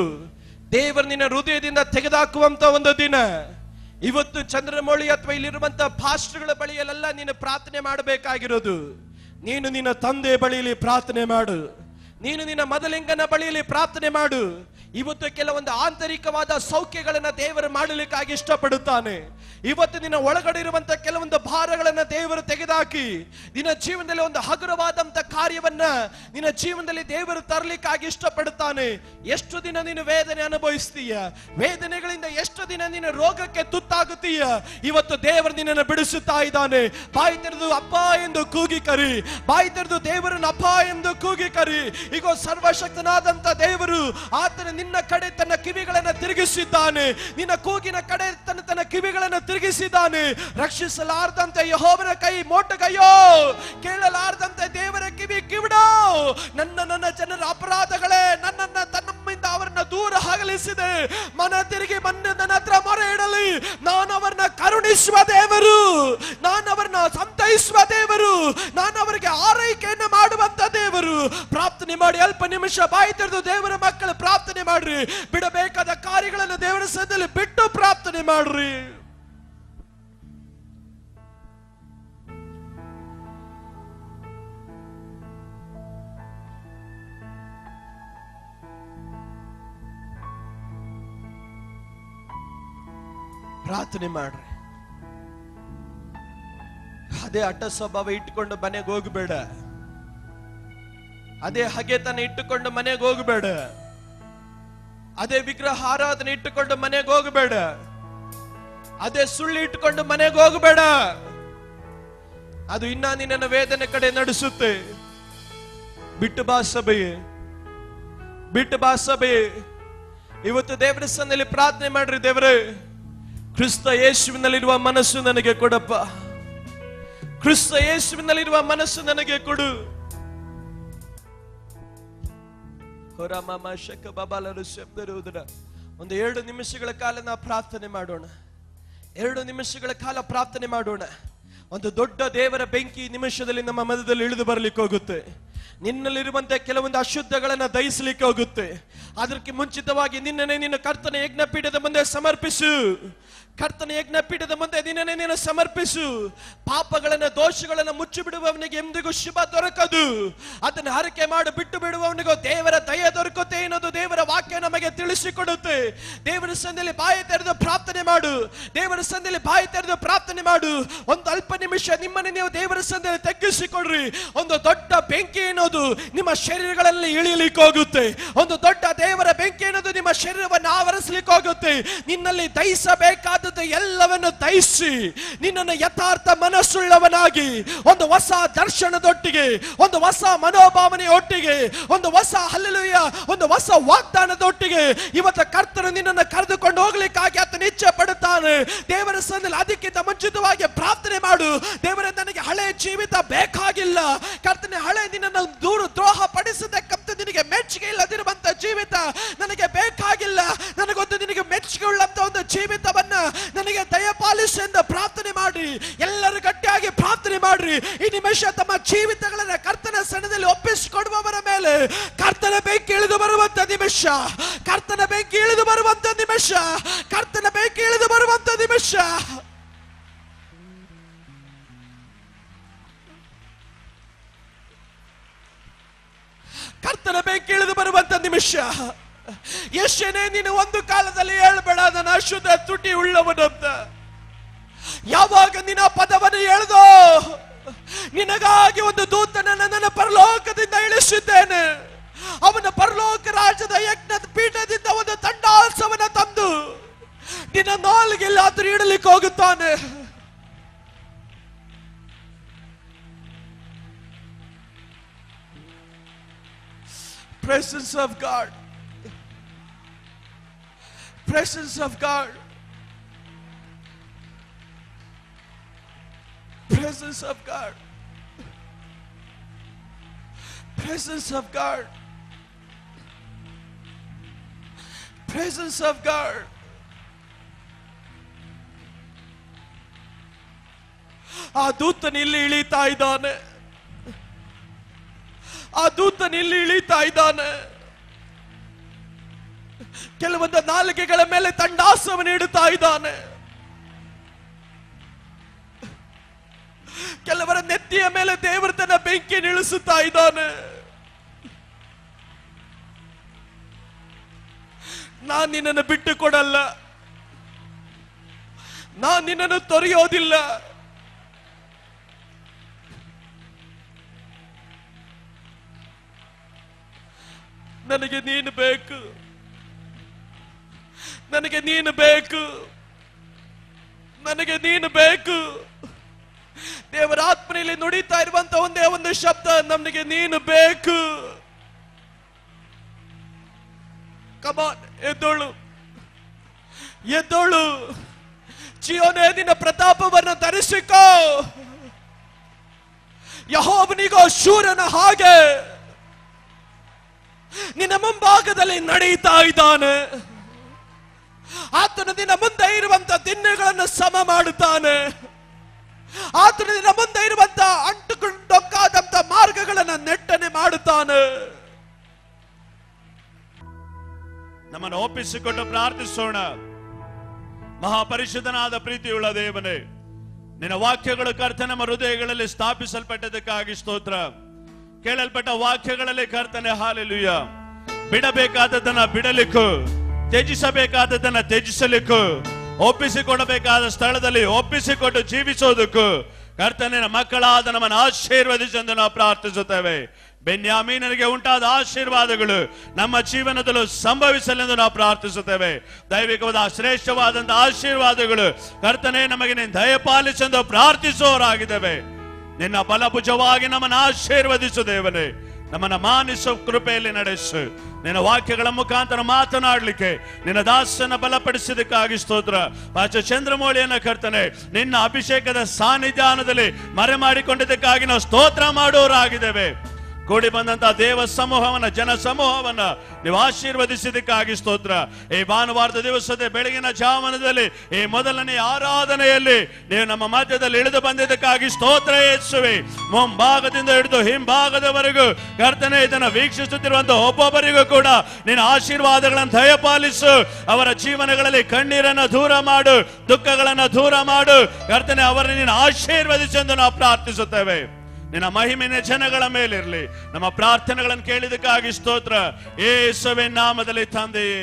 ದೇವರು ನಿನ್ನ ಹೃದಯದಿಂದ ತೆಗೆದುಹಾಕುವಂತ ಒಂದು ದಿನ. ಇವತ್ತು ಚಂದ್ರಮೌಳಿ ಅಥವಾ ಇಲ್ಲಿರುವಂತಹ ಪಾಸ್ಟರ್ಗಳ ಬಳಿಯಲ್ಲೆಲ್ಲ ನೀನು ಪ್ರಾರ್ಥನೆ ಮಾಡಬೇಕಾಗಿರೋದು. ನೀನು ನಿನ್ನ ತಂದೆ ಬಳಿಯಲ್ಲಿ ಪ್ರಾರ್ಥನೆ ಮಾಡು. ನೀನು ನಿನ್ನ ಮೊದಲಿಂಗನ ಬಳಿಯಲ್ಲಿ ಪ್ರಾರ್ಥನೆ ಮಾಡು. ಇವತ್ತು ಕೆಲವೊಂದು ಆಂತರಿಕವಾದ ಸೌಖ್ಯಗಳನ್ನ ದೇವರು ಮಾಡಲಿಕ್ಕಾಗಿ ಇಷ್ಟಪಡುತ್ತಾನೆ. ಇವತ್ತು ನಿನ್ನ ಒಳಗಡೆ ಇರುವಂತಹ ಕೆಲವೊಂದು ಭಾರಗಳನ್ನ ದೇವರು ತೆಗೆದುಹಾಕಿ ನಿನ್ನ ಜೀವನದಲ್ಲಿ ಒಂದು ಹಗುರವಾದಂತ ಕಾರ್ಯವನ್ನ ನಿನ್ನ ಜೀವನದಲ್ಲಿ ದೇವರು ತರಲಿಕ್ಕಾಗಿ ಇಷ್ಟಪಡುತ್ತಾನೆ. ಎಷ್ಟು ದಿನ ನೀನು ವೇದನೆ ಅನುಭವಿಸ್ತೀಯ? ವೇದನೆಗಳಿಂದ ಎಷ್ಟು ದಿನ ನೀನು ರೋಗಕ್ಕೆ ತುತ್ತಾಗುತ್ತೀಯ? ಇವತ್ತು ದೇವರು ನಿನ್ನನ್ನು ಬಿಡಿಸುತ್ತಾ ಇದ್ದಾನೆ. ಬಾಯಿ ತೆರೆದು ಅಪ್ಪ ಎಂದು ಕೂಗಿ ಕರಿ. ಬಾಯಿ ತೆರೆದು ದೇವರನ್ನು ಅಪ್ಪ ಎಂದು ಕೂಗಿ ಕರಿ. ಈಗ ಸರ್ವಶಕ್ತನಾದಂತ ದೇವರು ಆತನ ನಿನ್ನ ಕಡೆ ತನ್ನ ಕಿವಿಗಳನ್ನು ತಿರುಗಿಸಿದ್ದಾನೆ. ನಿನ್ನ ಕೂಗಿನ ಕಡೆ ತನ್ನ ಕಿವಿಗಳನ್ನು ತಿರುಗಿಸಿದ್ದಾನೆ. ರಕ್ಷಿಸಲಾರದಂತೆ ಯೆಹೋವನ ಕೈ ಮೋಟಗಯ್ಯೋ, ಕೇಳಲಾರದಂತೆ ದೇವರ ಕಿವಿ ಕಿವಿಡೋ. ನನ್ನ ಜನರ ಅಪರಾಧಗಳೇ ನನ್ನನ್ನ ತನ್ನಿಂದ ಅವರನ್ನ ದೂರ ಅಗಲಿಸಿದೆ. ಮನ ತಿರುಗಿ ನನ್ನ ಹತ್ರ ಮೊರೆ ಇಡಲಿ. ನಾನು ಅವರನ್ನ ಕರುಣಿಸುವ ದೇವರು, ನಾನು ಅವರನ್ನ ಸಂತೈಸುವ ದೇವರು, ನಾನು ಅವರಿಗೆ ಆರೈಕೆಯನ್ನು ಮಾಡುವಂತ ದೇವರು. ಪ್ರಾರ್ಥನೆ ಮಾಡಿ, ಅಲ್ಪ ನಿಮಿಷ ಬಾಯಿ ತೆರೆದು ದೇವರ ಮಕ್ಕಳು ಪ್ರಾರ್ಥನೆ ಮಾಡ್ರಿ. ಬಿಡಬೇಕಾದ ಕಾರ್ಯಗಳನ್ನು ದೇವರ ಸನ್ನಿಧಿಯಲ್ಲಿ ಬಿಟ್ಟು ಪ್ರಾರ್ಥನೆ ಮಾಡ್ರಿ. ಪ್ರಾರ್ಥನೆ ಮಾಡ್ರಿ. ಅದೇ ಹಠ ಸ್ವಭಾವ ಇಟ್ಟುಕೊಂಡು ಮನೆಗೆ ಹೋಗಬೇಡ. ಅದೇ ಹಗೆತನ ಇಟ್ಟುಕೊಂಡು ಮನೆಗೆ ಹೋಗಬೇಡ. ಅದೇ ವಿಗ್ರಹ ಆರಾಧನೆ ಇಟ್ಟುಕೊಂಡು ಮನೆಗೆ ಹೋಗಬೇಡ. ಅದೇ ಸುಳ್ಳು ಇಟ್ಟುಕೊಂಡು ಮನೆಗೆ ಹೋಗಬೇಡ. ಅದು ಇನ್ನ ನಿನ್ನ ವೇದನೆ ಕಡೆ ನಡೆಸುತ್ತೆ. ಬಿಟ್ಟು ಬಾ ಸಭೆಯೇ, ಬಿಟ್ಟು ಬಾ ಸಭೆಯೇ. ಇವತ್ತು ದೇವರ ಸನ್ನಿಧಿಯಲ್ಲಿ ಪ್ರಾರ್ಥನೆ ಮಾಡ್ರಿ. ದೇವರೇ, ಕ್ರಿಸ್ತ ಯೇಸುವಿನಲ್ಲಿರುವ ಮನಸ್ಸು ನನಗೆ ಕೊಡಪ್ಪ. ಕ್ರಿಸ್ತ ಯೇಸುವಿನಲ್ಲಿರುವ ಮನಸ್ಸು ನನಗೆ ಕೊಡು. ಒಂದು 2 ನಿಮಿಷಗಳ ಕಾಲ ನಾವು ಪ್ರಾರ್ಥನೆ ಮಾಡೋಣ. 2 ನಿಮಿಷಗಳ ಕಾಲ ಪ್ರಾರ್ಥನೆ ಮಾಡೋಣ. ಒಂದು ದೊಡ್ಡ ದೇವರ ಬೆಂಕಿ ನಿಮಿಷದಲ್ಲಿ ನಮ್ಮ ಮಧ್ಯದಲ್ಲಿ ಇಳಿದು ಬರ್ಲಿಕ್ಕೆ ಹೋಗುತ್ತೆ. ನಿನ್ನಲ್ಲಿರುವಂತಹ ಕೆಲವೊಂದು ಅಶುದ್ಧಗಳನ್ನ ದಹಿಸಲಿಕ್ಕೆ ಹೋಗುತ್ತೆ. ಅದಕ್ಕೆ ಮುಂಚಿತವಾಗಿ ನಿನ್ನನೆ ನಿನ್ನ ಕರ್ತನ ಯಜ್ಞಪೀಠದ ಮುಂದೆ ಸಮರ್ಪಿಸು. ಕರ್ತನ ಯಜ್ಞಪೀಠದ ಮುಂದೆ ನಿನ್ನನೆ ನೀನು ಸಮರ್ಪಿಸು. ಪಾಪಗಳನ್ನ ದೋಷಗಳನ್ನ ಮುಚ್ಚಿ ಬಿಡುವವನಿಗೆ ಎಂದಿಗೂ ಶುಭ ದೊರಕದು. ಅದನ್ನು ಹರಕೆ ಮಾಡಿ ಬಿಟ್ಟು ಬಿಡುವವನಿಗೂ ದೇವರ ದಯೆ ದೊರಕುತ್ತೆ ಎನ್ನುವುದು ದೇವರ ವಾಕ್ಯ ನಮಗೆ ತಿಳಿಸಿಕೊಡುತ್ತೆ. ದೇವರ ಸನ್ನಿಧಿಯಲ್ಲಿ ಬಾಯಿ ತೆರೆದು ಪ್ರಾರ್ಥನೆ ಮಾಡು. ದೇವರ ಸನ್ನಿಧಿಯಲ್ಲಿ ಬಾಯಿ ತೆರೆದು ಪ್ರಾರ್ಥನೆ ಮಾಡು. ಒಂದು ಅಲ್ಪ ನಿಮಿಷ ನಿಮ್ಮನ್ನು ನೀವು ದೇವರ ಸನ್ನಿಧಿಯಲ್ಲಿ ತಗ್ಗಿಸಿಕೊಡ್ರಿ. ಒಂದು ದೊಡ್ಡ ಬೆಂಕಿಯನ್ನು ಅನ್ನೋದು ನಿಮ್ಮ ಶರೀರಗಳಲ್ಲಿ ಇಳಿಯಲಿಕ್ಕೆ ಹೋಗುತ್ತೆ. ಒಂದು ದೊಡ್ಡ ದೇವರ ಬೆಂಕಿ ಅನ್ನೋದು ನಿಮ್ಮ ಶರೀರವನ್ನು ಆವರಿಸಲಿಕ್ಕೆ ಹೋಗುತ್ತೆ. ನಿನ್ನಲ್ಲಿ ದಹಿಸಬೇಕಾದದ್ದು ಎಲ್ಲವನ್ನು ದಹಿಸಿ ನಿನ್ನನ್ನು ಯಥಾರ್ಥ ಮನಸ್ಸುಳ್ಳವನಾಗಿ ಒಂದು ಹೊಸ ದರ್ಶನದೊಟ್ಟಿಗೆ, ಒಂದು ಹೊಸ ಮನೋಭಾವನೆಯೊಟ್ಟಿಗೆ, ಒಂದು ಹೊಸ ಹಲ್ಲೆಲೂಯ, ಒಂದು ಹೊಸ ವಾಗ್ದಾನದೊಟ್ಟಿಗೆ ಇವತ್ತು ಕರ್ತನು ನಿನ್ನನ್ನು ಕರೆದುಕೊಂಡು ಹೋಗ್ಲಿಕ್ಕಾಗಿ ಆತನ ಇಚ್ಛೆ ಪಡುತ್ತಾನೆ. ದೇವರ ಸನ್ನಿಧಿಯಲ್ಲಿ ಅದಕ್ಕಿಂತ ಮುಂಚಿತವಾಗಿ ಪ್ರಾರ್ಥನೆ ಮಾಡು. ದೇವರೇ, ನನಗೆ ಹಳೆ ಜೀವಿತ ಬೇಕಾಗಿಲ್ಲ. ಕರ್ತನೆ, ಹಳೆ ನಿನ್ನನ್ನು ದ್ರೋಹ ಪಡಿಸತಕ್ಕಂಥ ನಿನಗೆ ಮೆಚ್ಚುಗೆ ಇಲ್ಲದಿರುವಂತ ಜೀವಿತ ನನಗೆ ಬೇಕಾಗಿಲ್ಲ. ನನಗೊಂದು ನಿನಗೆ ಮೆಚ್ಚುಗೆ ಉಳ್ಳಂತ ಒಂದು ಜೀವಿತವನ್ನ ನನಗೆ ದಯಪಾಲಿಸು ಎಂದು ಪ್ರಾರ್ಥನೆ ಮಾಡಿ. ಎಲ್ಲರೂ ಗಟ್ಟಿಯಾಗಿ ಪ್ರಾರ್ಥನೆ ಮಾಡ್ರಿ. ಈ ನಿಮಿಷ ತಮ್ಮ ಜೀವಿತಗಳನ್ನ ಕರ್ತನ ಸನ್ನಿಧಿಯಲ್ಲಿ ಒಪ್ಪಿಸಿಕೊಡುವವರ ಮೇಲೆ ಕರ್ತನ ಬೆಂಕಿ ಇಳಿದು ಬರುವಂತ ನಿಮಿಷ, ಕರ್ತನ ಬೆಂಕಿ ಇಳಿದು ಬರುವಂತ ನಿಮಿಷ, ಕರ್ತನ ಬೆಂಕಿ ಇಳಿದು ಬರುವಂತ ನಿಮಿಷ. ಕರ್ತನ ಬೆಂಕಿ ಇಳಿದು ಬರುವಂತ ನಿಮಿಷ. ಯೆಶನೇ, ನೀನು ಒಂದು ಕಾಲದಲ್ಲಿ ಹೇಳ್ಬೇಡ ನಾನು ಅಶುದ್ಧ ತುಟಿ ಉಳ್ಳವನಂತ. ಯಾವಾಗ ನಿನ್ನ ಪದವನ್ನು ಹೇಳ್ದೋ, ನಿನಗಾಗಿ ಒಂದು ದೂತನನ್ನು ನನ್ನ ಪರಲೋಕದಿಂದ ಇಳಿಸಿದ್ದೇನೆ. ಅವನ ಪರಲೋಕ ರಾಜ್ಯದ ಯಜ್ಞದ ಪೀಠದಿಂದ ಒಂದು ತಂಡಾಸವನ್ನ ತಂದು ನಿನ್ನ ನಾಲ್ಗೆಲ್ಲಾದ್ರೂ ಇಡಲಿಕ್ಕೆ ಹೋಗುತ್ತಾನೆ. Presence of God, presence of God, presence of God, presence of God, presence of God. ಆ ದೂತನು ಇಲ್ಲಿ ಇಳಿತಾ ಇದ್ದಾನೆ. ಆ ದೂತನು ಇಲ್ಲಿ ಇಳಿತಾ ಇದ್ದಾನೆ. ಕೆಲವೊಂದು ನಾಲಿಗೆಗಳ ಮೇಲೆ ತಂಡಾಸವನ್ನು ಇಡುತ್ತಾ ಇದ್ದಾನೆ. ಕೆಲವರ ನೆತ್ತಿಯ ಮೇಲೆ ದೇವರು ತನ್ನ ಬೆಂಕಿ ಇಳಿಸುತ್ತಾ ಇದ್ದಾನೆ. ನಾನು ನಿನ್ನನ್ನು ಬಿಟ್ಟು ಕೊಡಲ್ಲ, ನಾನು ನಿನ್ನನ್ನು ತೊರೆಯೋದಿಲ್ಲ. ನನಗೆ ನೀನು ಬೇಕು, ನನಗೆ ನೀನು ಬೇಕು, ನನಗೆ ನೀನು ಬೇಕು. ದೇವರ ಆತ್ಮನಲ್ಲಿ ನುಡಿತಾ ಇರುವಂತ ಒಂದೇ ಒಂದು ಶಬ್ದ, ನಮಗೆ ನೀನು ಬೇಕು. ಕಮಾನ್, ಎದ್ದೋಳು, ಎದ್ದೋಳು. ಜೀವನೇ, ನಿನ್ನ ಪ್ರತಾಪವನ್ನು ಧರಿಸಿಕೋ. ಯೆಹೋವನಿಗೋ ಶೂರನ ಹಾಗೆ ನಿನ್ನ ಮುಂಭಾಗದಲ್ಲಿ ನಡೆಯುತ್ತಾ ಇದ್ದಾನೆ. ಆತನು ನಿನ್ನ ಮುಂದೆ ಇರುವಂತ ದಿನಗಳನ್ನು ಸಮ ಮಾಡುತ್ತಾನೆ. ಆತನು ನಿನ್ನ ಮುಂದೆ ಇರುವಂತ ಅಂಟುಕೊಂಡೊಕ್ಕಾದಂತ ಮಾರ್ಗಗಳನ್ನು ನೆಟ್ಟನೆ ಮಾಡುತ್ತಾನೆ.
ನಮ್ಮನ್ನು ಒಪ್ಪಿಸಿಕೊಂಡು ಪ್ರಾರ್ಥಿಸೋಣ. ಮಹಾಪರಿಶುದ್ಧನಾದ ಪ್ರೀತಿಯುಳ್ಳ ದೇವನೇ, ನಿನ್ನ ವಾಕ್ಯಗಳು ಕರ್ತನ ನಮ್ಮ ಹೃದಯಗಳಲ್ಲಿ ಸ್ಥಾಪಿಸಲ್ಪಟ್ಟದಕ್ಕಾಗಿ ಸ್ತೋತ್ರ. ಕೇಳಲ್ಪಟ್ಟ ವಾಕ್ಯಗಳಲ್ಲಿ ಕರ್ತನೆ ಹಾಲೆಲೂಯ, ಬಿಡಬೇಕಾದದನ್ನ ಬಿಡಲಿಕ್ಕೂ, ತ್ಯಜಿಸಬೇಕಾದದನ್ನ ತ್ಯಜಿಸಲಿಕ್ಕೂ, ಒಪ್ಪಿಸಿಕೊಡಬೇಕಾದ ಸ್ಥಳದಲ್ಲಿ ಒಪ್ಪಿಸಿಕೊಂಡು ಜೀವಿಸೋದಕ್ಕೂ ಕರ್ತನಿನ ಮಕ್ಕಳಾದ ನಮ್ಮನ್ನು ಆಶೀರ್ವದಿಸೆಂದು ನಾವು ಪ್ರಾರ್ಥಿಸುತ್ತೇವೆ. ಬೆನ್ಯಾಮೀನನಿಗೆ ಉಂಟಾದ ಆಶೀರ್ವಾದಗಳು ನಮ್ಮ ಜೀವನದಲ್ಲೂ ಸಂಭವಿಸಲೆಂದು ನಾವು ಪ್ರಾರ್ಥಿಸುತ್ತೇವೆ. ದೈವಿಕವಾದ ಶ್ರೇಷ್ಠವಾದಂತಹ ಆಶೀರ್ವಾದಗಳು ಕರ್ತನೆ ನಮಗೆ ನೀನು ದಯಪಾಲಿಸೆಂದು ಪ್ರಾರ್ಥಿಸುವವರಾಗಿದ್ದೇವೆ. ನಿನ್ನ ಬಲಭುಜವಾಗಿ ನಮ್ಮನ್ನು ಆಶೀರ್ವದಿಸು ದೇವನೇ. ನಮ್ಮನ್ನ ಮಾನಿಸು, ಕೃಪೆಯಲ್ಲಿ ನಡೆಸು. ನಿನ್ನ ವಾಕ್ಯಗಳ ಮುಖಾಂತರ ಮಾತನಾಡಲಿಕ್ಕೆ ನಿನ್ನ ದಾಸನ ಬಲಪಡಿಸಿದಕ್ಕಾಗಿ ಸ್ತೋತ್ರ. ಪಾಸ್ಟರ್ ಚಂದ್ರಮೌಳಿಯನ್ನ ಕರ್ತನೆ ನಿನ್ನ ಅಭಿಷೇಕದ ಸಾನ್ನಿಧ್ಯಾನದಲ್ಲಿ ಮರೆ ಮಾಡಿಕೊಂಡಿದ್ದಕ್ಕಾಗಿ ನಾವು ಸ್ತೋತ್ರ ಮಾಡುವವರಾಗಿದ್ದೇವೆ. ಕೂಡಿ ಬಂದಂತಹ ದೇವ ಸಮೂಹವನ್ನ, ಜನ ಸಮೂಹವನ್ನ ನೀವು ಆಶೀರ್ವದಿಸಿದ್ದಕ್ಕಾಗಿ ಸ್ತೋತ್ರ. ಈ ಭಾನುವಾರದ ದಿವಸದ ಬೆಳಗಿನ ಜಾವನದಲ್ಲಿ ಈ ಮೊದಲನೇ ಆರಾಧನೆಯಲ್ಲಿ ನೀವು ನಮ್ಮ ಮಧ್ಯದಲ್ಲಿ ಇಳಿದು ಬಂದಿದ್ದಕ್ಕಾಗಿ ಸ್ತೋತ್ರ ಯೇಸುವೆ. ಮುಂಭಾಗದಿಂದ ಹಿಡಿದು ಹಿಂಭಾಗದವರೆಗೂ ಕರ್ತನೆ ಇದನ್ನು ವೀಕ್ಷಿಸುತ್ತಿರುವಂತಹ ಒಬ್ಬೊಬ್ಬರಿಗೂ ಕೂಡ ನಿನ್ನ ಆಶೀರ್ವಾದಗಳನ್ನು ದಯಪಾಲಿಸು. ಅವರ ಜೀವನಗಳಲ್ಲಿ ಕಣ್ಣೀರನ್ನು ದೂರ ಮಾಡು, ದುಃಖಗಳನ್ನು ದೂರ ಮಾಡು ಕರ್ತನೆ. ಅವರನ್ನು ನೀನು ಆಶೀರ್ವದಿಸೆಂದು ನಾವು ಪ್ರಾರ್ಥಿಸುತ್ತೇವೆ. ನಿನ್ನ ಮಹಿಮೆಯ ಜನಗಳ ಮೇಲಿರಲಿ. ನಮ್ಮ ಪ್ರಾರ್ಥನೆಗಳನ್ನು ಕೇಳಿದಕ್ಕಾಗಿ ಸ್ತೋತ್ರ. ಯೇಸುವಿನ ನಾಮದಲ್ಲಿ ತಂದೆಯೇ.